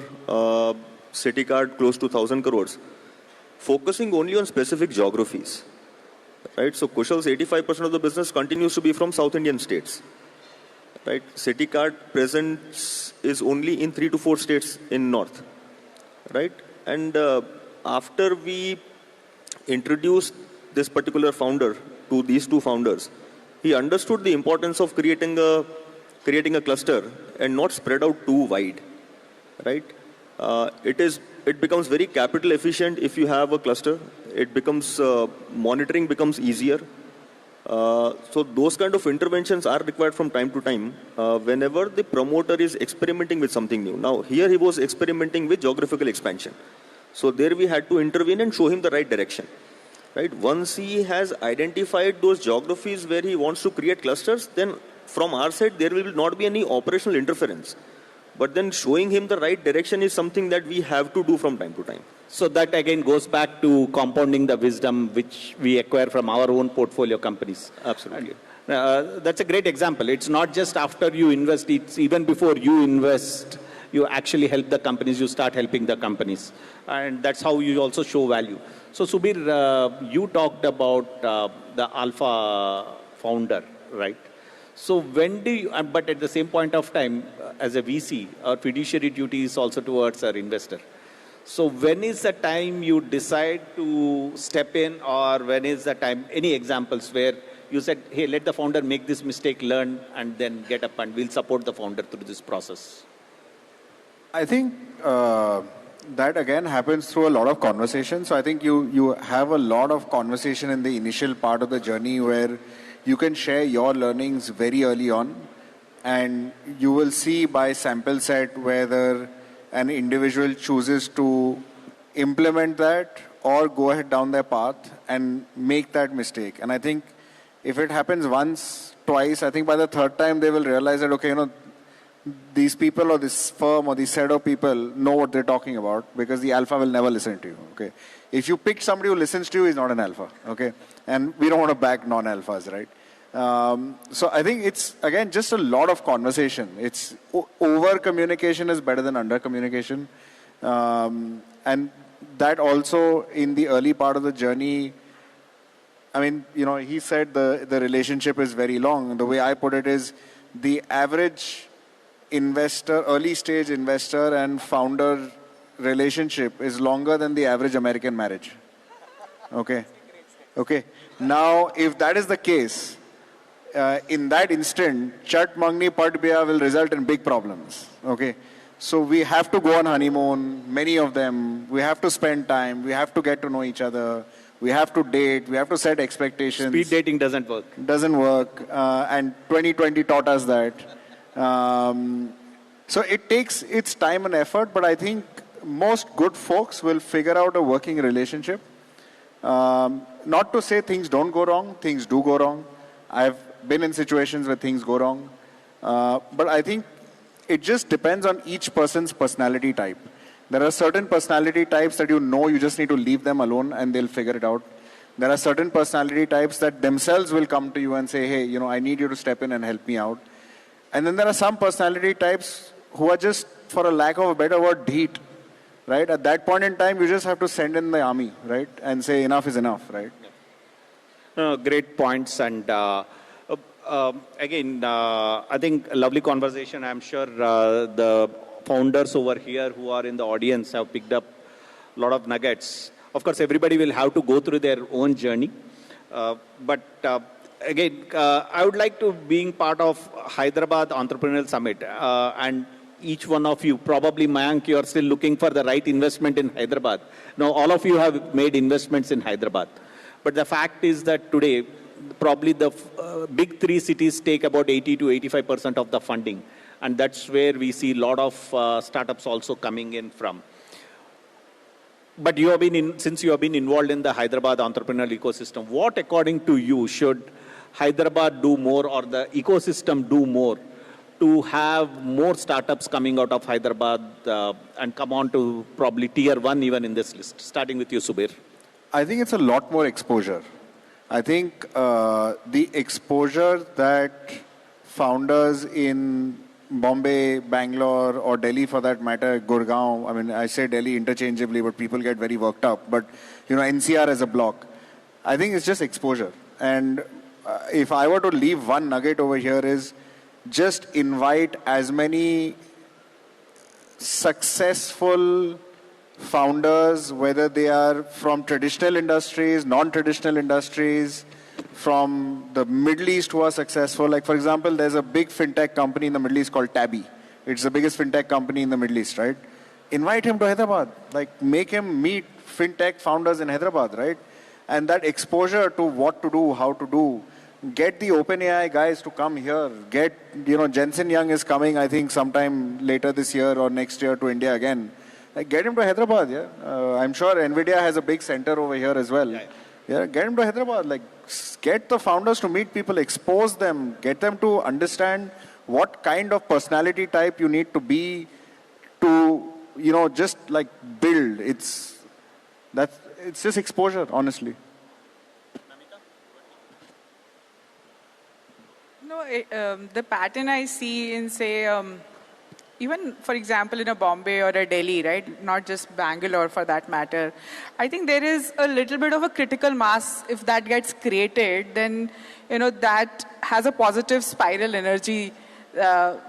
T: CityCard close to 1,000 crores, focusing only on specific geographies. Right? So Kushals, 85% of the business continues to be from South Indian states. Right? CityCard presence is only in 3 to 4 states in North. Right? And after we introduced this particular founder to these two founders, he understood the importance of creating a cluster and not spread out too wide. Right? It becomes very capital efficient if you have a cluster. It becomes monitoring becomes easier. So those kind of interventions are required from time to time whenever the promoter is experimenting with something new. Now here he was experimenting with geographical expansion. So there we had to intervene and show him the right direction. Right? Once he has identified those geographies where he wants to create clusters, then from our side there will not be any operational interference. But then showing him the right direction is something that we have to do from time to time.
Q: So that again goes back to compounding the wisdom which we acquire from our own portfolio companies.
T: Absolutely.
Q: That's a great example. It's not just after you invest, it's even before you invest, you actually help the companies, you start helping the companies. And that's how you also show value. So Subir, you talked about the alpha founder, right? So when do you, but at the same point of time, as a VC, our fiduciary duty is also towards our investor. So when is the time you decide to step in, or when is the time, any examples where you said, hey, let the founder make this mistake, learn, and then get up and we'll support the founder through this process?
R: I think that again happens through a lot of conversation. So I think you have a lot of conversation in the initial part of the journey where you can share your learnings very early on, and you will see by sample set whether an individual chooses to implement that or go ahead down their path and make that mistake. And I think if it happens once, twice, I think by the third time they will realize that, okay, these people or this firm or this set of people know what they're talking about, because the alpha will never listen to you. Okay, if you pick somebody who listens to you, he's not an alpha. Okay, and we don't want to back non-alphas, right? So I think it's again just a lot of conversation. It's over communication is better than under communication, and that also in the early part of the journey, I mean, he said the relationship is very long. The way I put it is the average investor, early stage investor and founder relationship is longer than the average American marriage. Okay. Now, if that is the case, in that instant, Chat Mangni Pat Biya will result in big problems. Okay. So we have to go on honeymoon, many of them. We have to spend time. We have to get to know each other. We have to date. We have to set expectations.
Q: Speed dating doesn't work.
R: Doesn't work. And 2020 taught us that. So it takes its time and effort, but I think most good folks will figure out a working relationship. Not to say things don't go wrong. Things do go wrong. I've been in situations where things go wrong. But I think it just depends on each person's personality type. There are certain personality types that you just need to leave them alone and they'll figure it out. There are certain personality types that themselves will come to you and say, hey, I need you to step in and help me out. And then there are some personality types who are just, for a lack of a better word, dheet. Right? At that point in time, you just have to send in the army, right? And say enough is enough, right?
Q: Great points. And again, I think a lovely conversation. I'm sure the founders over here who are in the audience have picked up a lot of nuggets. Of course, everybody will have to go through their own journey. But again, I would like to, being part of Hyderabad Entrepreneurial Summit, and each one of you, probably Mayank, you are still looking for the right investment in Hyderabad. Now, all of you have made investments in Hyderabad. But the fact is that today, probably the big three cities take about 80 to 85% of the funding. And that's where we see a lot of startups also coming in from. But since you have been involved in the Hyderabad entrepreneurial ecosystem, what, according to you, should Hyderabad do more or the ecosystem do more to have more startups coming out of Hyderabad and come on to probably tier 1 even in this list? Starting with you, Subir.
R: I think it's a lot more exposure. I think the exposure that founders in Bombay, Bangalore, or Delhi for that matter, Gurgaon, I mean, I say Delhi interchangeably, but people get very worked up. But, NCR as a block, I think it's just exposure. And if I were to leave one nugget over here is just invite as many successful founders, whether they are from traditional industries, non-traditional industries, from the Middle East who are successful. Like, for example, there's a big fintech company in the Middle East called Tabby. It's the biggest fintech company in the Middle East, right? Invite him to Hyderabad. Like, make him meet fintech founders in Hyderabad, right? And that exposure to what to do, how to do. Get the OpenAI guys to come here. Get, Jensen Young is coming, I think, sometime later this year or next year to India again. Like, get him to Hyderabad, yeah? I'm sure NVIDIA has a big center over here as well. Yeah, get him to Hyderabad. Like, get the founders to meet people, expose them, get them to understand what kind of personality type you need to be to, just like build. It's just exposure, honestly.
O: No, the pattern I see in, say, even, for example, in a Bombay or a Delhi, right? Not just Bangalore for that matter. I think there is a little bit of a critical mass. If that gets created, then, that has a positive spiral energy,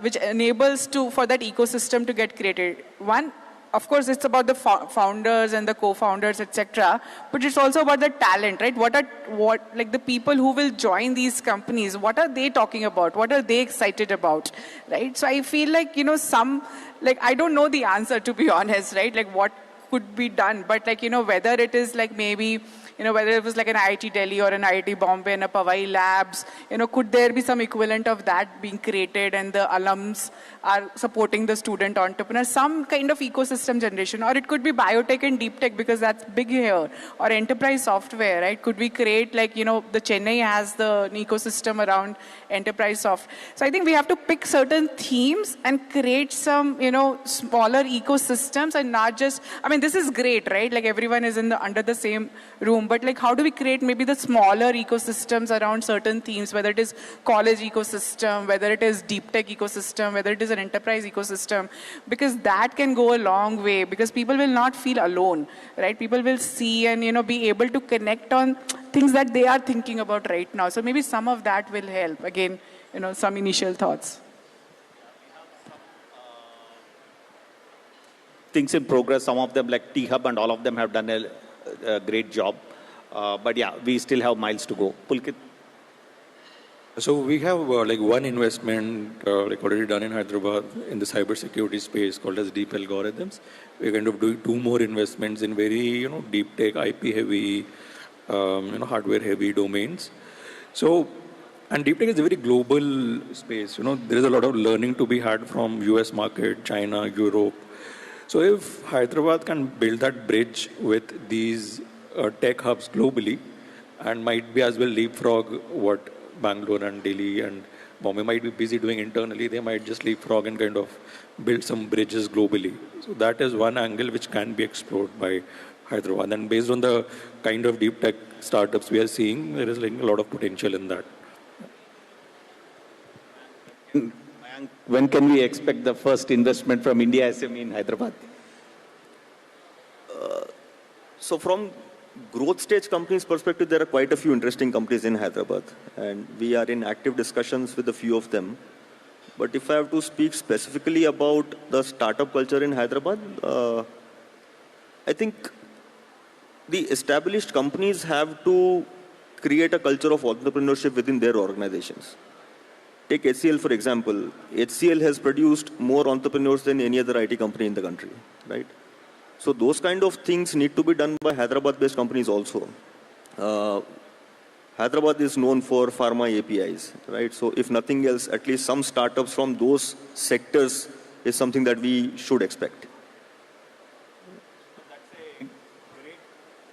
O: which enables for that ecosystem to get created. One, of course, it's about the founders and the co-founders, etc. But it's also about the talent, right? What the people who will join these companies, what are they talking about? What are they excited about, right? So I feel like, I don't know the answer, to be honest, right? Like, what could be done? But, whether it is like maybe, whether it was like an IIT Delhi or an IIT Bombay and a Powai Labs, could there be some equivalent of that being created and the alums are supporting the student entrepreneurs, some kind of ecosystem generation? Or it could be biotech and deep tech, because that's big here, or enterprise software, right? Could we create, the Chennai has the ecosystem around enterprise software. So I think we have to pick certain themes and create some, smaller ecosystems, and not just, this is great, right? Like, everyone is under the same room. boom, but like how do we create maybe the smaller ecosystems around certain themes, whether it is college ecosystem, whether it is deep tech ecosystem, whether it is an enterprise ecosystem, because that can go a long way, because people will not feel alone, right? People will see and, be able to connect on things that they are thinking about right now. So maybe some of that will help. Again, some initial thoughts.
Q: Things in progress, some of them like T-Hub and all of them have done a great job. But yeah, we still have miles to go. Pulkit?
P: So we have like one investment like already done in Hyderabad in the cybersecurity space called as Deep Algorithms. We're kind of doing 2 more investments in very, deep tech, IP heavy, hardware heavy domains. So, and deep tech is a very global space. There is a lot of learning to be had from US market, China, Europe. So if Hyderabad can build that bridge with these tech hubs globally, and might be as well leapfrog what Bangalore and Delhi and Bombay might be busy doing internally, they might just leapfrog and kind of build some bridges globally. So that is one angle which can be explored by Hyderabad. And based on the kind of deep tech startups we are seeing, there is like a lot of potential in that.
Q: When can we expect the first investment from India SME in Hyderabad?
T: So from growth stage companies perspective, there are quite a few interesting companies in Hyderabad, and we are in active discussions with a few of them. But if I have to speak specifically about the startup culture in Hyderabad, I think the established companies have to create a culture of entrepreneurship within their organizations. Take HCL, for example. HCL has produced more entrepreneurs than any other IT company in the country, right? So those kind of things need to be done by Hyderabad-based companies also. Hyderabad is known for pharma APIs, right? So if nothing else, at least some startups from those sectors is something that we should expect.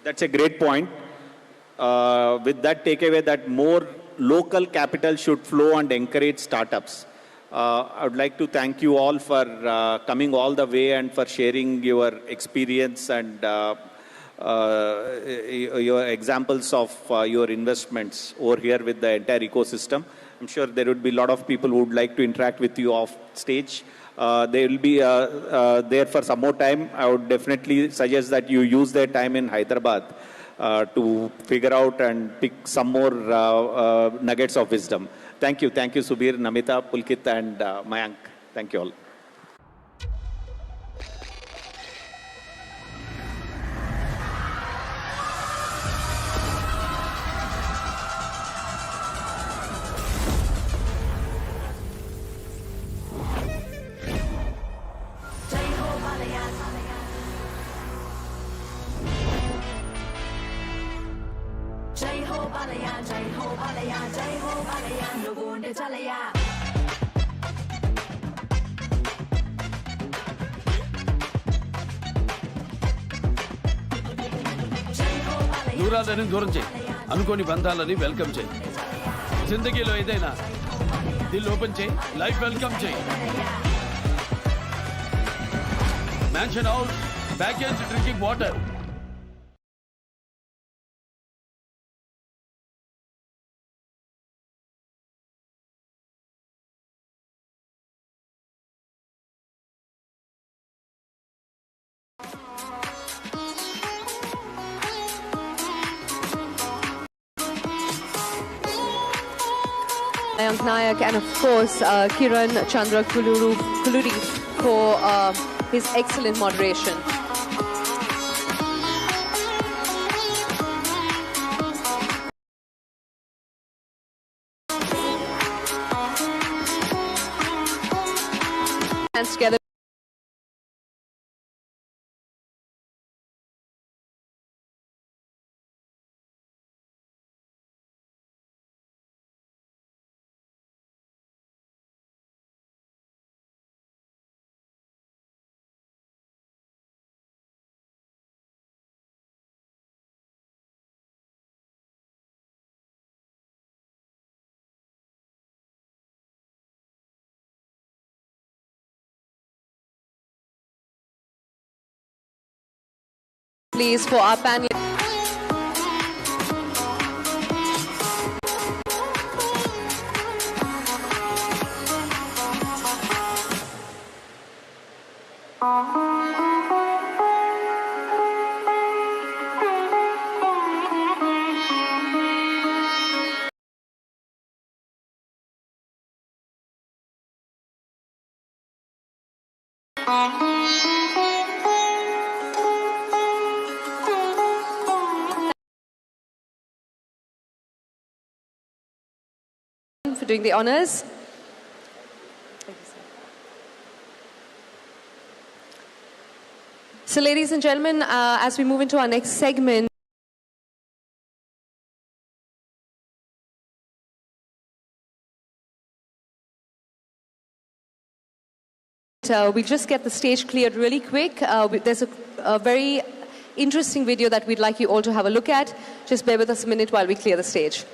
Q: That's a great point. With that takeaway that more local capital should flow and encourage startups. I would like to thank you all for coming all the way and for sharing your experience and your examples of your investments over here with the entire ecosystem. I'm sure there would be a lot of people who would like to interact with you off stage. They will be there for some more time. I would definitely suggest that you use their time in Hyderabad to figure out and pick some more nuggets of wisdom. Thank you. Thank you, Subir, Namita, Pulkit, and Mayank. Thank you all.
D: దూరాలని దూరం చేయి, అనుకోని బంధాలని welcome చేయి. జిందగీలో ఏదైనా Dil open చేయి, life welcome చేయి. Mansion house, package drinking water.
B: Mayank Nayak, and of course Kiran Chandra Kuluri for his excellent moderation. Hands together. Please, for our panel. For doing the honors. So, ladies and gentlemen, as we move into our next segment, we'll just get the stage cleared really quick. There's a very interesting video that we'd like you all to have a look at. Just bear with us a minute while we clear the stage.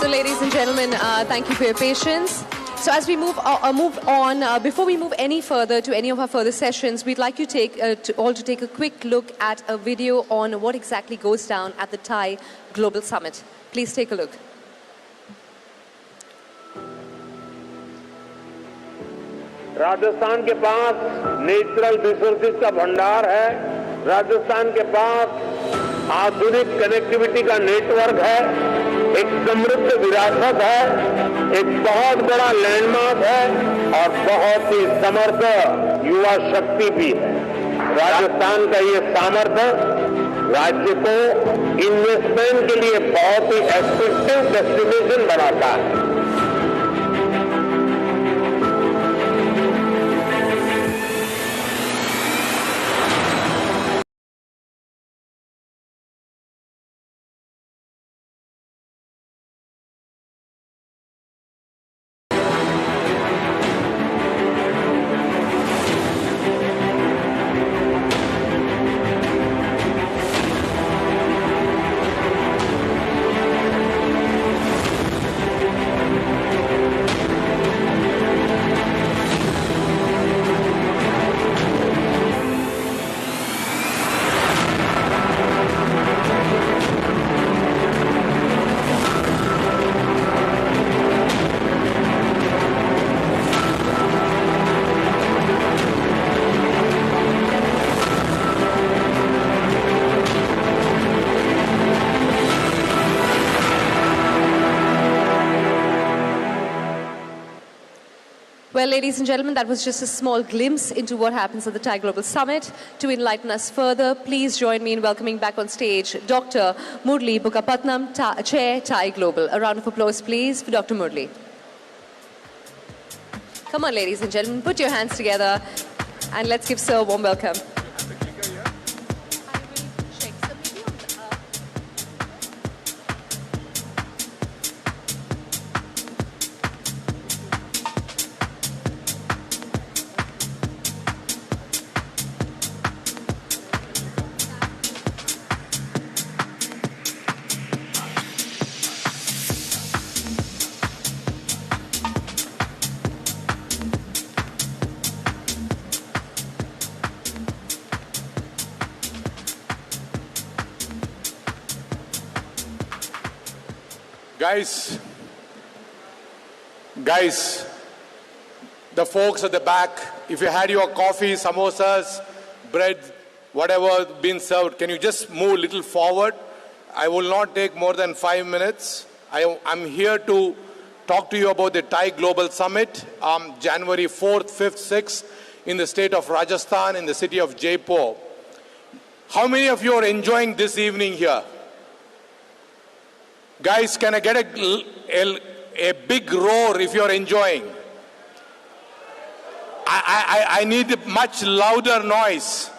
B: Ladies and gentlemen, thank you for your patience. So as we move on, before we move any further to any of our further sessions, we'd like you to take a quick look at a video on what exactly goes down at the Thai Global Summit. Please take a look.
E: Rajasthan के पास natural resources का भंडार है, राजस्थान के पास आधुनिक connectivity का network है, एक समृद्ध विरासत है, एक बहुत बड़ा लैंडमार्क है और बहुत ही समर्थ युवा शक्ति भी है। राजस्थान का ये सामर्थ्य राज्य को इन्वेस्टमेंट के लिए बहुत ही एट्रैक्टिव डेस्टिनेशन बनाता है।
B: Well, ladies and gentlemen, that was just a small glimpse into what happens at the Thai Global Summit. To enlighten us further, please join me in welcoming back on stage Dr. Murli Bukapatnam, Chair, Thai Global. A round of applause, please, for Dr. Murli. Come on, ladies and gentlemen, put your hands together and let's give Sir a warm welcome.
H: Guys, the folks at the back, if you had your coffee, samosas, bread, whatever been served, can you just move a little forward? I will not take more than 5 minutes. I'm here to talk to you about the Thai Global Summit, January 4th, 5th, 6th, in the state of Rajasthan, in the city of Jaipur. How many of you are enjoying this evening here? Guys, can I get a big roar if you're enjoying? I need a much louder noise.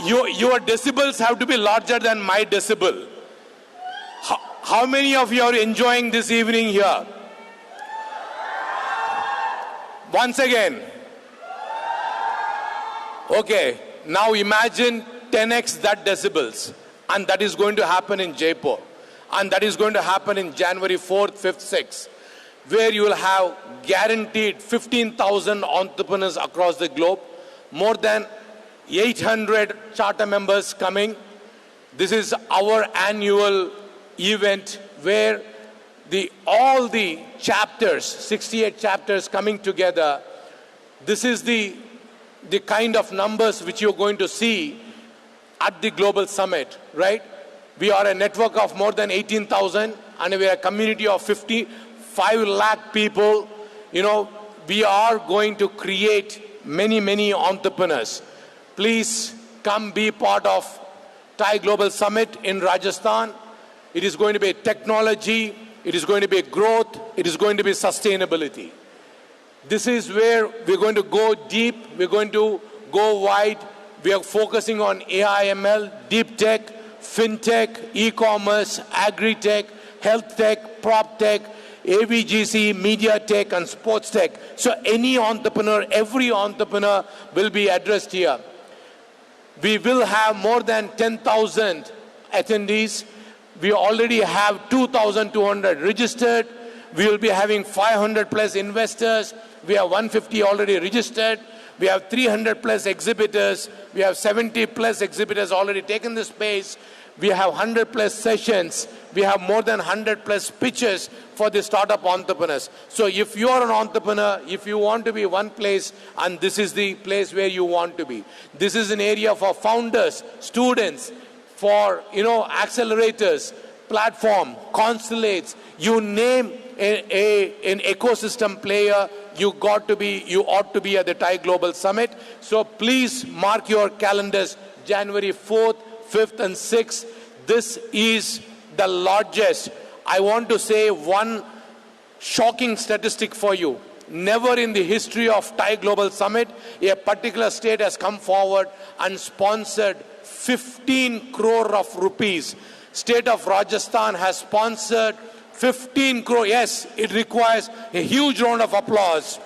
H: Your decibels have to be larger than my decibel. How many of you are enjoying this evening here? Once again. Okay, now imagine 10x that decibels. And that is going to happen in Jaipur. And that is going to happen in January 4th, 5th, 6th, where you will have guaranteed 15,000 entrepreneurs across the globe, more than 800 charter members coming. This is our annual event where all the chapters, 68 chapters coming together. This is the kind of numbers which you're going to see at the Global Summit, right? We are a network of more than 18,000 and we are a community of 55 lakh people. You know, we are going to create many, many entrepreneurs. Please come be part of Thai Global Summit in Rajasthan. It is going to be technology, it is going to be growth, it is going to be sustainability. This is where we're going to go deep, we're going to go wide. We are focusing on AI, ML, deep tech, fintech, e-commerce, agri-tech, health tech, prop tech, AVGC, media tech, and sports tech. So any entrepreneur, every entrepreneur will be addressed here. We will have more than 10,000 attendees. We already have 2,200 registered. We will be having 500 plus investors. We have 150 already registered. We have 300 plus exhibitors. We have 70 plus exhibitors already taken the space. We have 100 plus sessions. We have more than 100 plus pitches for the startup entrepreneurs. So if you are an entrepreneur, if you want to be one place, and this is the place where you want to be. This is an area for founders, students, for accelerators, platform, constellates. You name an ecosystem player, you ought to be at the Thai Global Summit. So please mark your calendars, January 4th, 5th and 6th. This is the largest. I want to say one shocking statistic for you. Never in the history of Thai Global Summit, a particular state has come forward and sponsored 15 crore of rupees. State of Rajasthan has sponsored 15 crore. Yes, it requires a huge round of applause.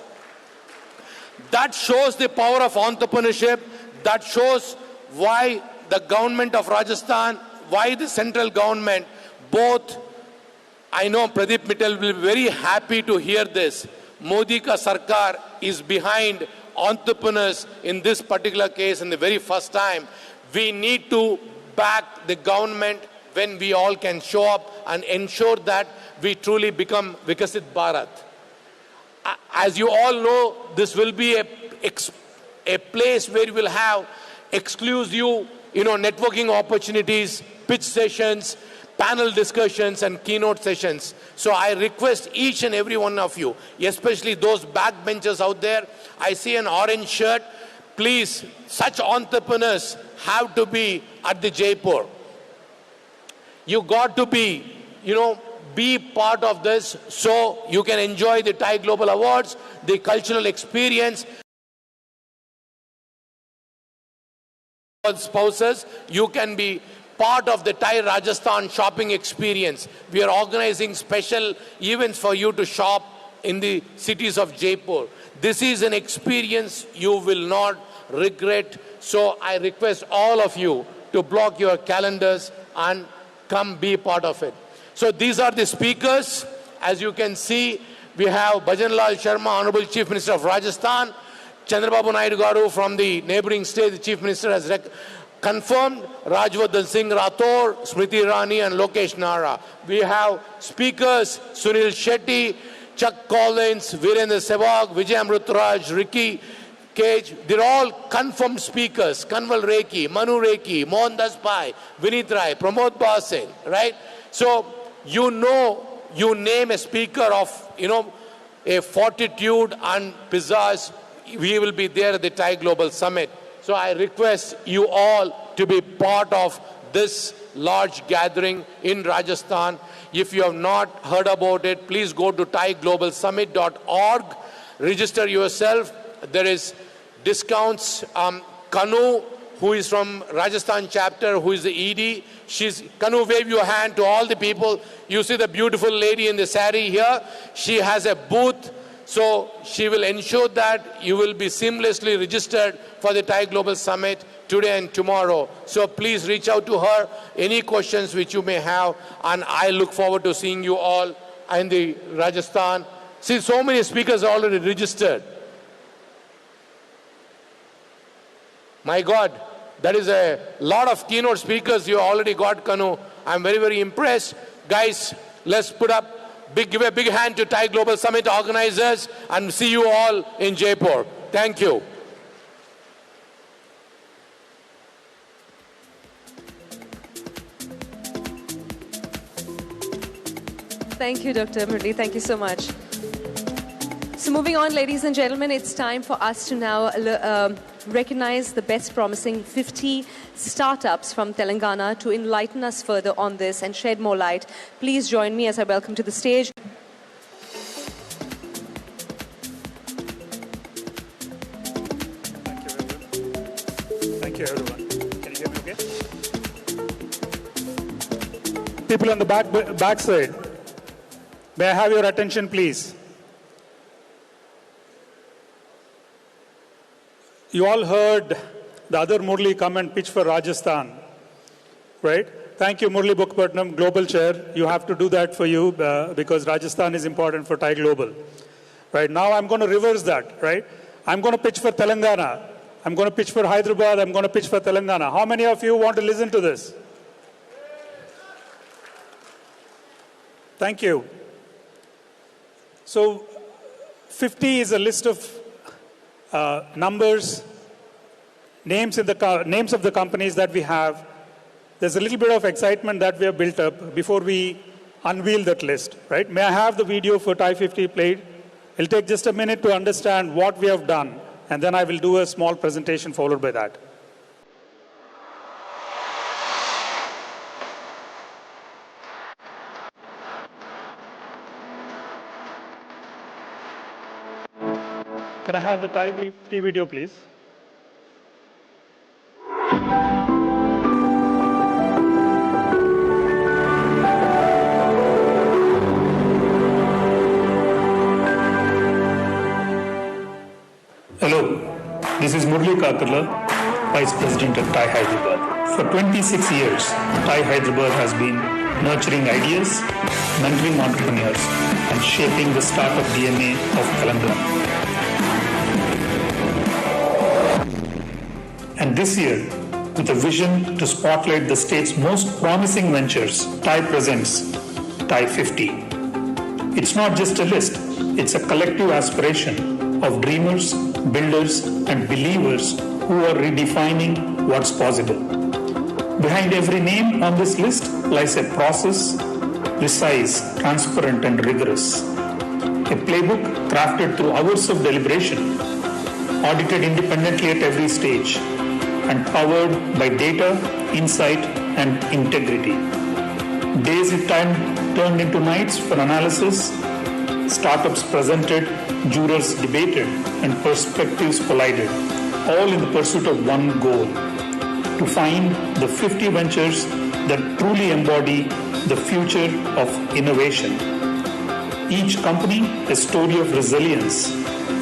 H: That shows the power of entrepreneurship. That shows why the government of Rajasthan, why the central government, both, I know Pradeep Mittal will be very happy to hear this. Modi ka sarkar is behind entrepreneurs in this particular case in the very first time. We need to back the government when we all can show up and ensure that we truly become Vikasit Bharat. As you all know, this will be a place where we will have exclusive, networking opportunities, pitch sessions, panel discussions, and keynote sessions. So I request each and every one of you, especially those backbenchers out there, I see an orange shirt. Please, such entrepreneurs have to be at the Jaipur. You got to be, be part of this so you can enjoy the Thai Global Awards, the cultural experience. Spouses, you can be part of the Thai Rajasthan shopping experience. We are organizing special events for you to shop in the cities of Jaipur. This is an experience you will not regret. So I request all of you to block your calendars and come be part of it. So these are the speakers. As you can see, we have Bhajanlal Sharma, Honorable Chief Minister of Rajasthan. Chandrababu Naidu Garu from the neighboring state, the Chief Minister has confirmed Rajvardhan Singh Rathore, Smriti Irani and Lokesh Nara. We have speakers Sunil Shetty, Chuck Collins, Virendra Sehwag, Vijay Amrutraj, Ricky Cage. They're all confirmed speakers. Kanwal Rekhi, Manu Rekhi, Mohan Das Pai, Vinit Rai, Pramod Basen, right? So you name a speaker of, a fortitude and pizzazz, we will be there at the Thai Global Summit. So I request you all to be part of this large gathering in Rajasthan. If you have not heard about it, please go to thaiglobalsummit.org, register yourself. There is discounts. Kanu, who is from Rajasthan chapter, who is the ED, Kanu, wave your hand to all the people. You see the beautiful lady in the sari here. She has a booth. So she will ensure that you will be seamlessly registered for the Thai Global Summit today and tomorrow. So please reach out to her, any questions which you may have, and I look forward to seeing you all in the Rajasthan. See, so many speakers are already registered. My God, that is a lot of keynote speakers you already got, Kanu. I'm very, very impressed. Guys, let's give a big hand to Thai Global Summit organizers and see you all in Jaipur. Thank you.
B: Thank you, Dr. Murli. Thank you so much. So moving on, ladies and gentlemen, it's time for us to now recognize the best promising 50 startups from Telangana. To enlighten us further on this and shed more light, please join me as I welcome to the stage
F: Thank you, everyone. Can you hear me okay? People on the back side, may I have your attention, please? You all heard the other Murli come and pitch for Rajasthan, right? Thank you, Murli Bukpatnam, Global Chair. You have to do that for you because Rajasthan is important for Thai Global. Right, now I'm going to reverse that, right? I'm going to pitch for Telangana. I'm going to pitch for Hyderabad. I'm going to pitch for Telangana. How many of you want to listen to this? Thank you. So 50 is a list of numbers, names of the companies that we have. There's a little bit of excitement that we have built up before we unveil that list, right? May I have the video for Thai 50 played? It'll take just a minute to understand what we have done, and then I will do a small presentation followed by that. Can I have the Thai 50 video, please? Hello, this is Murli Kakarla, Vice President at TiE Hyderabad. For 26 years, TiE Hyderabad has been nurturing ideas, mentoring entrepreneurs, and shaping the startup DNA of Telangana. And this year, with a vision to spotlight the state's most promising ventures, TiE presents TiE 50. It's not just a list, it's a collective aspiration of dreamers, builders, and believers who are redefining what's possible. Behind every name on this list lies a process, precise, transparent, and rigorous. A playbook crafted through hours of deliberation, audited independently at every stage, and powered by data, insight, and integrity. Days it turned into nights for analysis, startups presented, jurors debated, and perspectives collided, all in the pursuit of one goal: to find the 50 ventures that truly embody the future of innovation. Each company a story of resilience,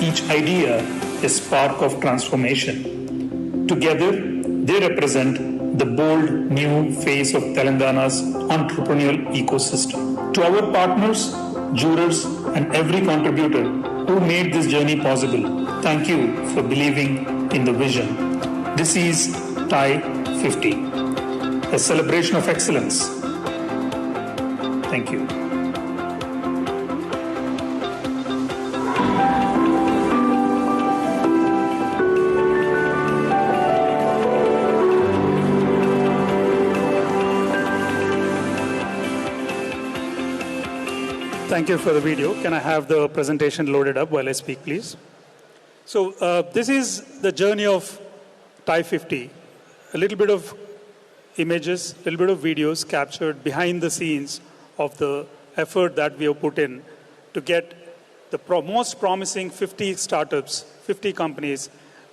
F: each idea a spark of transformation. Together, they represent the bold new face of Telangana's entrepreneurial ecosystem. To our partners, jurors, and every contributor who made this journey possible, thank you for believing in the vision. This is TiE 50, a celebration of excellence. Thank you. Thank you for the video. Can I have the presentation loaded up while I speak, please? So this is the journey of TIE 50. A little bit of images, a little bit of videos captured behind the scenes of the effort that we have put in to get the most promising 50 startups, 50 companies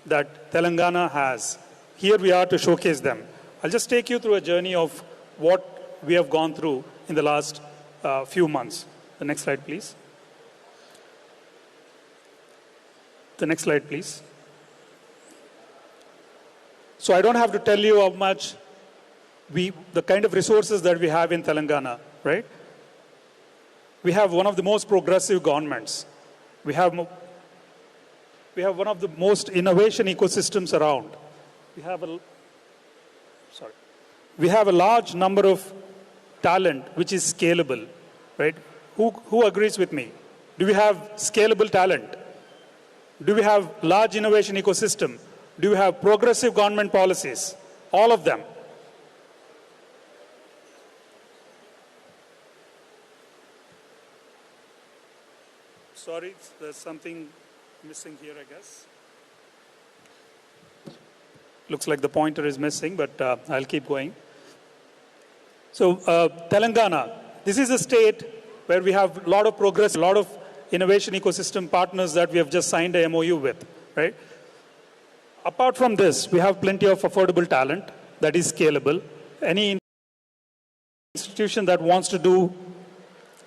F: that Telangana has. Here we are to showcase them. I'll just take you through a journey of what we have gone through in the last few months. The next slide, please. The next slide, please. So I don't have to tell you how much the kind of resources that we have in Telangana, right? We have one of the most progressive governments. We have one of the most innovation ecosystems around. We have a large number of talent which is scalable, right? Who agrees with me? Do we have scalable talent? Do we have large innovation ecosystem? Do we have progressive government policies? All of them. Sorry, there's something missing here, I guess. Looks like the pointer is missing, but I'll keep going. So Telangana, this is a state where we have a lot of progress, a lot of innovation ecosystem partners that we have just signed a MOU with, right? Apart from this, we have plenty of affordable talent that is scalable. Any institution that wants to do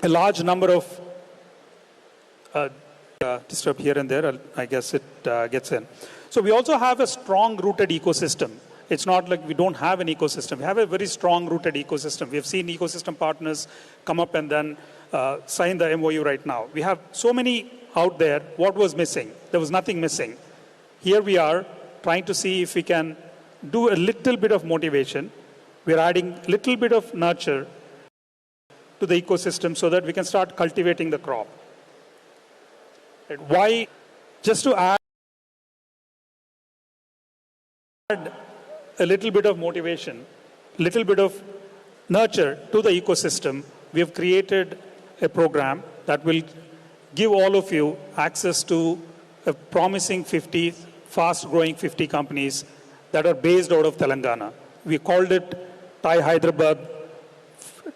F: a large number of disturb here and there, I guess it gets in. So we also have a strong rooted ecosystem. It's not like we don't have an ecosystem. We have a very strong rooted ecosystem. We have seen ecosystem partners come up and then sign the MOU right now. We have so many out there. What was missing? There was nothing missing. Here we are trying to see if we can do a little bit of motivation. We're adding a little bit of nurture to the ecosystem so that we can start cultivating the crop. Why? Just to add a little bit of motivation, a little bit of nurture to the ecosystem, we have created a program that will give all of you access to a promising 50, fast-growing 50 companies that are based out of Telangana. We called it TIE Hyderabad,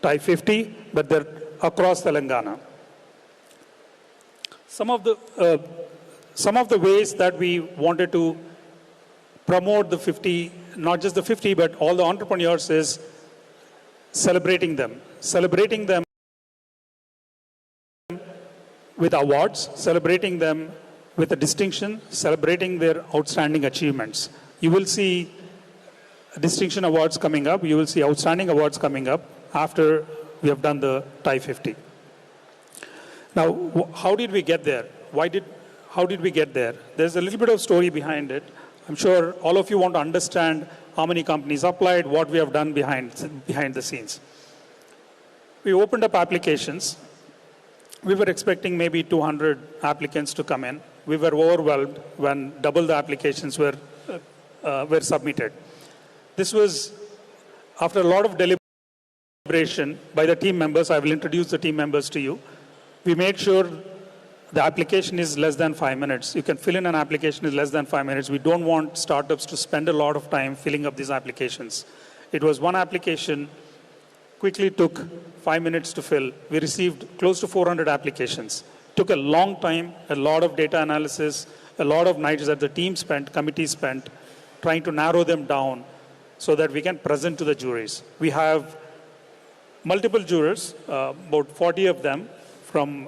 F: TIE 50, but they're across Telangana. Some of the ways that we wanted to promote the 50, not just the 50, but all the entrepreneurs is celebrating them with awards, celebrating them with a distinction, celebrating their outstanding achievements. You will see distinction awards coming up. You will see outstanding awards coming up after we have done the TIE 50. Now, how did we get there? How did we get there? There's a little bit of story behind it. I'm sure all of you want to understand how many companies applied, what we have done behind the scenes. We opened up applications. We were expecting maybe 200 applicants to come in. We were overwhelmed when double the applications were submitted. This was after a lot of deliberation by the team members. I will introduce the team members to you. We made sure the application is less than 5 minutes. You can fill in an application in less than 5 minutes. We don't want startups to spend a lot of time filling up these applications. It was one application, quickly took 5 minutes to fill. We received close to 400 applications. Took a long time, a lot of data analysis, a lot of nights that the team spent, committee spent, trying to narrow them down so that we can present to the juries. We have multiple jurors, about 40 of them from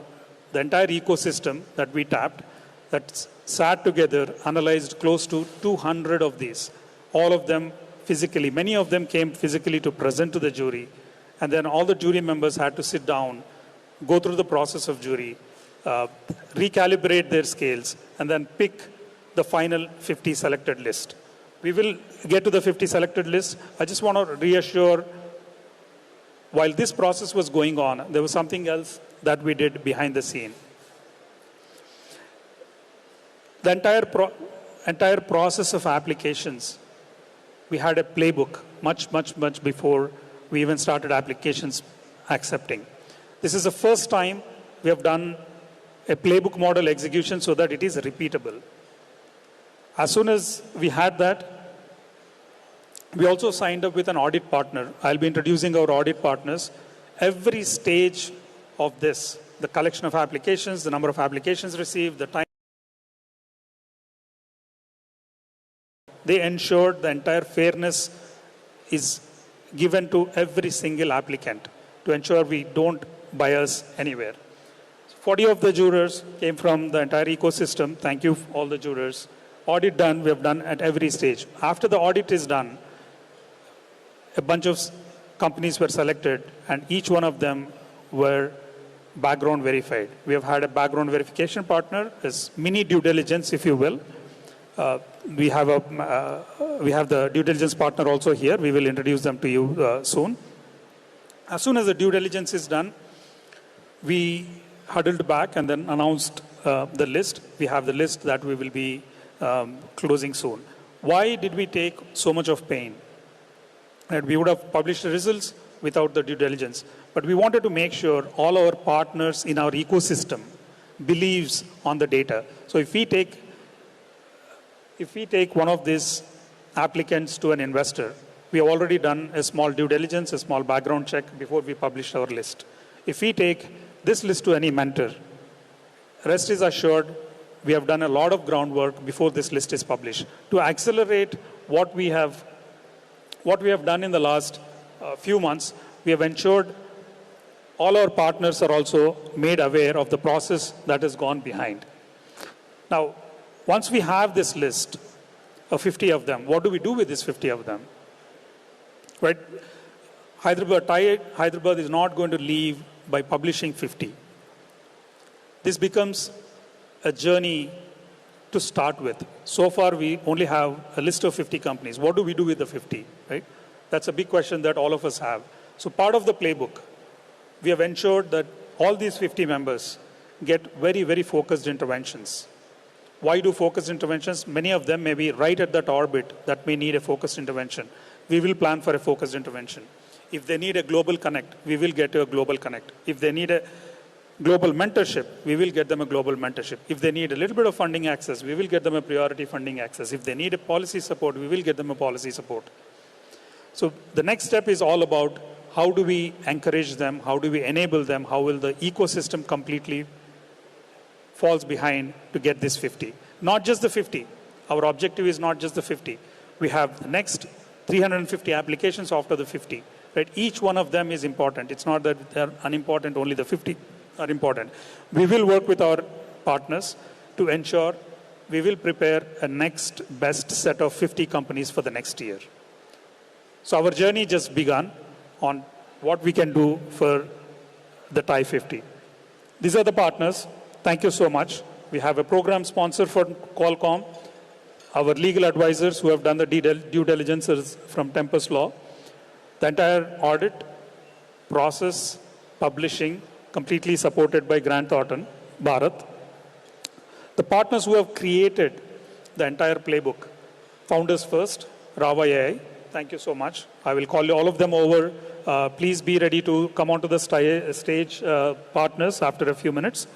F: the entire ecosystem that we tapped, that sat together, analyzed close to 200 of these, all of them physically. Many of them came physically to present to the jury, and then all the jury members had to sit down, go through the process of jury, recalibrate their scales, and then pick the final 50 selected list. We will get to the 50 selected list. I just want to reassure, while this process was going on, there was something else that we did behind the scene. The entire process of applications, we had a playbook much before we even started applications accepting. This is the first time we have done a playbook model execution so that it is repeatable. As soon as we had that, we also signed up with an audit partner. I'll be introducing our audit partners. Every stage of this, the collection of applications, the number of applications received, the time, they ensured the entire fairness is given to every single applicant to ensure we don't bias anywhere. 40 of the jurors came from the entire ecosystem. Thank you, all the jurors. Audit done, we have done at every stage. After the audit is done, a bunch of companies were selected, and each one of them were background verified. We have had a background verification partner, as mini due diligence, if you will. We have the due diligence partner also here. We will introduce them to you soon. As soon as the due diligence is done, we huddled back and then announced the list. We have the list that we will be closing soon. Why did we take so much of pain? And we would have published the results without the due diligence. But we wanted to make sure all our partners in our ecosystem believes on the data. So if we take one of these applicants to an investor, we have already done a small due diligence, a small background check before we publish our list. If we take this list to any mentor, rest is assured, we have done a lot of groundwork before this list is published to accelerate what we have done in the last few months. We have ensured all our partners are also made aware of the process that has gone behind. Now, once we have this list of 50 of them, what do we do with these 50 of them? Right? Hyderabad is not going to leave by publishing 50. This becomes a journey to start with. So far, we only have a list of 50 companies. What do we do with the 50, right? That's a big question that all of us have. So part of the playbook, we have ensured that all these 50 members get very focused interventions. Why do focused interventions? Many of them may be right at that orbit that may need a focused intervention. We will plan for a focused intervention. If they need a global connect, we will get to a global connect. If they need a global mentorship, we will get them a global mentorship. If they need a little bit of funding access, we will get them a priority funding access. If they need a policy support, we will get them a policy support. So the next step is all about how do we encourage them, how do we enable them, how will the ecosystem completely falls behind to get this 50. Not just the 50. Our objective is not just the 50. We have the next 350 applications after the 50. Right? Each one of them is important. It's not that they're unimportant, only the 50 are important. We will work with our partners to ensure we will prepare a next best set of 50 companies for the next year. So our journey just begun on what we can do for the TIE 50. These are the partners. Thank you so much. We have a program sponsor for Qualcomm, our legal advisors who have done the due diligence from Tempest Law, the entire audit, process, publishing, completely supported by Grant Thornton, Bharat. The partners who have created the entire playbook, Founders First, Rava AI, thank you so much. I will call you all of them over. Please be ready to come onto the stage, partners, after a few minutes.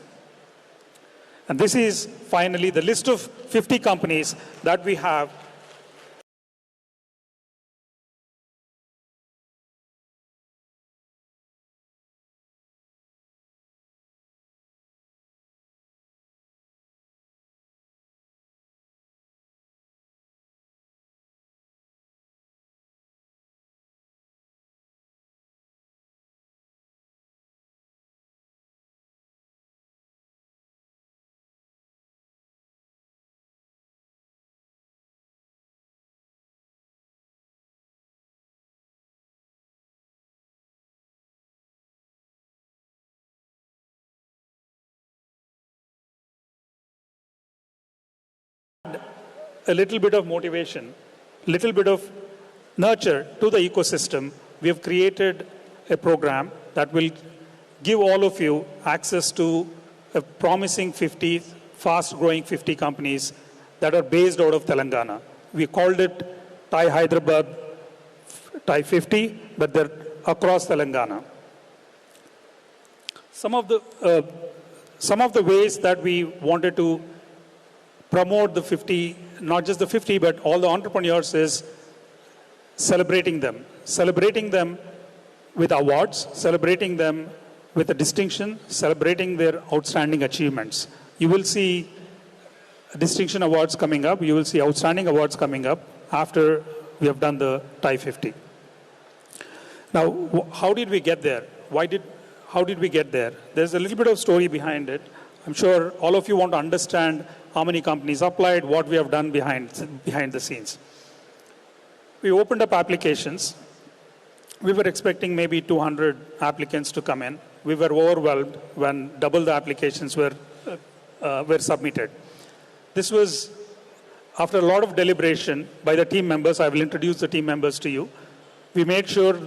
F: And this is finally the list of 50 companies that we have. A little bit of motivation little bit of nurture to the ecosystem, we have created a program that will give all of you access to a promising 50, fast-growing 50 companies that are based out of Telangana. We called it TI Hyderabad, TI 50, but they're across Telangana. Some of the ways that we wanted to promote the 50, not just the 50, but all the entrepreneurs, is celebrating them with awards, celebrating them with a distinction, celebrating their outstanding achievements. You will see distinction awards coming up. You will see outstanding awards coming up after we have done the TI 50. Now, how did we get there? How did we get there? There's a little bit of story behind it. I'm sure all of you want to understand how many companies applied, what we have done behind the scenes. We opened up applications. We were expecting maybe 200 applicants to come in. We were overwhelmed when double the applications were submitted. This was after a lot of deliberation by the team members. I will introduce the team members to you. We made sure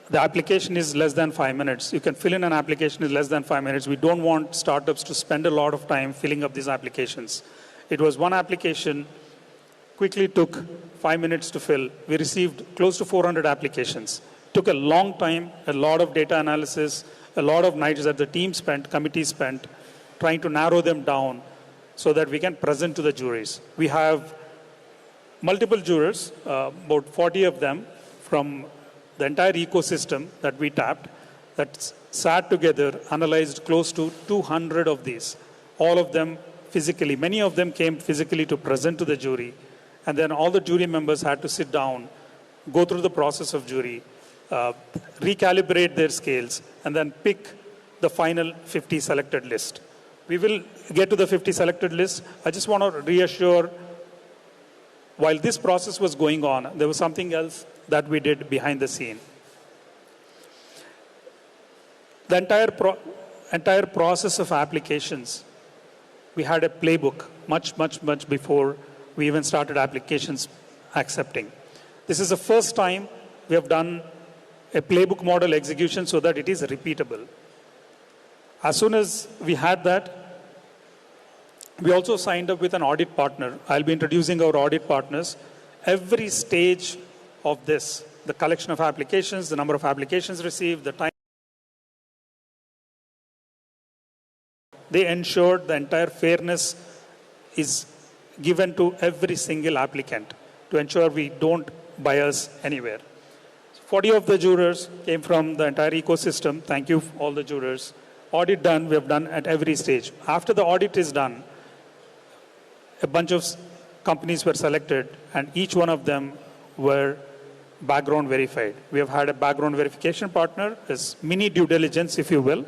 F: the application is less than 5 minutes. You can fill in an application in less than 5 minutes. We don't want startups to spend a lot of time filling up these applications. It was one application, quickly took 5 minutes to fill. We received close to 400 applications. It took a long time, a lot of data analysis, a lot of nights that the team spent, committee spent, trying to narrow them down so that we can present to the juries. We have multiple jurors, about 40 of them from the entire ecosystem that we tapped, that sat together, analyzed close to 200 of these, all of them physically. Many of them came physically to present to the jury, and then all the jury members had to sit down, go through the process of jury, recalibrate their scales, and then pick the final 50 selected list. We will get to the 50 selected list. I just want to reassure, while this process was going on, there was something else that we did behind the scene. The entire process of applications, we had a playbook much before we even started applications accepting. This is the first time we have done a playbook model execution so that it is repeatable. As soon as we had that, we also signed up with an audit partner. I'll be introducing our audit partners. Every stage of this, the collection of applications, the number of applications received, the time, they ensured the entire fairness is given to every single applicant to ensure we don't bias anywhere. 40 of the jurors came from the entire ecosystem. Thank you, all the jurors. Audit done, we have done at every stage. After the audit is done, a bunch of companies were selected, and each one of them were background verified. We have had a background verification partner, as mini due diligence, if you will.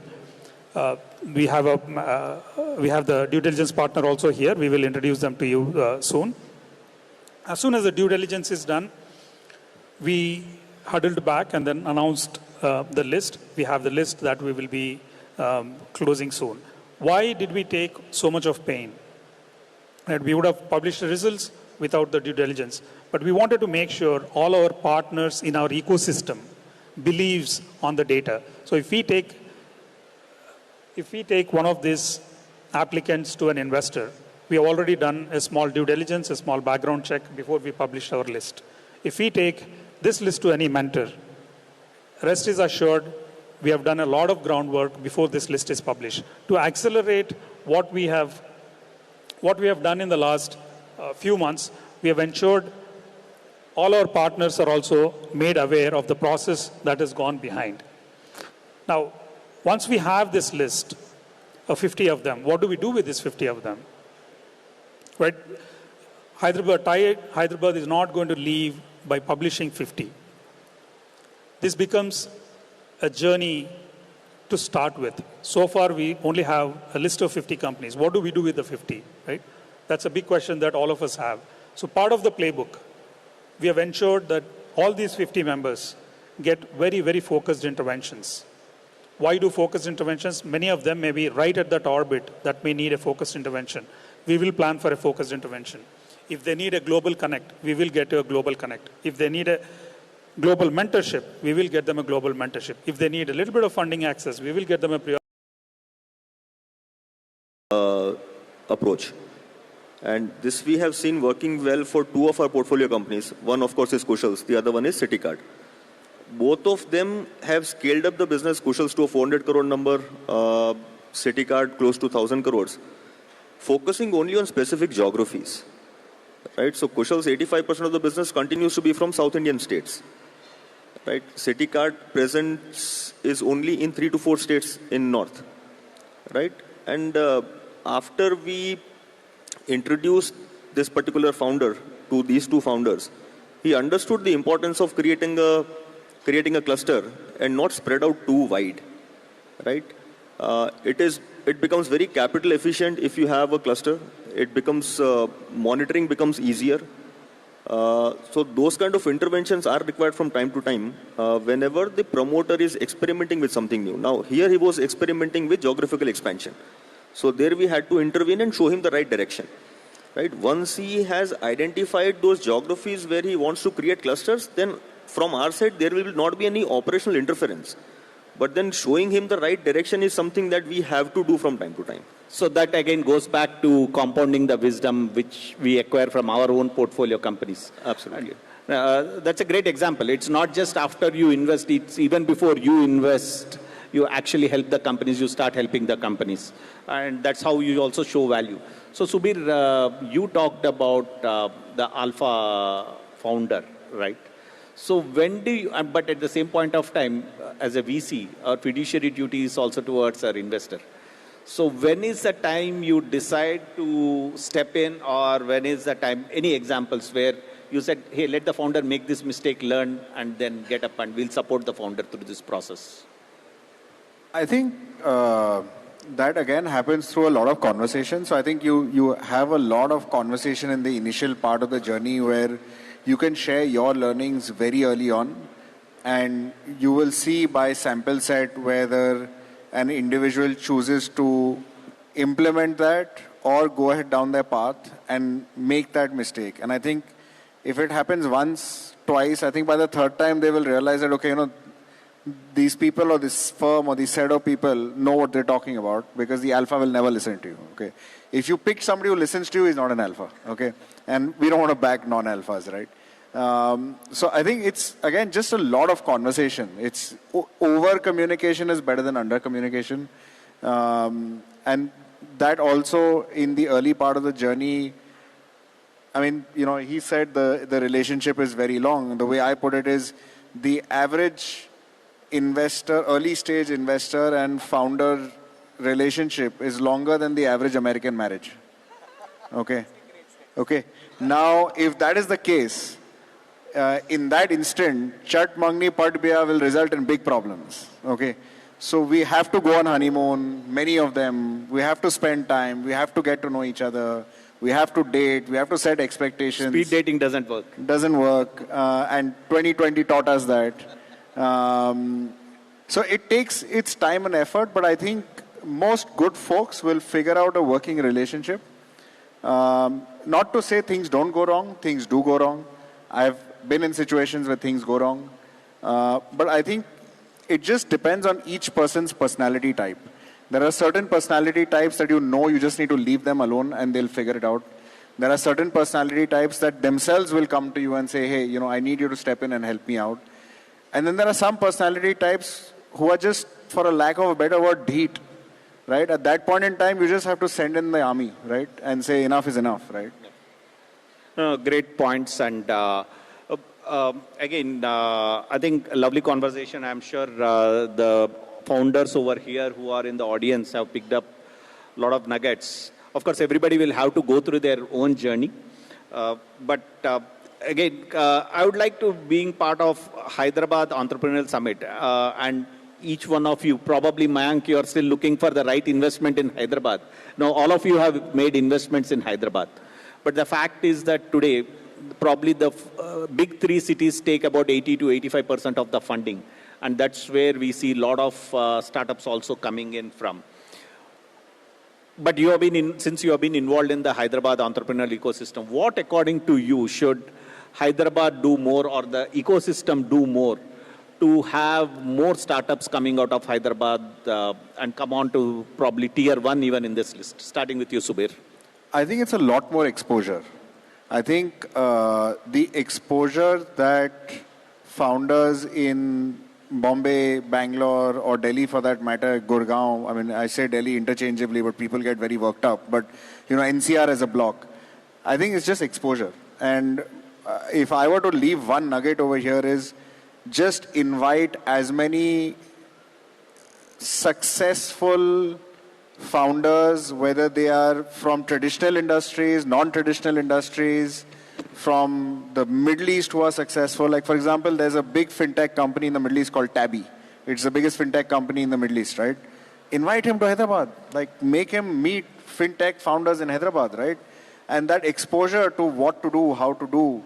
F: We have the due diligence partner also here. We will introduce them to you soon. As soon as the due diligence is done, we huddled back and then announced the list. We have the list that we will be closing soon. Why did we take so much of pain? And we would have published the results without the due diligence. But we wanted to make sure all our partners in our ecosystem believes on the data. So if we take one of these applicants to an investor, we have already done a small due diligence, a small background check before we publish our list. If we take this list to any mentor, rest is assured, we have done a lot of groundwork before this list is published to accelerate what we have done in the last few months. We have ensured all our partners are also made aware of the process that has gone behind. Now, once we have this list of 50 of them, what do we do with these 50 of them? Right? Hyderabad is not going to leave by publishing 50. This becomes a journey to start with. So far, we only have a list of 50 companies. What do we do with the 50, right? That's a big question that all of us have. So part of the playbook, we have ensured that all these 50 members get very, very focused interventions. Why do focused interventions? Many of them may be right at that orbit that may need a focused intervention. We will plan for a focused intervention. If they need a global connect, we will get a global connect. If they need a global mentorship, we will get them a global mentorship. If they need a little bit of funding access, we will get them a
T: approach. And this we have seen working well for two of our portfolio companies. One, of course, is Kushals. The other one is CityCard. Both of them have scaled up the business. Kushals to a 400 crore number, CityCard close to 1,000 crores, focusing only on specific geographies. Right? So Kushals, 85% of the business continues to be from South Indian states. Right? CityCard presence is only in 3 to 4 states in North. Right? And after we introduced this particular founder to these two founders, he understood the importance of creating a cluster and not spread out too wide. Right? It becomes very capital efficient if you have a cluster. It becomes monitoring becomes easier. So those kind of interventions are required from time to time whenever the promoter is experimenting with something new. Now here he was experimenting with geographical expansion. So there we had to intervene and show him the right direction. Right? Once he has identified those geographies where he wants to create clusters, then from our side there will not be any operational interference. But then showing him the right direction is something that we have to do from time to time.
Q: So that again goes back to compounding the wisdom which we acquire from our own portfolio companies.
T: Absolutely.
Q: That's a great example. It's not just after you invest, it's even before you invest, you actually help the companies, you start helping the companies. And that's how you also show value. So Subir, you talked about the alpha founder, right? So when do you, but at the same point of time, as a VC, our fiduciary duty is also towards our investor. So when is the time you decide to step in, or when is the time, any examples where you said, hey, let the founder make this mistake, learn, and then get up and we'll support the founder through this process?
R: I think that again happens through a lot of conversation. So I think you have a lot of conversation in the initial part of the journey where you can share your learnings very early on, and you will see by sample set whether an individual chooses to implement that or go ahead down their path and make that mistake. And I think if it happens once, twice, I think by the third time they will realize that, okay, these people or this firm or this set of people know what they're talking about, because the alpha will never listen to you. Okay, if you pick somebody who listens to you, he's not an alpha. Okay, and we don't want to back non-alphas, right? So I think it's again just a lot of conversation. It's over communication is better than under communication, and that also in the early part of the journey. I mean, he said the relationship is very long. The way I put it is the average investor, early stage investor and founder relationship is longer than the average American marriage. Okay. Now, if that is the case, in that instant, Chat Mangni Pat Biya will result in big problems. Okay. So we have to go on honeymoon, many of them. We have to spend time. We have to get to know each other. We have to date. We have to set expectations.
Q: Speed dating doesn't work.
R: And 2020 taught us that. So it takes its time and effort, but I think most good folks will figure out a working relationship. Not to say things don't go wrong, things do go wrong. I've been in situations where things go wrong. But I think it just depends on each person's personality type. There are certain personality types that you just need to leave them alone and they'll figure it out. There are certain personality types that themselves will come to you and say, hey, I need you to step in and help me out. And then there are some personality types who are just, for a lack of a better word, dheet, right? At that point in time, you just have to send in the army, right? And say enough is enough, right?
Q: Great points. And again, I think a lovely conversation. I'm sure the founders over here who are in the audience have picked up a lot of nuggets. Of course, everybody will have to go through their own journey. Again, I would like to, being part of Hyderabad Entrepreneurial Summit, and each one of you, probably Mayank, you are still looking for the right investment in Hyderabad. Now, all of you have made investments in Hyderabad. But the fact is that today, probably the big three cities take about 80 to 85% of the funding. And that's where we see a lot of startups also coming in from. But since you have been involved in the Hyderabad entrepreneurial ecosystem, what according to you should Hyderabad do more or the ecosystem do more to have more startups coming out of Hyderabad and come on to probably tier 1 even in this list? Starting with you, Subir.
R: I think it's a lot more exposure. I think the exposure that founders in Bombay, Bangalore, or Delhi for that matter, Gurgaon, I mean, I say Delhi interchangeably, but people get very worked up. But, NCR as a block, I think it's just exposure. And if I were to leave one nugget over here is just invite as many successful founders, whether they are from traditional industries, non-traditional industries, from the Middle East who are successful. Like, for example, there's a big fintech company in the Middle East called Tabby. It's the biggest fintech company in the Middle East, right? Invite him to Hyderabad. Like, make him meet fintech founders in Hyderabad, right? And that exposure to what to do, how to do.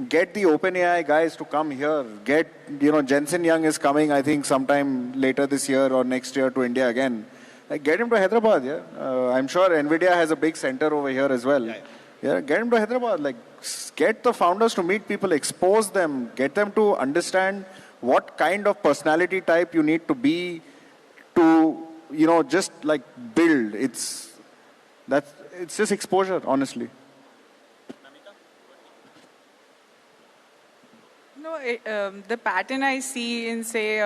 R: Get the OpenAI guys to come here. Jensen Young is coming, I think, sometime later this year or next year to India again. Like, get him to Hyderabad, yeah? I'm sure NVIDIA has a big center over here as well. Yeah, get him to Hyderabad. Like, get the founders to meet people, expose them, get them to understand what kind of personality type you need to be to, just like build. It's just exposure, honestly.
O: No, the pattern I see in, say,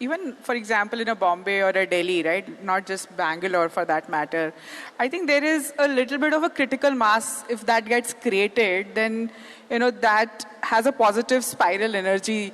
O: even, for example, in a Bombay or a Delhi, right? Not just Bangalore for that matter. I think there is a little bit of a critical mass. If that gets created, then, that has a positive spiral energy,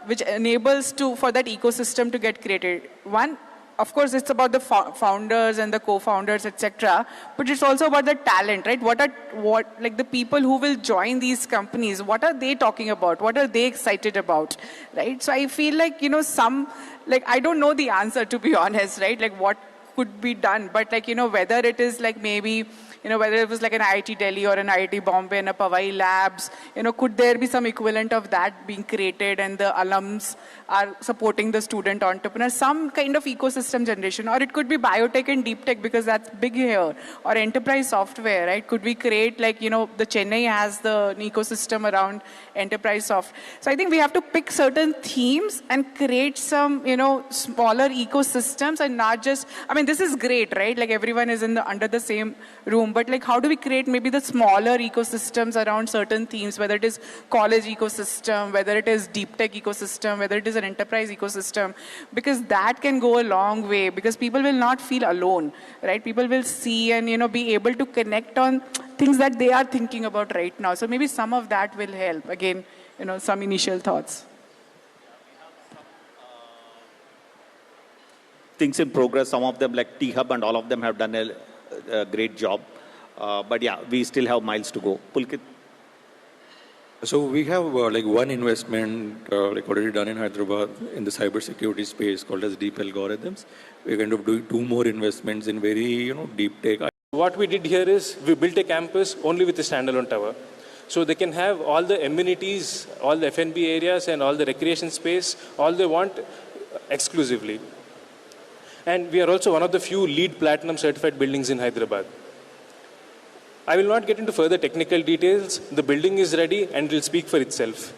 O: which enables for that ecosystem to get created. One, of course, it's about the founders and the co-founders, etc. But it's also about the talent, right? What the people who will join these companies, what are they talking about? What are they excited about, right? So I feel like, I don't know the answer, to be honest, right? Like, what could be done, but whether it is like maybe, whether it was like an IIT Delhi or an IIT Bombay and a Powai Labs, could there be some equivalent of that being created and the alums are supporting the student entrepreneurs, some kind of ecosystem generation, or it could be biotech and deep tech because that's big here, or enterprise software, right? Could we create the Chennai has the ecosystem around enterprise software. So I think we have to pick certain themes and create some, smaller ecosystems and not just, this is great, right? Like everyone is under the same room, but how do we create maybe the smaller ecosystems around certain themes, whether it is college ecosystem, whether it is deep tech ecosystem, whether it is an enterprise ecosystem, because that can go a long way because people will not feel alone, right? People will see and, be able to connect on things that they are thinking about right now. So maybe some of that will help. Again, some initial thoughts.
Q: Things in progress, some of them like T-Hub and all of them have done a great job. But yeah, we still have miles to go. Pulkit?
P: So we have one investment already done in Hyderabad in the cybersecurity space called as Deep Algorithms. We're going to do 2 more investments in very deep tech.
C: What we did here is we built a campus only with a standalone tower. So they can have all the amenities, all the F&B areas and all the recreation space, all they want exclusively. And we are also one of the few LEED Platinum certified buildings in Hyderabad. I will not get into further technical details. The building is ready and it will speak for itself.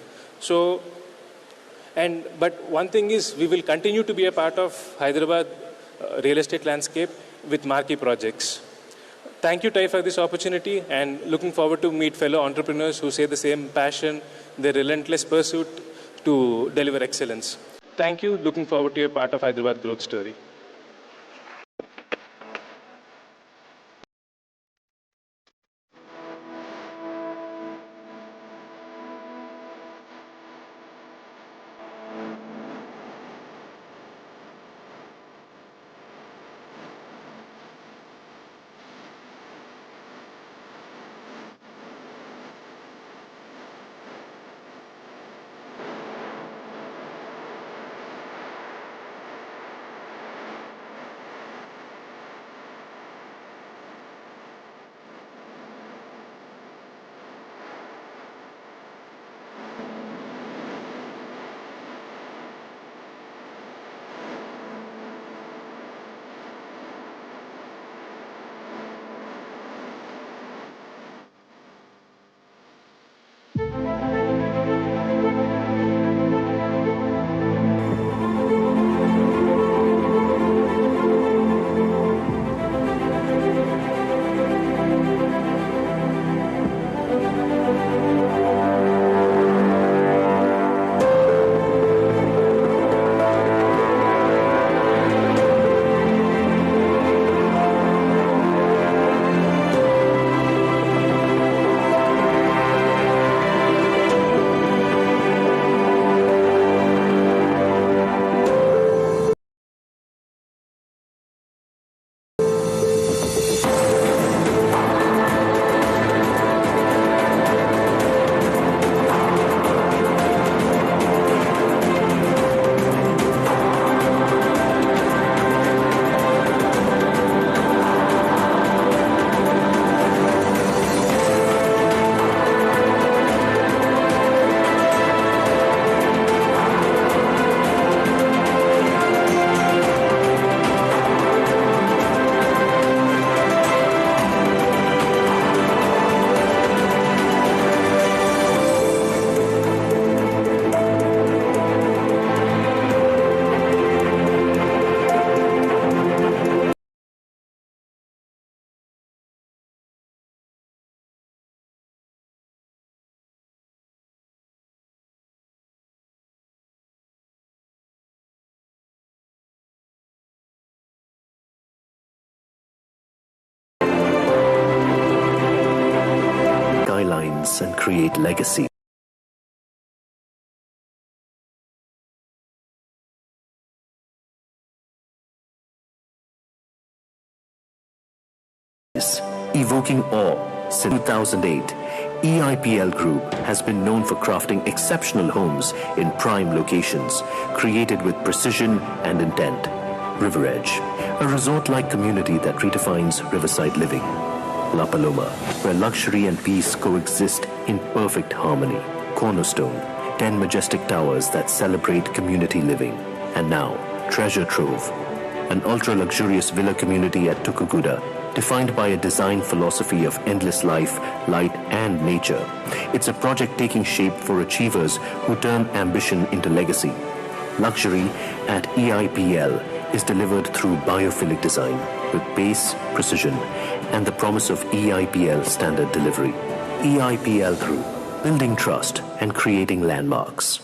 C: But one thing is we will continue to be a part of Hyderabad real estate landscape with marquee projects. Thank you, Tai, for this opportunity and looking forward to meet fellow entrepreneurs who share the same passion, their relentless pursuit to deliver excellence. Thank you. Looking forward to be a part of Hyderabad growth story.
G: trust and create legacy. Evoking awe since 2008, EIPL Group has been known for crafting exceptional homes in prime locations, created with precision and intent. River Edge, a resort-like community that redefines riverside living. La Paloma, where luxury and peace coexist in perfect harmony. Cornerstone, 10 majestic towers that celebrate community living. And now, Treasure Trove, an ultra-luxurious villa community at Tukuguda, defined by a design philosophy of endless life, light, and nature. It's a project taking shape for achievers who turn ambition into legacy. Luxury at EIPL is delivered through biophilic design with pace, precision, and the promise of EIPL standard delivery. EIPL Group, building trust and creating landmarks.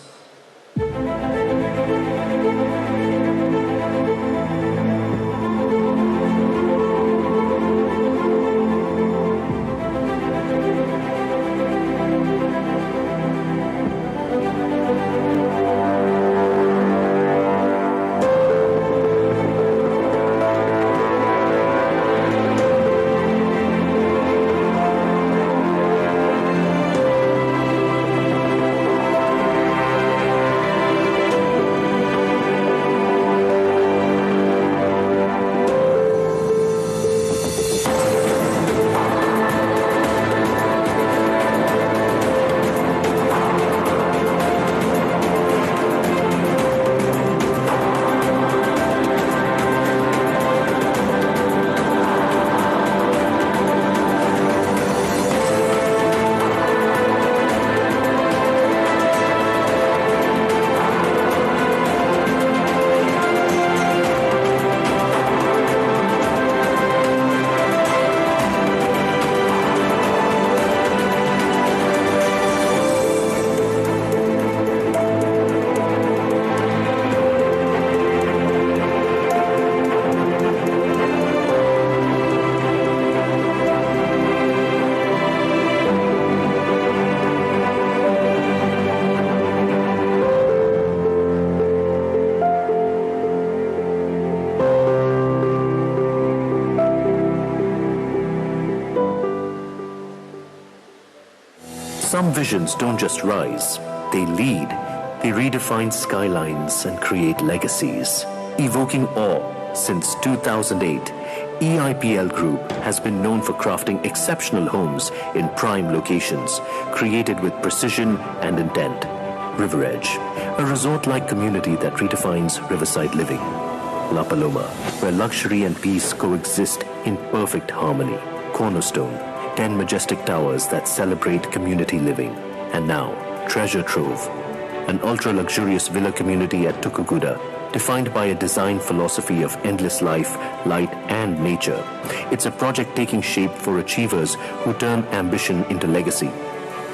G: Some visions don't just rise, they lead. They redefine skylines and create legacies. Evoking awe since 2008, EIPL Group has been known for crafting exceptional homes in prime locations, created with precision and intent. River Edge, a resort-like community that redefines riverside living. La Paloma, where luxury and peace coexist in perfect harmony. Cornerstone, 10 majestic towers that celebrate community living. And now, Treasure Trove, an ultra-luxurious villa community at Tukuguda, defined by a design philosophy of endless life, light, and nature. It's a project taking shape for achievers who turn ambition into legacy.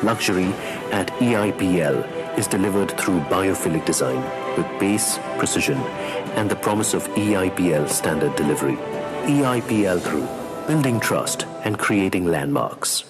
G: Luxury at EIPL is delivered through biophilic design with pace, precision, and the promise of EIPL standard delivery. EIPL Group, building trust and creating landmarks.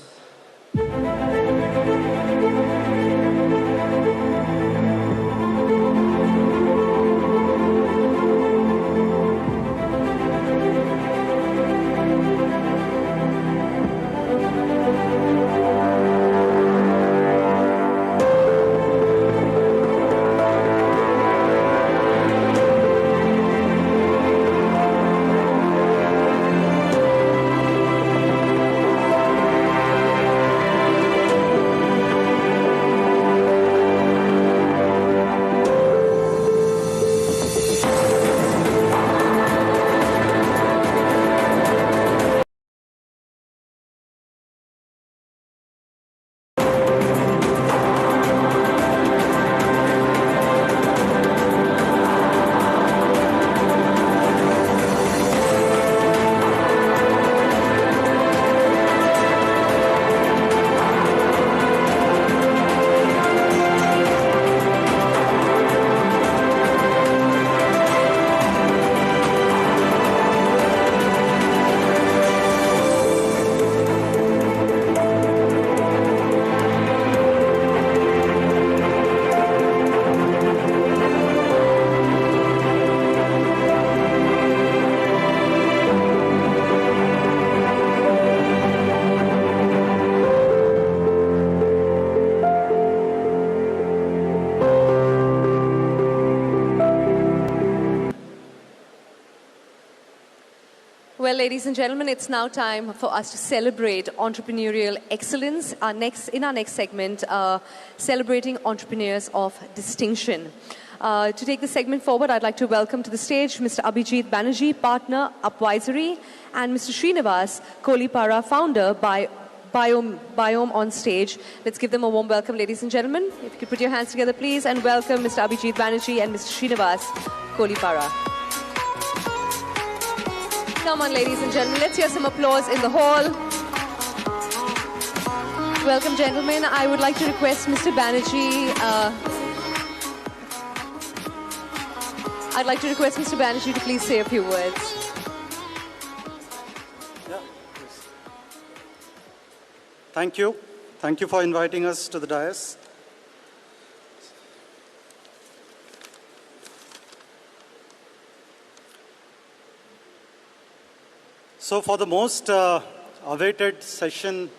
B: Well, ladies and gentlemen, it's now time for us to celebrate entrepreneurial excellence. In our next segment, celebrating entrepreneurs of distinction. To take the segment forward, I'd like to welcome to the stage Mr. Abhijit Banerjee, partner, Upvisory, and Mr. Srinivas Kolipara, founder, Biome on stage. Let's give them a warm welcome, ladies and gentlemen. If you could put your hands together, please, and welcome Mr. Abhijit Banerjee and Mr. Srinivas Kolipara. Come on, ladies and gentlemen, let's hear some applause in the hall. Welcome, gentlemen. I would like to request Mr. Banerjee. I'd like to request Mr. Banerjee to please say a few words.
A: Thank you. Thank you for inviting us to the dais. So for the most awaited session,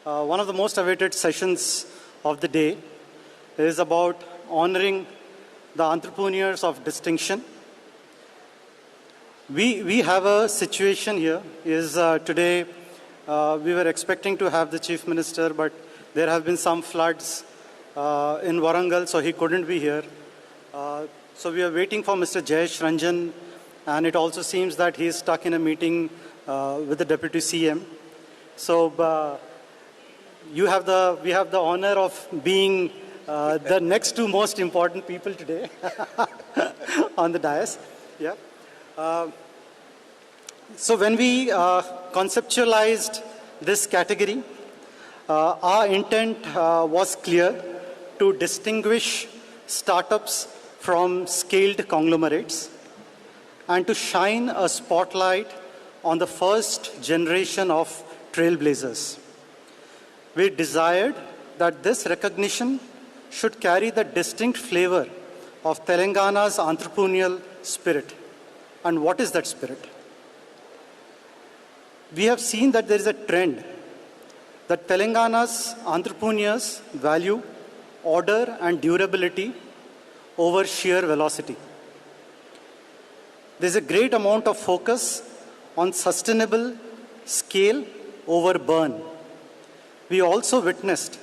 A: one of the most awaited sessions of the day is about honoring the entrepreneurs of distinction. We have a situation here. Today we were expecting to have the Chief Minister, but there have been some floods in Warangal, so he couldn't be here. So we are waiting for Mr. Jayesh Ranjan, and it also seems that he is stuck in a meeting with the Deputy CM. So we have the honor of being the next two most important people today on the dais. Yeah. So when we conceptualized this category, our intent was clear: to distinguish startups from scaled conglomerates and to shine a spotlight on the first generation of trailblazers. We desired that this recognition should carry the distinct flavor of Telangana's entrepreneurial spirit. And what is that spirit? We have seen that there is a trend that Telangana's entrepreneurs value order and durability over sheer velocity. There's a great amount of focus on sustainable scale over burn. We also witnessed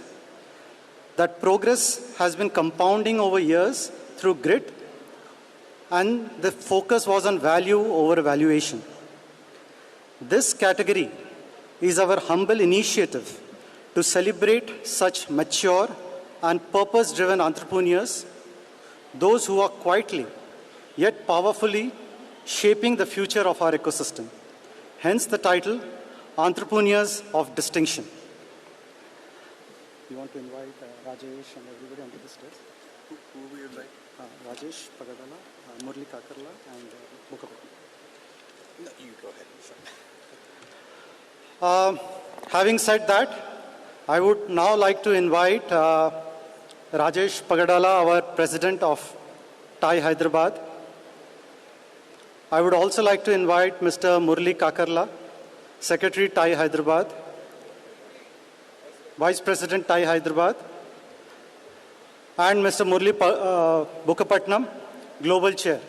A: that progress has been compounding over years through grit, and the focus was on value over valuation. This category is our humble initiative to celebrate such mature and purpose-driven entrepreneurs, those who are quietly yet powerfully shaping the future of our ecosystem. Hence the title, Entrepreneurs of Distinction. You want to invite Rajesh and everybody onto the stage? Who will you invite? Rajesh Pagadala, Murli Kakarla, and Bukapati. No, you go ahead. Having said that, I would now like to invite Rajesh Pagadala, our President of TIE Hyderabad. I would also like to invite Mr. Murli Kakarla, Secretary TIE Hyderabad, Vice President TIE Hyderabad, and Mr. Murli Bukapatnam, Global Chair.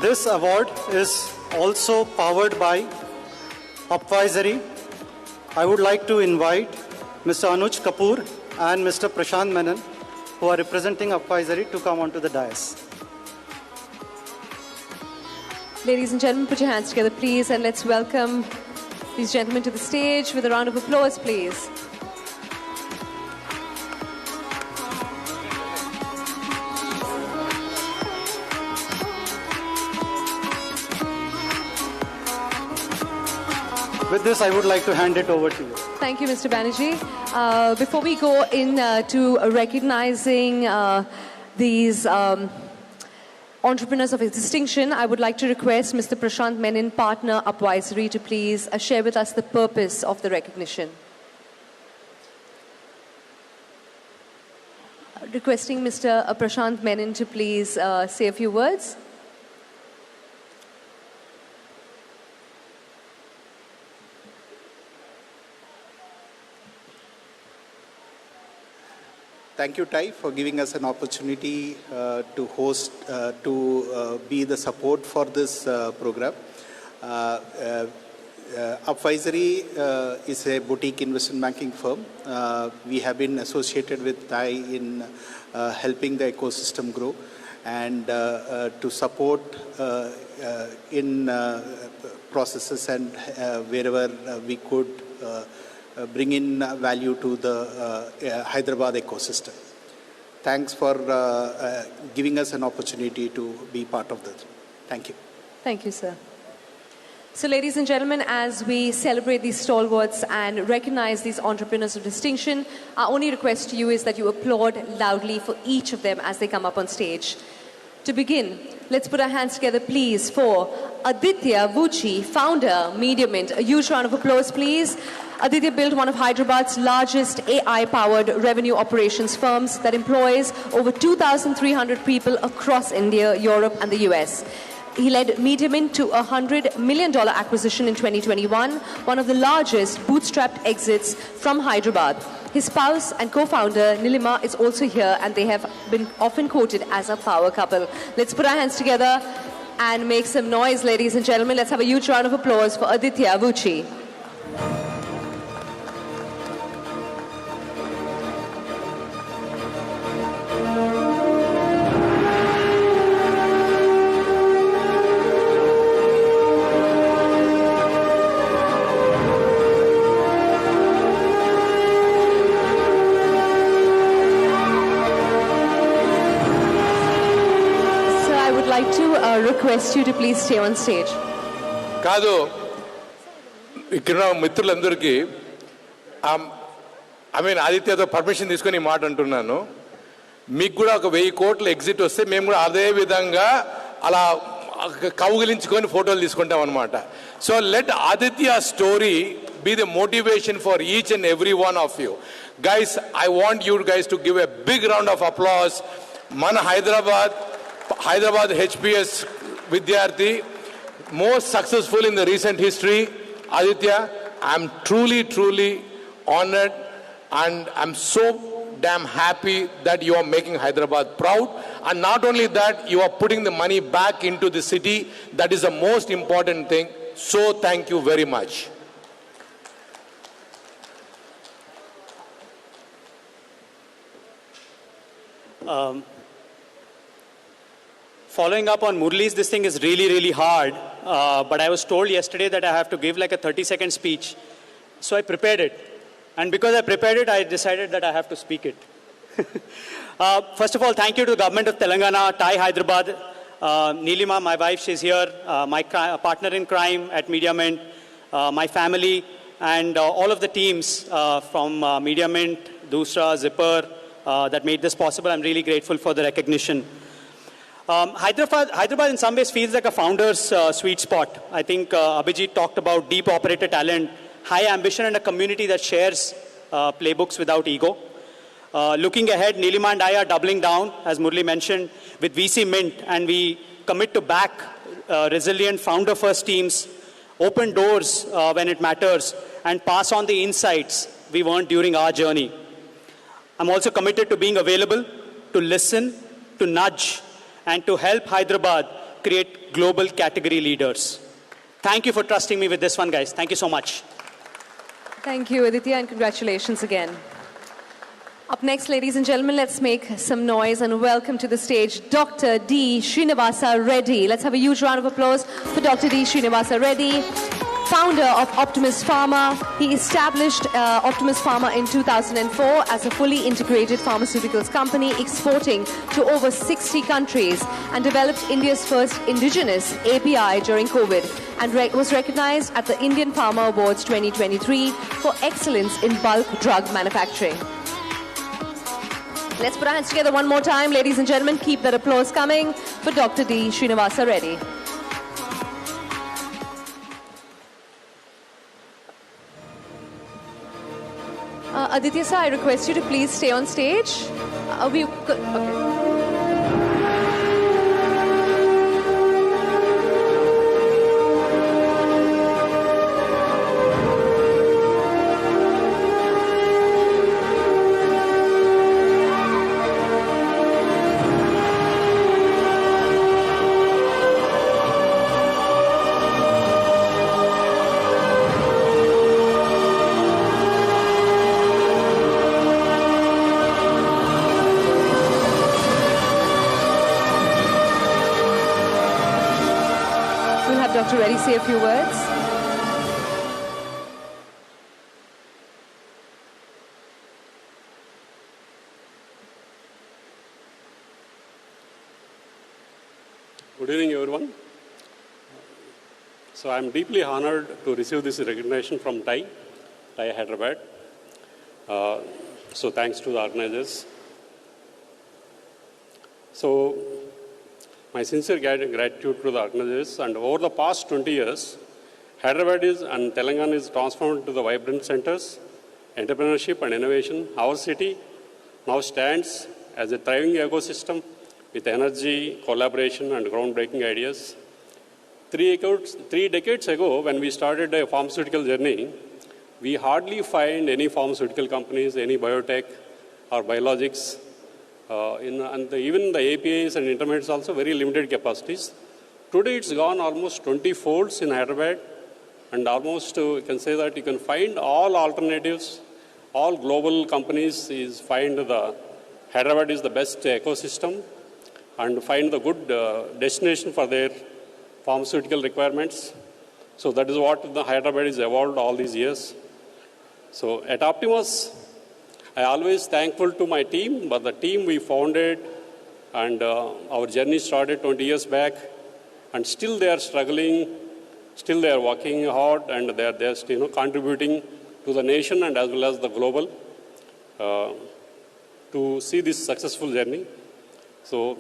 A: This award is also powered by Upvisory. I would like to invite Mr. Anuj Kapoor and Mr. Prashant Menon, who are representing Upvisory, to come onto the dais.
B: Ladies and gentlemen, put your hands together, please, and let's welcome these gentlemen to the stage with a round of applause, please.
A: With this, I would like to hand it over to you.
B: Thank you, Mr. Banerjee. Before we go into recognizing these entrepreneurs of distinction, I would like to request Mr. Prashant Menon, partner, Upvisory, to please share with us the purpose of the recognition. Requesting Mr. Prashant Menon to please say a few words.
I: Thank you, Tai, for giving us an opportunity to host, to be the support for this program. Upvisory is a boutique investment banking firm. We have been associated with Tai in helping the ecosystem grow and to support in processes and wherever we could bring in value to the Hyderabad ecosystem. Thanks for giving us an opportunity to be part of that. Thank you.
B: Thank you, sir. So, ladies and gentlemen, as we celebrate these stalwarts and recognize these entrepreneurs of distinction, our only request to you is that you applaud loudly for each of them as they come up on stage. To begin, let's put our hands together, please, for Aditya Vucci, founder, Mediamint. A huge round of applause, please. Aditya built one of Hyderabad's largest AI-powered revenue operations firms that employs over 2,300 people across India, Europe, and the US. He led Mediamint to a $100 million acquisition in 2021, one of the largest bootstrapped exits from Hyderabad. His spouse and co-founder, Nilima, is also here, and they have been often quoted as a power couple. Let's put our hands together and make some noise, ladies and gentlemen. Let's have a huge round of applause for Aditya Vucci. Request you to please stay on stage.
H: కాదు ఇక్కడ మిత్రులందరికీ ఆదిత్యతో permission తీసుకొని ఈ మాట అంటున్నాను. మీకు కూడా ఒక 1000 కోట్ల ఎగ్జిట్ వస్తే మేము కూడా అదే విధంగా అలా కౌగిలించుకొని ఫోటోలు తీసుకుంటాం అనమాట. So let Aditya story be the motivation for each and every one of you. Guys, I want you guys to give a big round of applause. Mana Hyderabad HPS Vidyarthi, most successful in the recent history. Aditya, I'm truly honored and I'm so damn happy that you are making Hyderabad proud. And not only that, you are putting the money back into the city. That is the most important thing. So thank you very much.
V: Following up on Murli's, this thing is really hard. But I was told yesterday that I have to give like a 30-second speech. So I prepared it. And because I prepared it, I decided that I have to speak it. First of all, thank you to the government of Telangana, TIE Hyderabad, Nilima, my wife, she's here, my partner in crime at Mediamint, my family, and all of the teams from Mediamint, Dusra, Zipper, that made this possible. I'm really grateful for the recognition. Hyderabad in some ways feels like a founder's sweet spot. I think Abhijit talked about deep operator talent, high ambition, and a community that shares playbooks without ego. Looking ahead, Nilima and I are doubling down, as Murli mentioned, with VC Mint, and we commit to back resilient founder-first teams, open doors when it matters, and pass on the insights we've earned during our journey. I'm also committed to being available, to listen, to nudge, and to help Hyderabad create global category leaders. Thank you for trusting me with this one, guys. Thank you so much.
B: Thank you, Aditya, and congratulations again. Up next, ladies and gentlemen, let's make some noise and welcome to the stage Dr. D. Srinivasa Reddy. Let's have a huge round of applause for Dr. D. Srinivasa Reddy, founder of Optimus Pharma. He established Optimus Pharma in 2004 as a fully integrated pharmaceuticals company exporting to over 60 countries and developed India's first indigenous API during COVID and was recognized at the Indian Pharma Awards 2023 for excellence in bulk drug manufacturing. Let's put our hands together one more time, ladies and gentlemen. Keep that applause coming for Dr. D. Srinivasa Reddy. Aditya sir, I request you to please stay on stage. Okay. Dr. Reddy say a few words.
J: Good evening, everyone. So I'm deeply honored to receive this recognition from TI Hyderabad. So thanks to the organizers. So my sincere gratitude to the organizers, and over the past 20 years, Hyderabad and Telangana is transformed into the vibrant centers, entrepreneurship and innovation. Our city now stands as a thriving ecosystem with energy, collaboration and groundbreaking ideas. 3 decades ago, when we started a pharmaceutical journey, we hardly find any pharmaceutical companies, any biotech or biologics, even the APIs and intermediates also very limited capacities. Today it's gone almost 20 folds in Hyderabad, and almost you can say that you can find all alternatives, all global companies find the Hyderabad is the best ecosystem and find the good destination for their pharmaceutical requirements. So that is what the Hyderabad has evolved all these years. So at Optimus, I always thankful to my team, but the team we founded and our journey started 20 years back, and still they are struggling, still they are working hard, and they are contributing to the nation and as well as the global to see this successful journey. So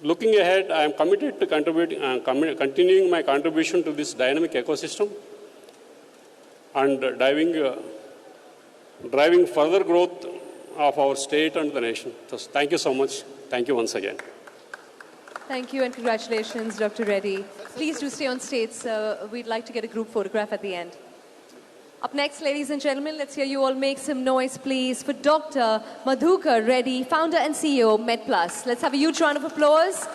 J: looking ahead, I am committed to continuing my contribution to this dynamic ecosystem and driving further growth of our state and the nation. So thank you so much. Thank you once again.
B: Thank you and congratulations, Dr. Reddy. Please do stay on stage, sir. We'd like to get a group photograph at the end. Up next, ladies and gentlemen, let's hear you all make some noise, please, for Dr. Madhukar Reddy, founder and CEO, MedPlus. Let's have a huge round of applause.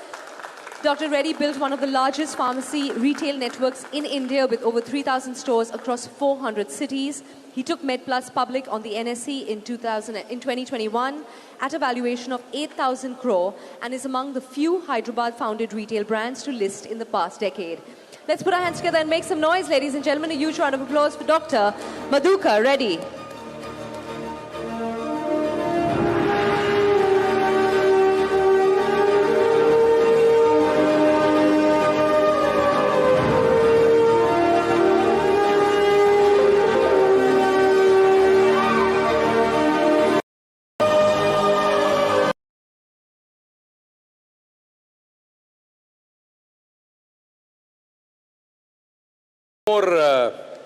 B: Dr. Reddy built one of the largest pharmacy retail networks in India with over 3,000 stores across 400 cities. He took MedPlus public on the NSE in 2021 at a valuation of 8,000 crore and is among the few Hyderabad-founded retail brands to list in the past decade. Let's put our hands together and make some noise, ladies and gentlemen. A huge round of applause for Dr. Madhukar Reddy.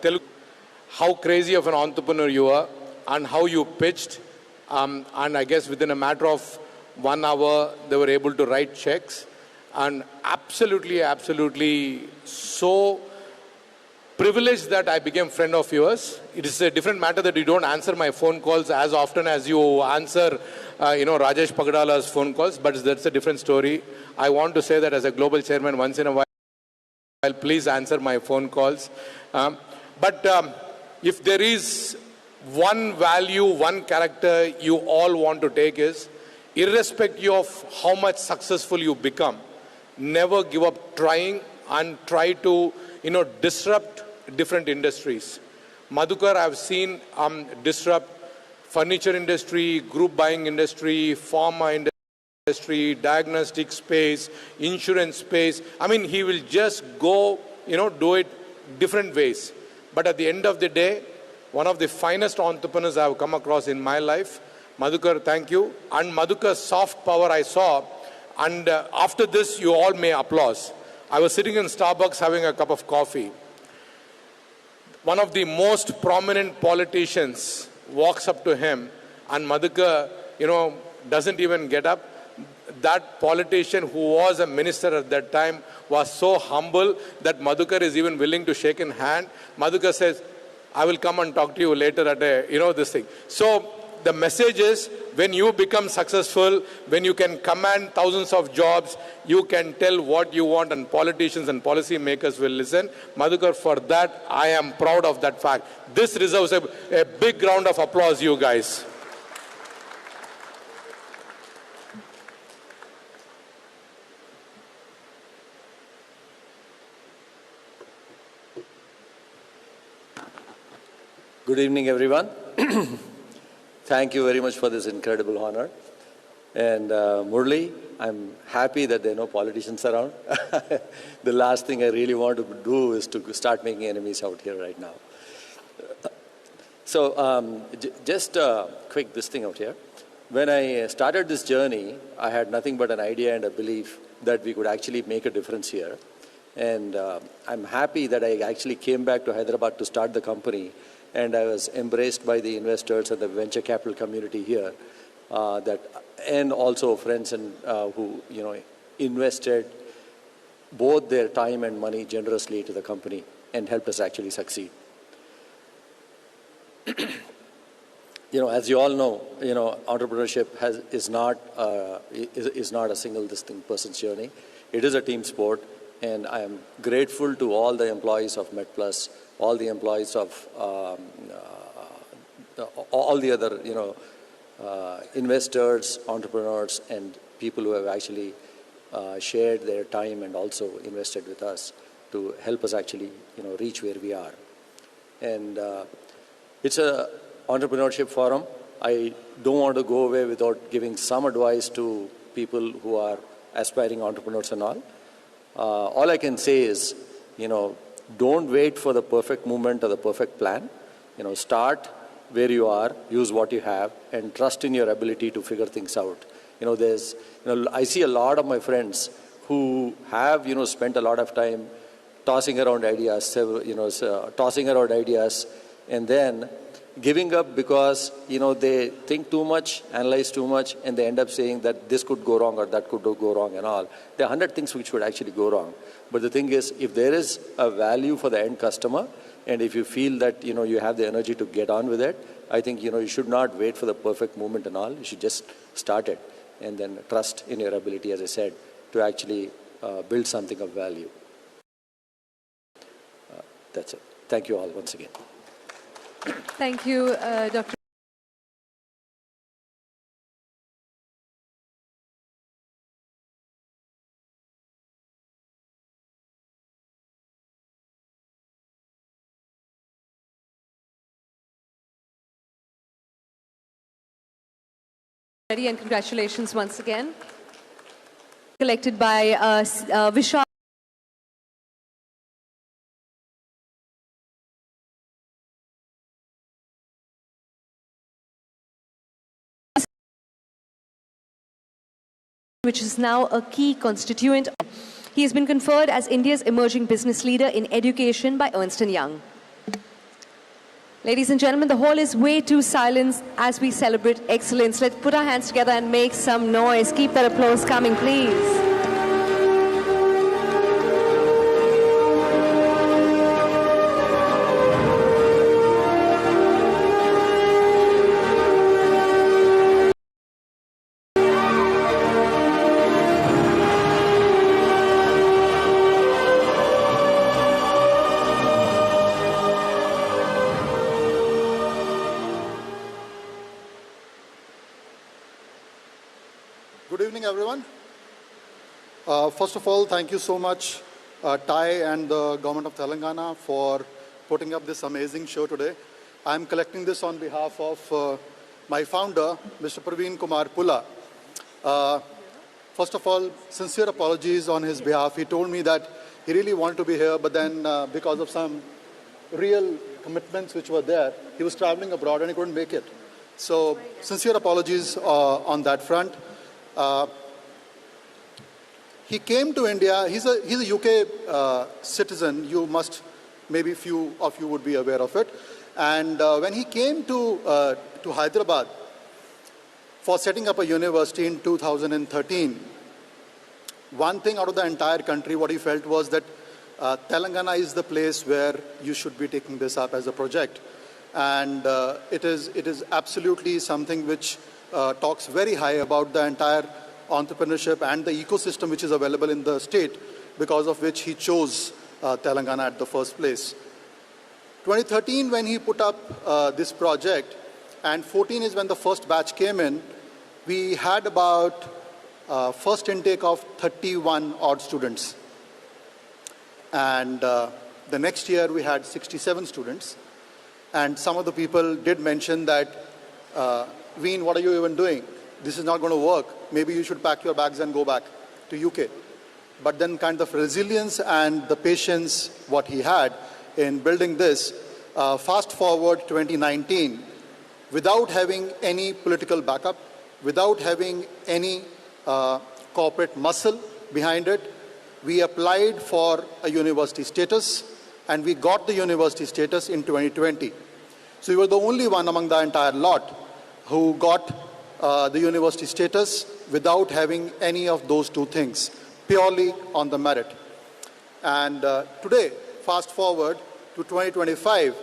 H: Telugu, how crazy of an entrepreneur you are and how you pitched. And I guess within a matter of 1 hour, they were able to write checks. And absolutely so privileged that I became friend of yours. It is a different matter that you don't answer my phone calls as often as you answer, Rajesh Pagadala's phone calls, but that's a different story. I want to say that as a global chairman, once in a while, please answer my phone calls. But if there is one value, one character you all want to take is, irrespective of how much successful you become, never give up trying and try to, disrupt different industries. Madhukar, I've seen disrupt furniture industry, group buying industry, pharma industry, diagnostic space, insurance space. I mean, he will just go, do it different ways. But at the end of the day, one of the finest entrepreneurs I have come across in my life. Madhukar, thank you. And Madhukar's soft power I saw. And after this, you all may applause. I was sitting in Starbucks having a cup of coffee. One of the most prominent politicians walks up to him, and Madhukar, doesn't even get up. That politician who was a minister at that time was so humble that Madhukar is even willing to shake in hand. Madhukar says, I will come and talk to you later at this thing. So the message is, when you become successful, when you can command thousands of jobs, you can tell what you want and politicians and policy makers will listen. Madhukar, for that, I am proud of that fact. This deserves a big round of applause, you guys.
K: Good evening, everyone. Thank you very much for this incredible honor. And Murli, I'm happy that there are no politicians around. The last thing I really want to do is to start making enemies out here right now. So just a quick this thing out here. When I started this journey, I had nothing but an idea and a belief that we could actually make a difference here. And I'm happy that I actually came back to Hyderabad to start the company, and I was embraced by the investors and the venture capital community here, and also friends and who invested both their time and money generously to the company and helped us actually succeed. As you all know, entrepreneurship is not a single distinct person's journey. It is a team sport, and I am grateful to all the employees of MedPlus, all the employees of all the other investors, entrepreneurs, and people who have actually shared their time and also invested with us to help us actually reach where we are. And it's a entrepreneurship forum. I don't want to go away without giving some advice to people who are aspiring entrepreneurs and all. All I can say is, don't wait for the perfect moment or the perfect plan. Start where you are, use what you have, and trust in your ability to figure things out. I see a lot of my friends who have, spent a lot of time tossing around ideas, and then giving up because, they think too much, analyze too much, and they end up saying that this could go wrong or that could go wrong and all. There are 100 things which could actually go wrong. But the thing is, if there is a value for the end customer, and if you feel that, you have the energy to get on with it, I think, you should not wait for the perfect moment and all. You should just start it and then trust in your ability, as I said, to actually build something of value. That's it. Thank you all once again.
B: Thank you, Dr. And congratulations once again. Collected by Vishal. Which is now a key constituent. He has been conferred as India's emerging business leader in education by Ernst & Young. Ladies and gentlemen, the hall is way too silent as we celebrate excellence. Let's put our hands together and make some noise. Keep that applause coming, please.
A: Good evening, everyone. First of all, thank you so much, Ty and the government of Telangana for putting up this amazing show today. I'm collecting this on behalf of my founder, Mr. Praveen Kumar Pula. First of all, sincere apologies on his behalf. He told me that he really wanted to be here, but then because of some real commitments which were there, he was traveling abroad and he couldn't make it. So, sincere apologies on that front. He came to India. He's a UK citizen. You must, maybe few of you would be aware of it. And when he came to Hyderabad for setting up a university in 2013, one thing out of the entire country, what he felt was that Telangana is the place where you should be taking this up as a project. And it is absolutely something which talks very high about the entire entrepreneurship and the ecosystem which is available in the state, because of which he chose Telangana at the first place. 2013, when he put up this project, and 14 is when the first batch came in, we had about first intake of 31 odd students. And the next year we had 67 students.
L: And some of the people did mention that, Veen, what are you even doing? This is not going to work. Maybe you should pack your bags and go back to UK. But then kind of resilience and the patience what he had in building this, fast forward 2019, without having any political backup, without having any corporate muscle behind it, we applied for a university status, and we got the university status in 2020. So we were the only one among the entire lot who got the university status without having any of those two things, purely on the merit. And today, fast forward to 2025,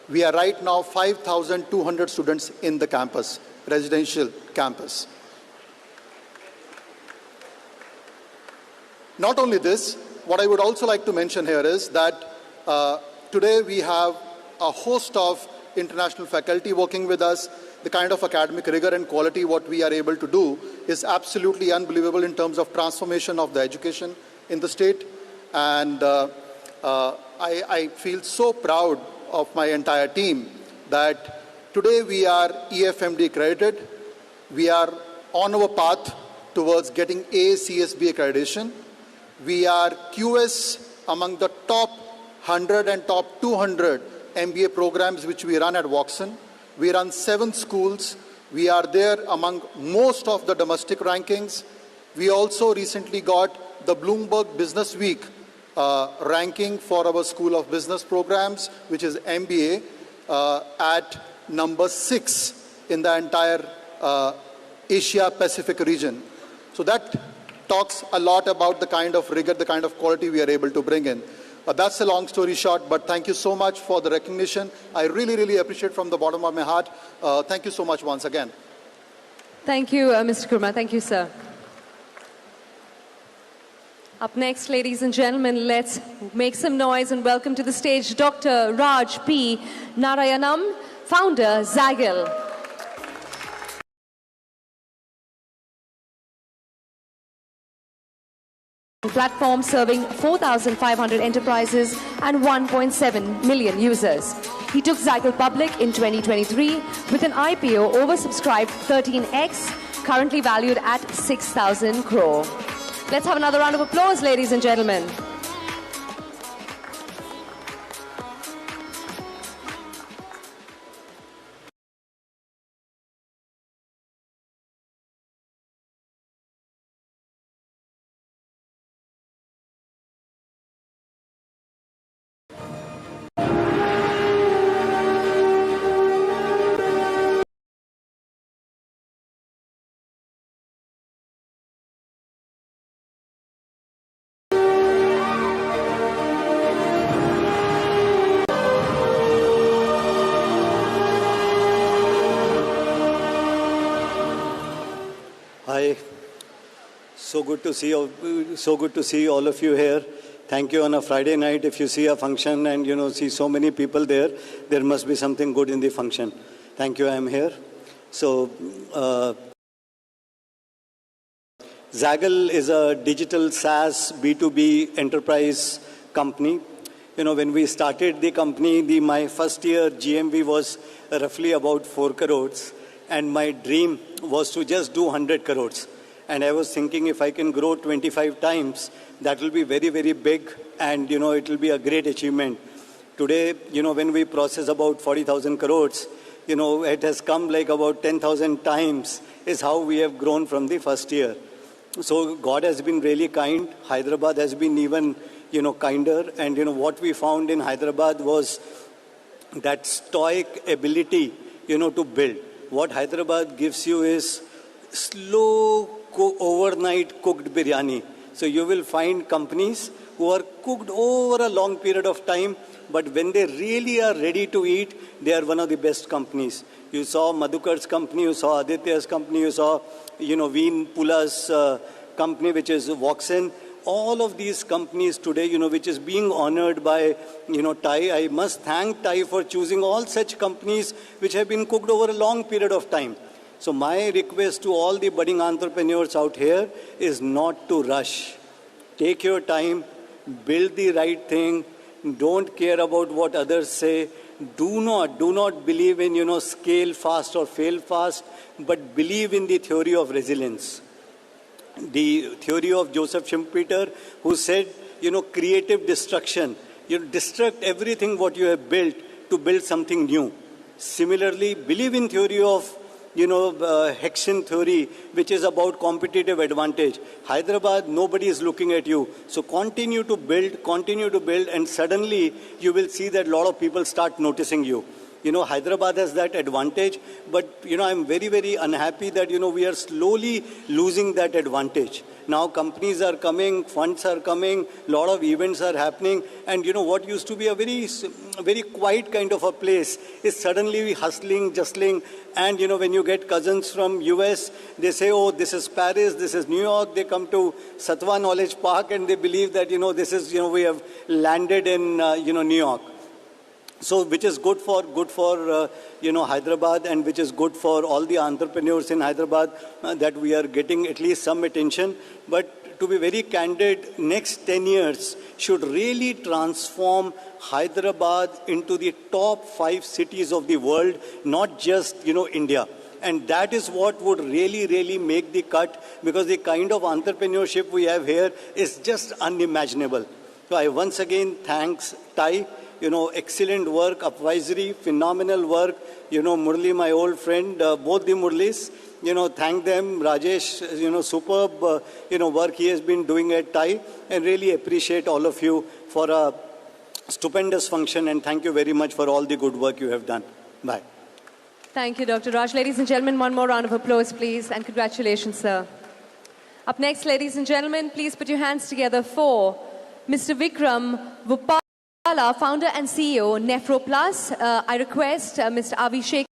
L: we are right now 5,200 students in the campus, residential campus. Not only this, what I would also like to mention here is that today we have a host of international faculty working with us. The kind of academic rigor and quality what we are able to do is absolutely unbelievable in terms of transformation of the education in the state. And I feel so proud of my entire team that today we are EFMD accredited. We are on our path towards getting ACSB accreditation. We are QS among the top 100 and top 200 MBA programs which we run at Watson. We run 7 schools. We are there among most of the domestic rankings. We also recently got the Bloomberg Business Week ranking for our School of Business programs, which is MBA, at number 6 in the entire Asia Pacific region. So that talks a lot about the kind of rigor, the kind of quality we are able to bring in. That's a long story short, but thank you so much for the recognition. I really, really appreciate from the bottom of my heart. Thank you so much once again.
B: Thank you, Mr. Kurma. Thank you, sir. Up next, ladies and gentlemen, let's make some noise and welcome to the stage Dr. Raj P. Narayanam, founder, Zaggle. Platform serving 4,500 enterprises and 1.7 million users. He took Zaggle public in 2023 with an IPO oversubscribed 13x, currently valued at 6,000 crore. Let's have another round of applause, ladies and gentlemen.
N: Hi, so good to see all of you here. Thank you on a Friday night. If you see a function and see so many people there, there must be something good in the function. Thank you. I am here. So, Zaggle is a digital SaaS B2B enterprise company. When we started the company, my first year GMV was roughly about 4 crores. And my dream was to just do 100 crores. And I was thinking if I can grow 25 times, that will be very, very big. And, it will be a great achievement. Today, when we process about 40,000 crores, it has come like about 10,000 times is how we have grown from the first year. So God has been really kind. Hyderabad has been even, kinder. And, what we found in Hyderabad was that stoic ability, to build. What Hyderabad gives you is slow, overnight cooked biryani. So you will find companies who are cooked over a long period of time, but when they really are ready to eat, they are one of the best companies. You saw Madhukar's company, you saw Aditya's company, you saw, Veen Pula's company, which is Watson. All of these companies today, which is being honored by, TIE. I must thank TIE for choosing all such companies which have been cooked over a long period of time. So my request to all the budding entrepreneurs out here is not to rush. Take your time, build the right thing. Don't care about what others say. do not believe in, scale fast or fail fast, but believe in the theory of resilience. The theory of Joseph Schumpeter, who said, creative destruction. You destruct everything what you have built to build something new. Similarly, believe in theory of, Hexian theory, which is about competitive advantage. Hyderabad, nobody is looking at you. So continue to build, and suddenly you will see that a lot of people start noticing you. Hyderabad has that advantage, but, I'm very, very unhappy that, we are slowly losing that advantage. Now companies are coming, funds are coming, a lot of events are happening, and what used to be a very quiet kind of a place is suddenly hustling, jostling, and when you get cousins from US, they say, oh, this is Paris, this is New York, they come to Satwa Knowledge Park and they believe that, this is, we have landed in, New York. So, which is good for Hyderabad, and which is good for all the entrepreneurs in Hyderabad, that we are getting at least some attention. But to be very candid, next 10 years should really transform Hyderabad into the top 5 cities of the world, not just, India. And that is what would really, really make the cut, because the kind of entrepreneurship we have here is just unimaginable. So I once again thanks Tai. Excellent work, advisory, phenomenal work. Murli, my old friend, both the Murlis, thank them. Rajesh, superb, work he has been doing at TAI, and really appreciate all of you for a stupendous function, and thank you very much for all the good work you have done. Bye.
B: Thank you, Dr. Raj. Ladies and gentlemen, one more round of applause, please, and congratulations, sir. Up next, ladies and gentlemen, please put your hands together for Mr. Vikram Vupala, founder and CEO, Nephro Plus. I request Mr. Avishek,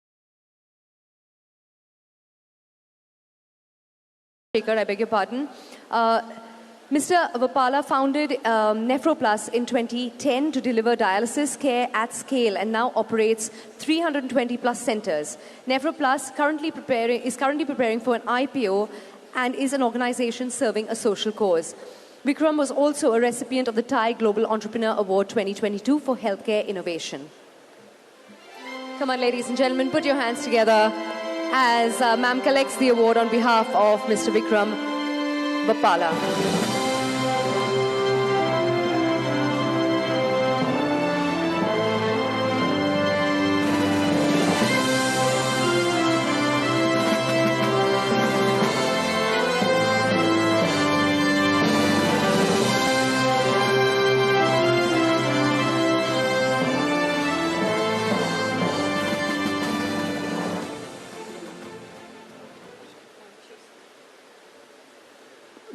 B: I beg your pardon. Mr. Vupala founded Nephro Plus in 2010 to deliver dialysis care at scale, and now operates 320 plus centers. Nephro Plus is currently preparing for an IPO and is an organization serving a social cause. Vikram was also a recipient of the TAI Global Entrepreneur Award 2022 for healthcare innovation. Come on, ladies and gentlemen, put your hands together as ma'am collects the award on behalf of Mr. Vikram Vupala.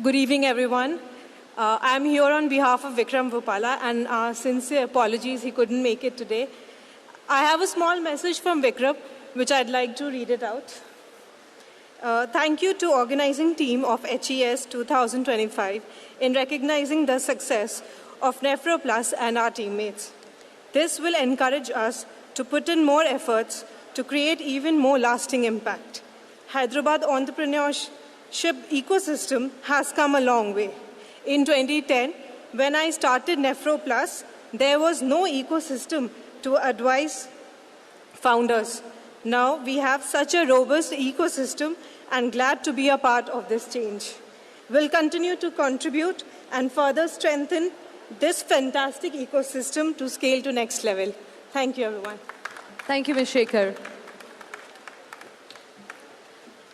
M: Good evening, everyone. I'm here on behalf of Vikram Vupala, and sincere apologies he couldn't make it today. I have a small message from Vikram, which I'd like to read it out. Thank you to organizing team of HES 2025 in recognizing the success of Nephro Plus and our teammates. This will encourage us to put in more efforts to create even more lasting impact. Hyderabad Entrepreneurship ecosystem has come a long way. In 2010, when I started Nephro Plus, there was no ecosystem to advise founders. Now we have such a robust ecosystem, and glad to be a part of this change. We'll continue to contribute and further strengthen this fantastic ecosystem to scale to next level. Thank you, everyone.
B: Thank you, Ms. Shekhar.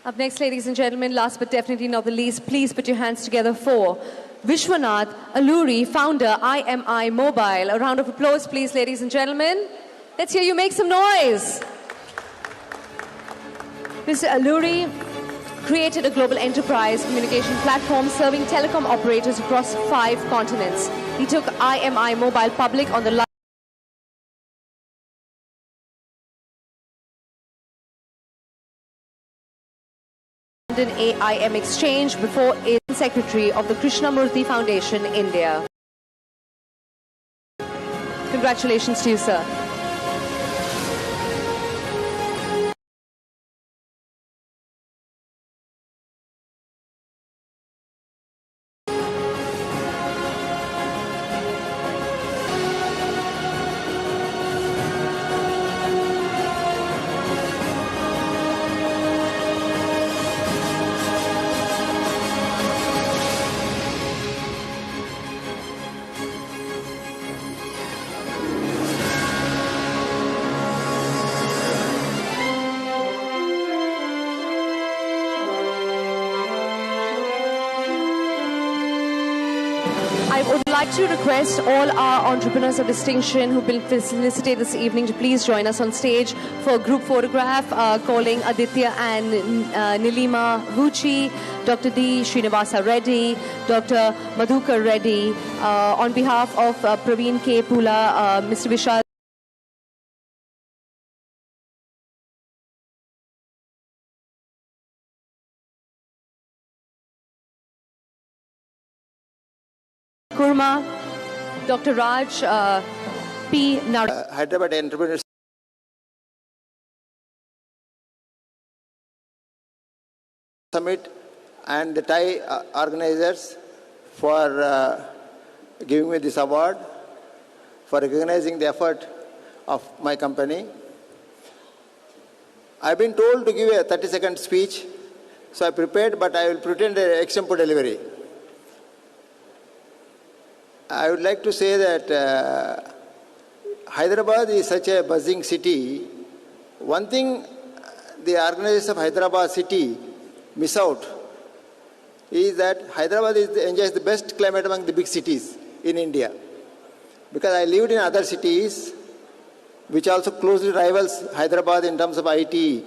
B: Up next, ladies and gentlemen, last but definitely not the least, please put your hands together for Vishwanath Alluri, founder, IMI Mobile. A round of applause, please, ladies and gentlemen. Let's hear you make some noise. Mr. Alluri created a global enterprise communication platform serving telecom operators across 5 continents. He took IMI Mobile public on the AIM exchange before is Secretary of the Krishnamurthy Foundation, India. Congratulations to you, sir. I would like to request all our entrepreneurs of distinction who've been felicitated this evening to please join us on stage for a group photograph, calling Aditya and Nilima Vuchi, Dr. D. Srinivasa Reddy, Dr. Madhukar Reddy, on behalf of Praveen K. Pula, Mr. Vishal Kurma, Dr. Raj P.
S: Hyderabad Entrepreneurship Summit and the TIE organizers for giving me this award, for recognizing the effort of my company. I've been told to give a 30-second speech, so I prepared, but I will pretend an extempo delivery. I would like to say that Hyderabad is such a buzzing city. One thing the organizers of Hyderabad city miss out is that Hyderabad enjoys the best climate among the big cities in India. Because I lived in other cities which also closely rivals Hyderabad in terms of IT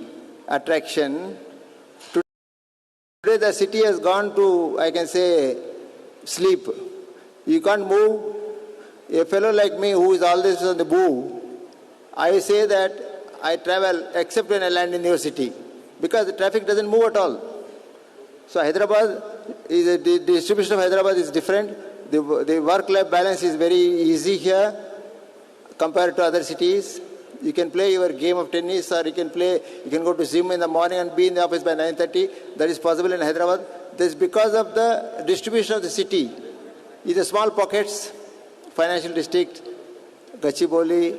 S: attraction. Today the city has gone to, I can say, sleep. You can't move. A fellow like me who is always on the move, I say that I travel except when I land in your city because the traffic doesn't move at all. So Hyderabad, the distribution of Hyderabad is different. The work-life balance is very easy here compared to other cities. You can play your game of tennis or you can go to gym in the morning and be in the office by 9:30. That is possible in Hyderabad. This is because of the distribution of the city. It's a small pockets, financial district, Gachibowli,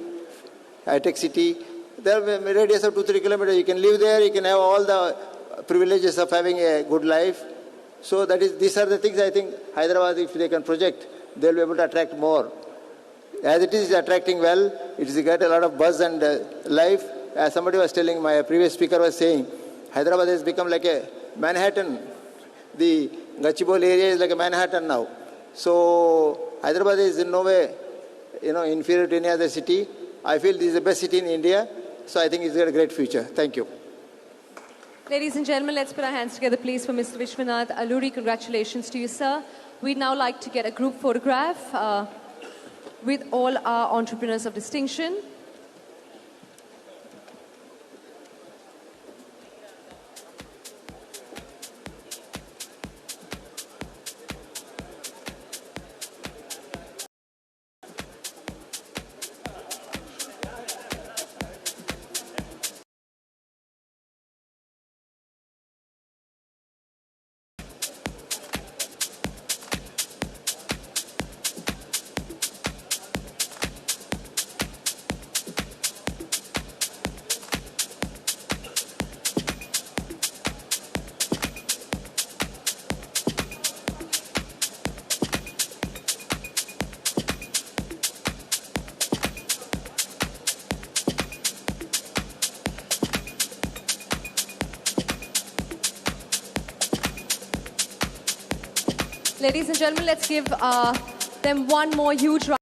S: HITEX city. There are a radius of 2-3 kilometers. You can live there, you can have all the privileges of having a good life. So these are the things I think Hyderabad, if they can project, they'll be able to attract more. As it is attracting well, it has got a lot of buzz and life. As somebody was telling, my previous speaker was saying, Hyderabad has become like a Manhattan. The Gachibowli area is like a Manhattan now. So Hyderabad is in no way, inferior to any other city. I feel this is the best city in India. So I think it's got a great future. Thank you.
B: Ladies and gentlemen, let's put our hands together, please, for Mr. Vishwanath Alluri. Congratulations to you, sir. We'd now like to get a group photograph with all our entrepreneurs of distinction. Ladies and gentlemen, let's give them one more huge round.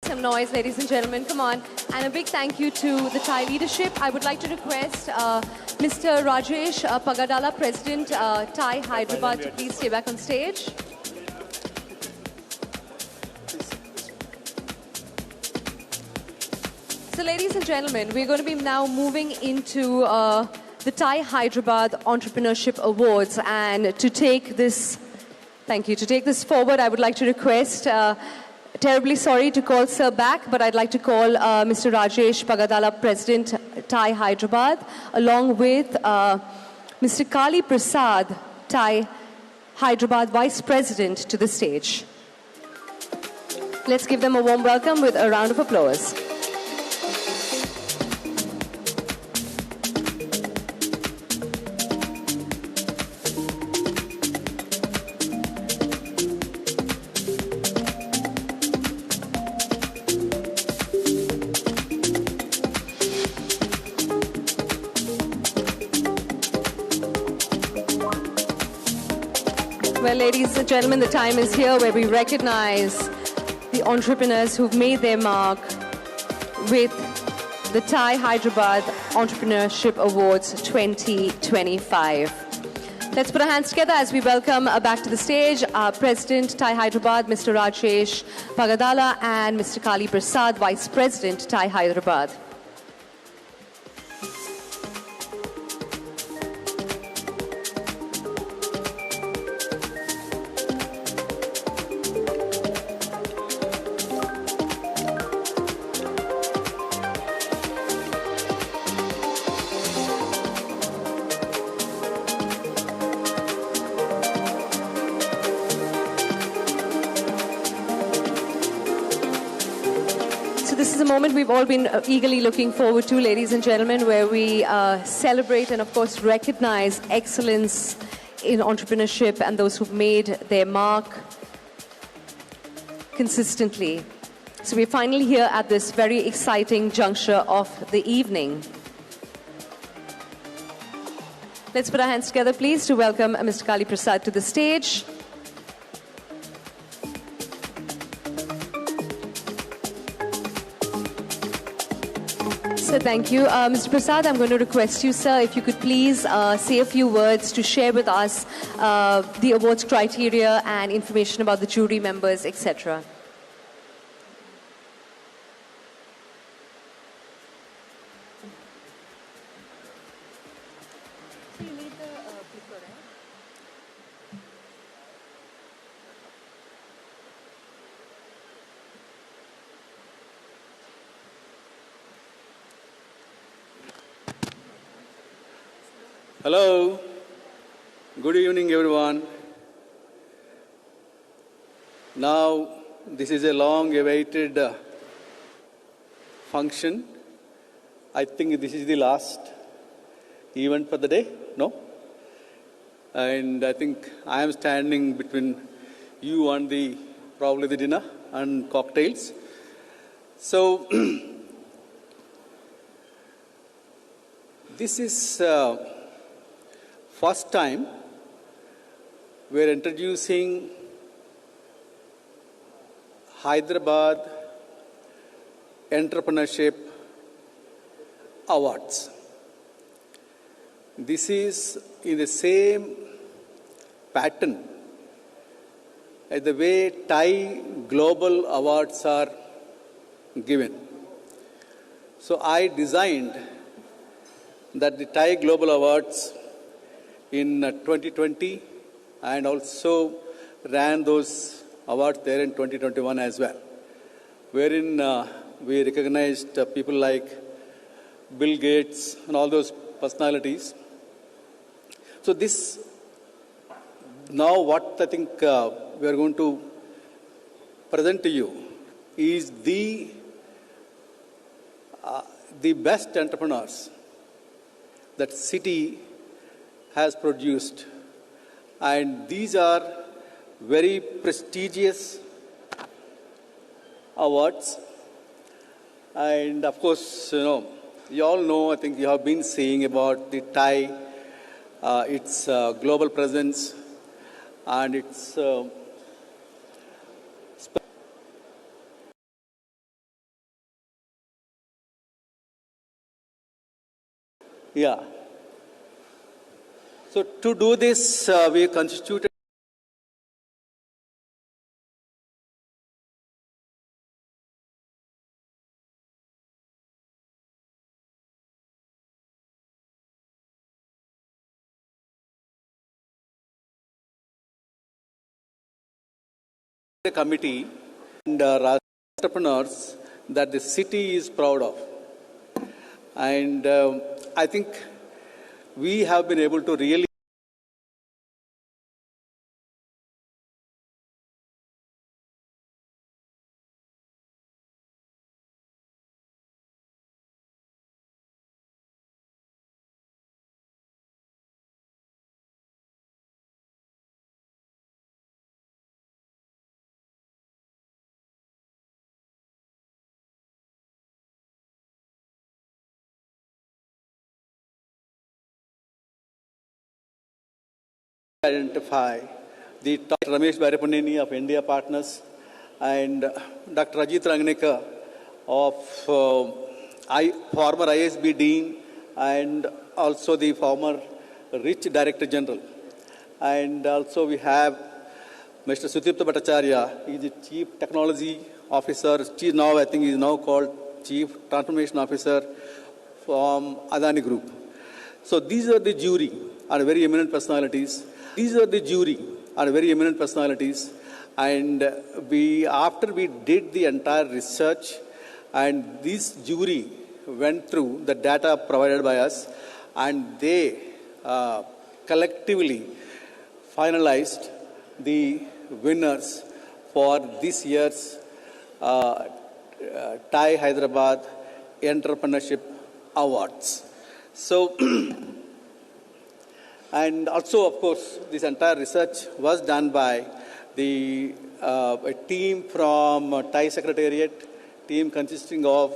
B: Some noise, ladies and gentlemen, come on. And a big thank you to the Thai leadership. I would like to request Mr. Rajesh Pagadala, President, Thai Hyderabad, to please stay back on stage. So ladies and gentlemen, we're going to be now moving into the Thai Hyderabad Entrepreneurship Awards, and to take this forward, I would like to request, terribly sorry to call Sir back, but I'd like to call Mr. Rajesh Pagadala, President, Thai Hyderabad, along with Mr. Kali Prasad, Thai Hyderabad Vice President, to the stage. Let's give them a warm welcome with a round of applause. Well, ladies and gentlemen, the time is here where we recognize the entrepreneurs who've made their mark with the TIE Hyderabad Entrepreneurship Awards 2025. Let's put our hands together as we welcome back to the stage our President, TIE Hyderabad, Mr. Rajesh Pagadala, and Mr. Kali Prasad, Vice President, TIE Hyderabad. This is a moment we've all been eagerly looking forward to, ladies and gentlemen, where we celebrate and, of course, recognize excellence in entrepreneurship and those who've made their mark consistently. So we're finally here at this very exciting juncture of the evening. Let's put our hands together, please, to welcome Mr. Kali Prasad to the stage. So thank you. Mr. Prasad, I'm going to request you, sir, if you could please say a few words to share with us the awards criteria and information about the jury members, etc.
D: Hello. Good evening, everyone. Now, this is a long-awaited function. I think this is the last event for the day, no? And I think I am standing between you and probably the dinner and cocktails. So, this is first time we are introducing Hyderabad Entrepreneurship Awards. This is in the same pattern as the way TIE Global Awards are given. So I designed that the TIE Global Awards in 2020 and also ran those awards there in 2021 as well, wherein we recognized people like Bill Gates and all those personalities. So this, now what I think we are going to present to you is the best entrepreneurs that city has produced, and these are very prestigious awards. And of course, you all know, I think you have been seeing about the TIE, its global presence and its yeah. So to do this, we constituted a committee and entrepreneurs that the city is proud of. And I think we have been able to really identify the Dr. Ramesh Baripuneni of India Partners, and Dr. Ajit Rangnekar of former ISB Dean and also the former Rich Director General. And also we have Mr. Sudipta Bhattacharya. He is the Chief Technology Officer. Now I think he is now called Chief Transformation Officer from Adani Group. So these are the jury, are very eminent personalities. And after we did the entire research, and this jury went through the data provided by us, and they collectively finalized the winners for this year's TI Hyderabad Entrepreneurship Awards. So, and also, of course, this entire research was done by a team from TI Secretariat, team consisting of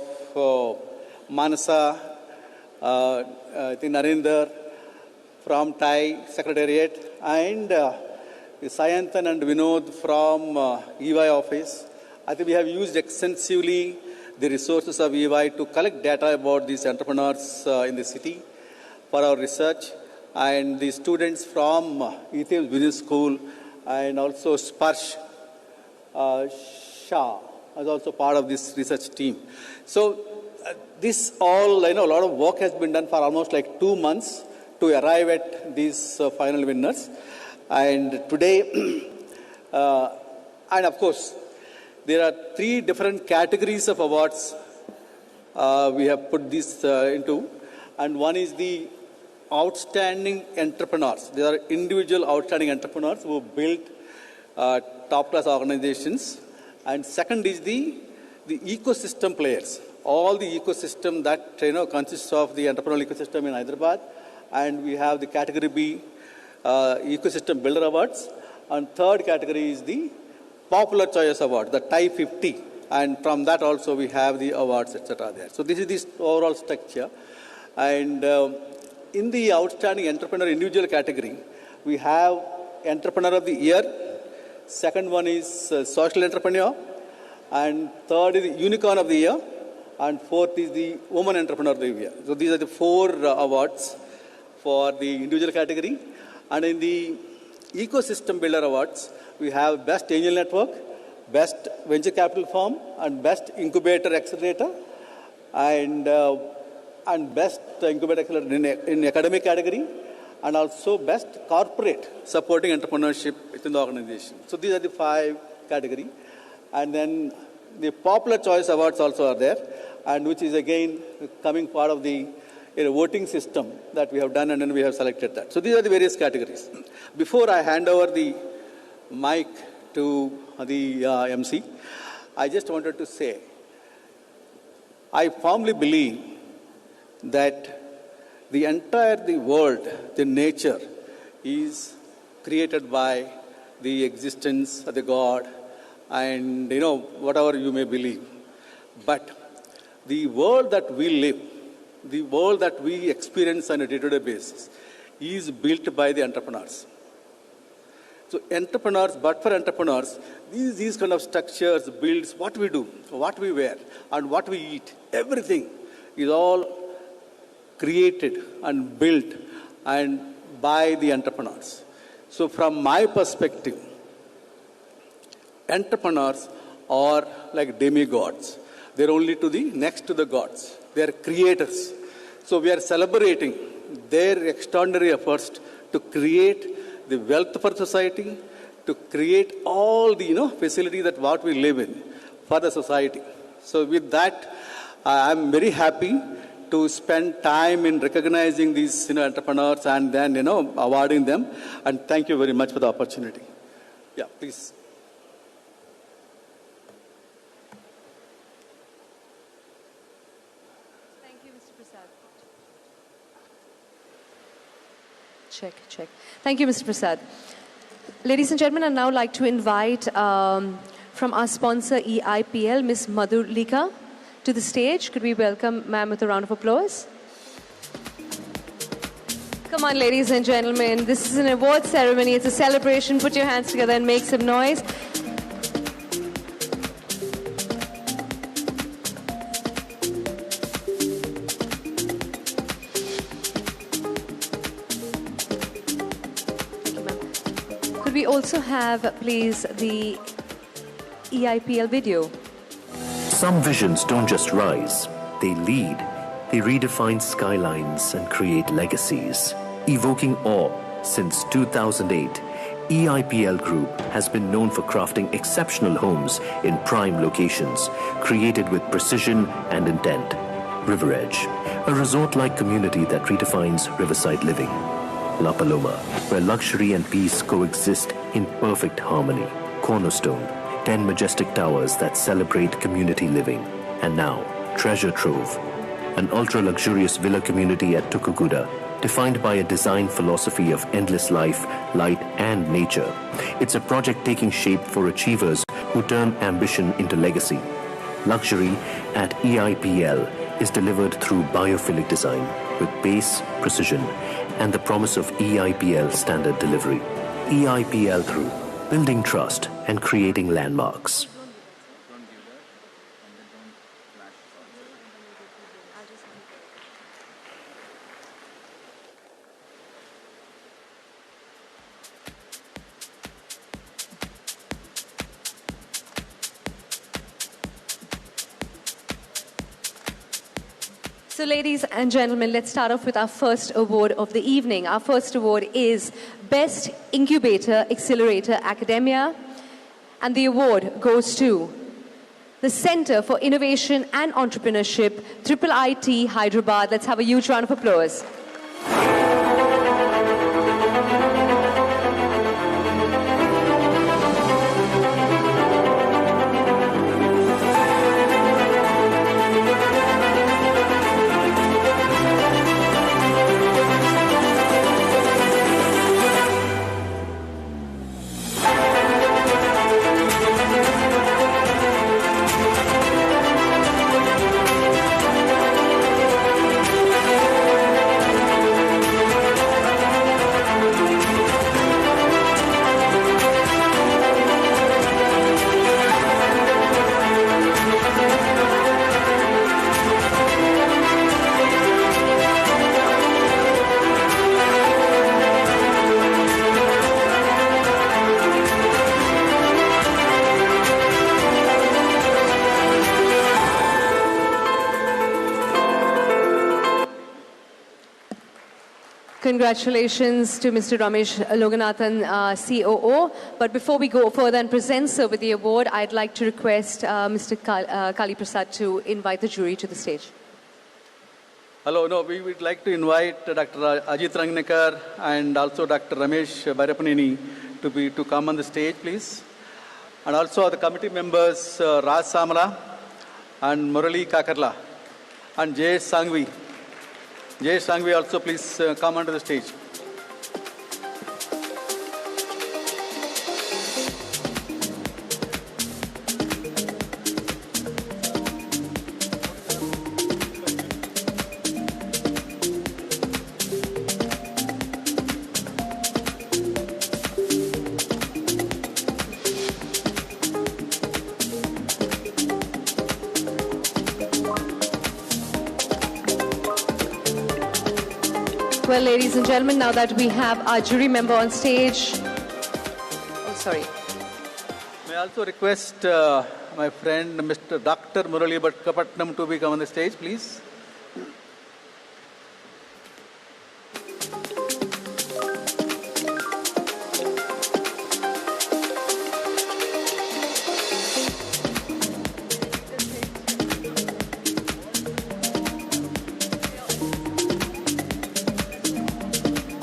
D: Manasa, Narinder from TI Secretariat, and Sayantan and Vinod from EY office. I think we have used extensively the resources of EY to collect data about these entrepreneurs in the city for our research, and the students from ETH Business School and also Sparsh Shah is also part of this research team. So this all, a lot of work has been done for almost like 2 months to arrive at these final winners. And today, and of course, there are 3 different categories of awards we have put this into. And one is the outstanding entrepreneurs. There are individual outstanding entrepreneurs who built top-class organizations. And second is the ecosystem players. All the ecosystem that consists of the entrepreneurial ecosystem in Hyderabad. And we have the category B ecosystem builder awards. And third category is the popular choice award, the TI 50. And from that also we have the awards, etc. there. So this is this overall structure. And in the outstanding entrepreneur individual category, we have entrepreneur of the year. Second one is social entrepreneur. And third is the unicorn of the year. And fourth is the woman entrepreneur of the year. So these are the 4 awards for the individual category. And in the ecosystem builder awards, we have best angel network, best venture capital firm, and best incubator accelerator, and best incubator accelerator in academic category, and also best corporate supporting entrepreneurship within the organization. So these are the 5 categories. And then the popular choice awards also are there, and which is again coming part of the voting system that we have done, and then we have selected that. So these are the various categories. Before I hand over the mic to the MC, I just wanted to say, I firmly believe that the entire world, the nature, is created by the existence of the God, and whatever you may believe. But the world that we live, the world that we experience on a day-to-day basis, is built by the entrepreneurs. So entrepreneurs, but for entrepreneurs, these kind of structures, builds what we do, what we wear, and what we eat. Everything is all created and built and by the entrepreneurs. So from my perspective, entrepreneurs are like demigods. They're only next to the gods. They're creators. So we are celebrating their extraordinary efforts to create the wealth for society, to create all the facility that what we live in for the society. So with that, I'm very happy to spend time in recognizing these entrepreneurs and then awarding them. And thank you very much for the opportunity. Yeah, please.
B: Check. Thank you, Mr. Prasad. Ladies and gentlemen, I'd now like to invite from our sponsor EIPL, Ms. Madhulika, to the stage. Could we welcome ma'am with a round of applause? Come on, ladies and gentlemen. This is an award ceremony. It's a celebration. Put your hands together and make some noise. Could we also have, please, the EIPL video?
G: Some visions don't just rise, they lead. They redefine skylines and create legacies. Evoking awe since 2008, EIPL Group has been known for crafting exceptional homes in prime locations, created with precision and intent. River Edge, a resort-like community that redefines riverside living. La Paloma, where luxury and peace coexist in perfect harmony. Cornerstone, 10 majestic towers that celebrate community living. And now, Treasure Trove, an ultra-luxurious villa community at Tukuguda, defined by a design philosophy of endless life, light, and nature. It's a project taking shape for achievers who turn ambition into legacy. Luxury at EIPL is delivered through biophilic design with pace, precision, and the promise of EIPL standard delivery. EIPL Group, building trust and creating landmarks.
B: So ladies and gentlemen, let's start off with our first award of the evening. Our first award is Best Incubator Accelerator Academia. And the award goes to the Center for Innovation and Entrepreneurship, IIIT Hyderabad. Let's have a huge round of applause. Congratulations to Mr. Ramesh Loganathan, COO. But before we go further and present sir with the award, I'd like to request Mr. Kali Prasad to invite the jury to the stage.
D: Hello, no, we would like to invite Dr. Ajit Rangnekar and also Dr. Ramesh Bhairapaneni to come on the stage, please. And also the committee members Raj Samala and Murali Kakarla and Jayesh Sangvi. Jayesh Sangvi also please come onto the stage.
B: Well, ladies and gentlemen, now that we have our jury member on stage. Oh, sorry.
D: May I also request my friend Mr. Dr. Murali Kapatnam to come on the stage, please.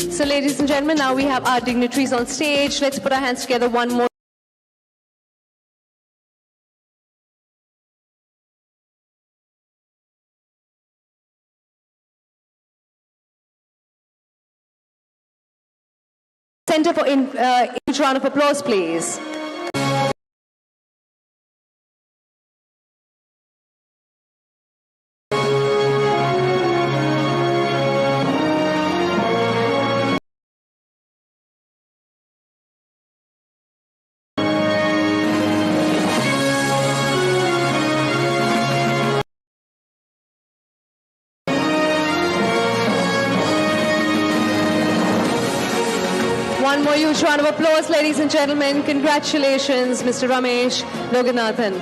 B: So, ladies and gentlemen, now we have our dignitaries on stage. Let's put our hands together one more. Center for a huge round of applause, please. One more huge round of applause, ladies and gentlemen. Congratulations, Mr. Ramesh Loganathan.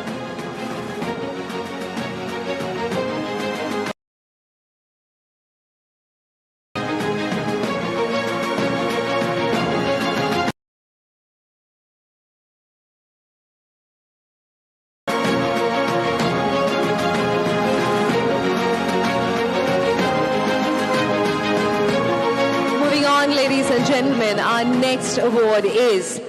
B: Ladies and gentlemen, our next award is